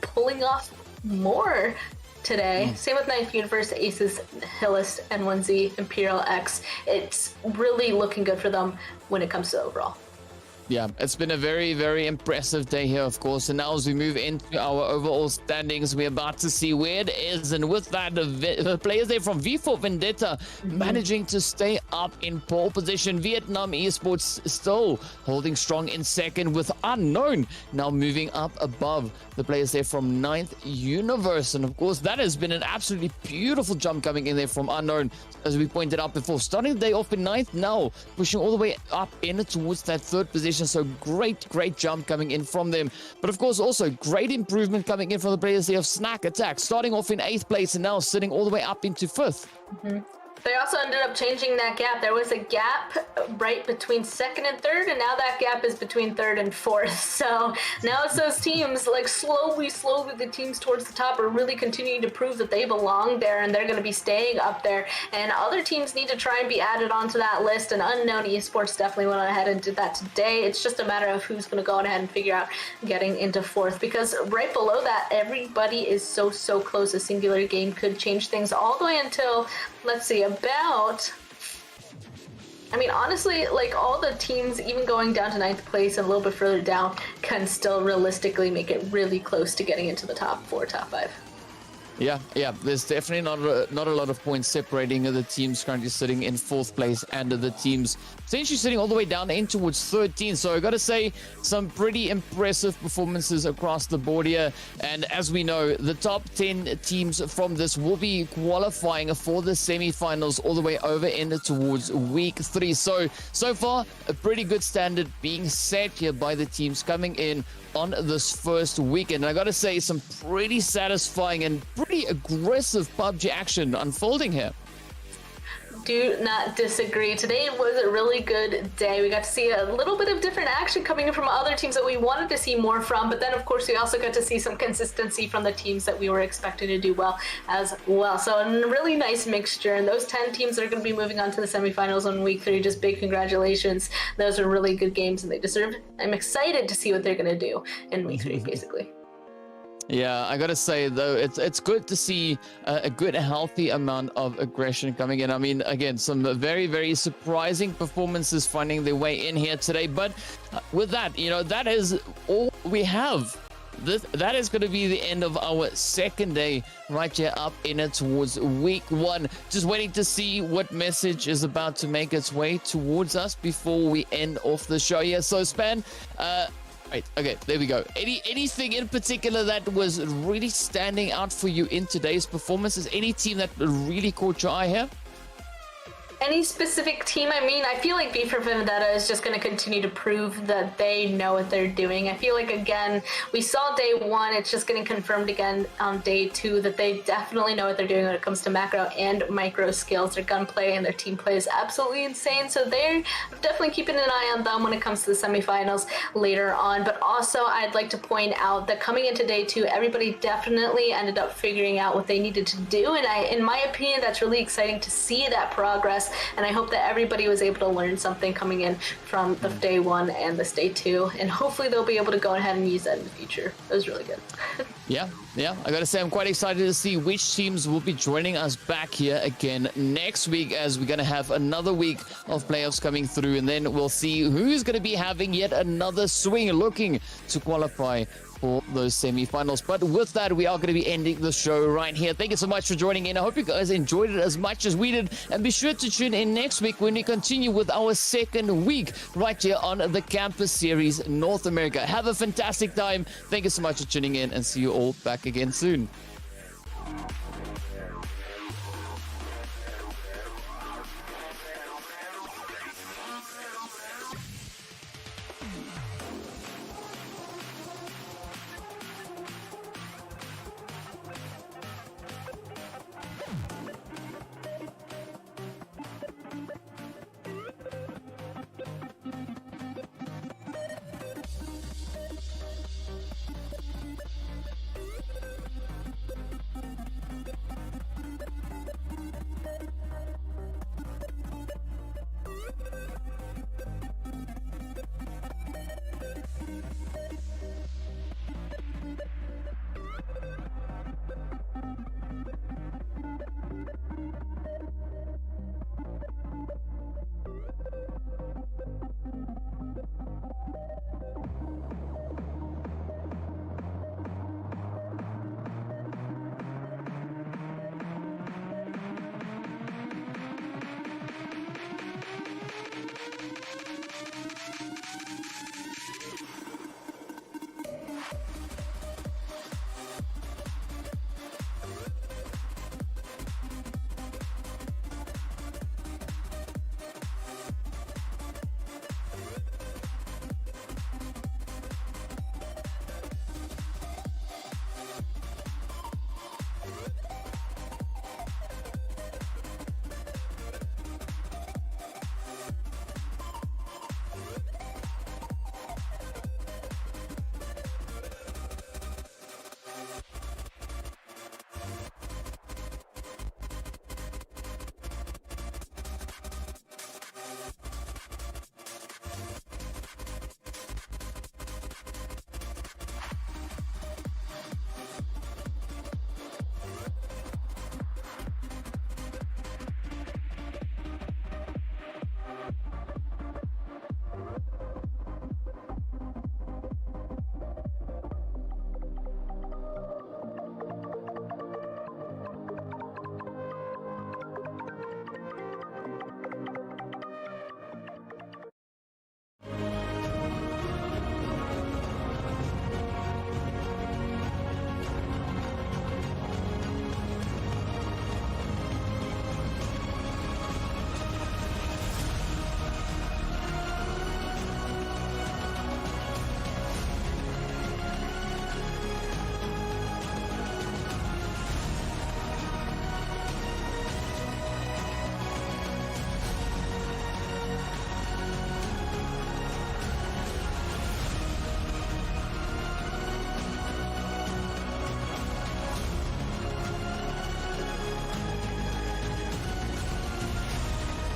pulling off more today. Same with 9th Universe, Aces, Hillis, N1Z, Imperial X. It's really looking good for them when it comes to overall.
Yeah, it's been a very impressive day here, of course. And now as we move into our overall standings, we're about to see where it is. And with that, the players there from V4 Vendetta managing to stay up in pole position. Vietnam Esports still holding strong in second, with Unknown now moving up above the players there from 9th Universe. And of course, that has been an absolutely beautiful jump coming in there from Unknown, as we pointed out before. Starting the day off in 9th, now pushing all the way up in towards that 3rd position. So great jump coming in from them. But of course, also great improvement coming in from the players there of Snack Attack, starting off in 8th place and now sitting all the way up into 5th.
They also ended up changing that gap. There was a gap right between 2nd and 3rd, and now that gap is between 3rd and 4th. So now it's those teams, like slowly the teams towards the top are really continuing to prove that they belong there, and they're going to be staying up there. And other teams need to try and be added onto that list, and Unknown Esports definitely went on ahead and did that today. It's just a matter of who's going to go on ahead and figure out getting into 4th, because right below that, everybody is so close. A singular game could change things all the way until, let's see, about, I mean, honestly, like all the teams, even going down to 9th place and a little bit further down, can still realistically make it really close to getting into the top 4, top 5.
Yeah. There's definitely not a lot of points separating the teams currently sitting in 4th place and the teams essentially sitting all the way down in towards 13. So I got to say, some pretty impressive performances across the board here. And as we know, the top 10 teams from this will be qualifying for the semi-finals all the way over in towards week 3. So far, a pretty good standard being set here by the teams coming in on this first weekend. And I gotta say, some pretty satisfying and pretty aggressive PUBG action unfolding here.
Do not disagree. Today was a really good day. We got to see a little bit of different action coming in from other teams that we wanted to see more from, but then of course we also got to see some consistency from the teams that we were expecting to do well as well. So a really nice mixture, and those 10 teams that are going to be moving on to the semifinals on week 3, just big congratulations. Those are really good games and they deserve it. I'm excited to see what they're going to do in week 3 basically.
Yeah, I gotta say though, it's good to see a good, healthy amount of aggression coming in. I mean, again, some very, very surprising performances finding their way in here today. But with that, you know, that is all we have. That is going to be the end of our second day right here up in it towards week 1. Just waiting to see what message is about to make its way towards us before we end off the show here. So, Span, right, okay, there we go. Anything in particular that was really standing out for you in today's performances? Any team that really caught your eye here?
Any specific team? I mean, I feel like B for Vendetta is just going to continue to prove that they know what they're doing. I feel like, again, we saw day 1, it's just getting confirmed again on day 2 that they definitely know what they're doing when it comes to macro and micro skills. Their gunplay and their team play is absolutely insane, so they're definitely keeping an eye on them when it comes to the semifinals later on. But also, I'd like to point out that coming into day 2, everybody definitely ended up figuring out what they needed to do, and in my opinion, that's really exciting to see that progress. And I hope that everybody was able to learn something coming in from the day 1 and this day 2, and hopefully they'll be able to go ahead and use that in the future. It was really good.
Yeah, I gotta say, I'm quite excited to see which teams will be joining us back here again next week, as we're gonna have another week of playoffs coming through, and then we'll see who's gonna be having yet another swing looking to qualify for those semi-finals. But with that, we are going to be ending the show right here. Thank you so much for joining in. I hope you guys enjoyed it as much as we did, and be sure to tune in next week when we continue with our second week right here on the Campus Series North America. Have a fantastic time. Thank you so much for tuning in, and see you all back again soon.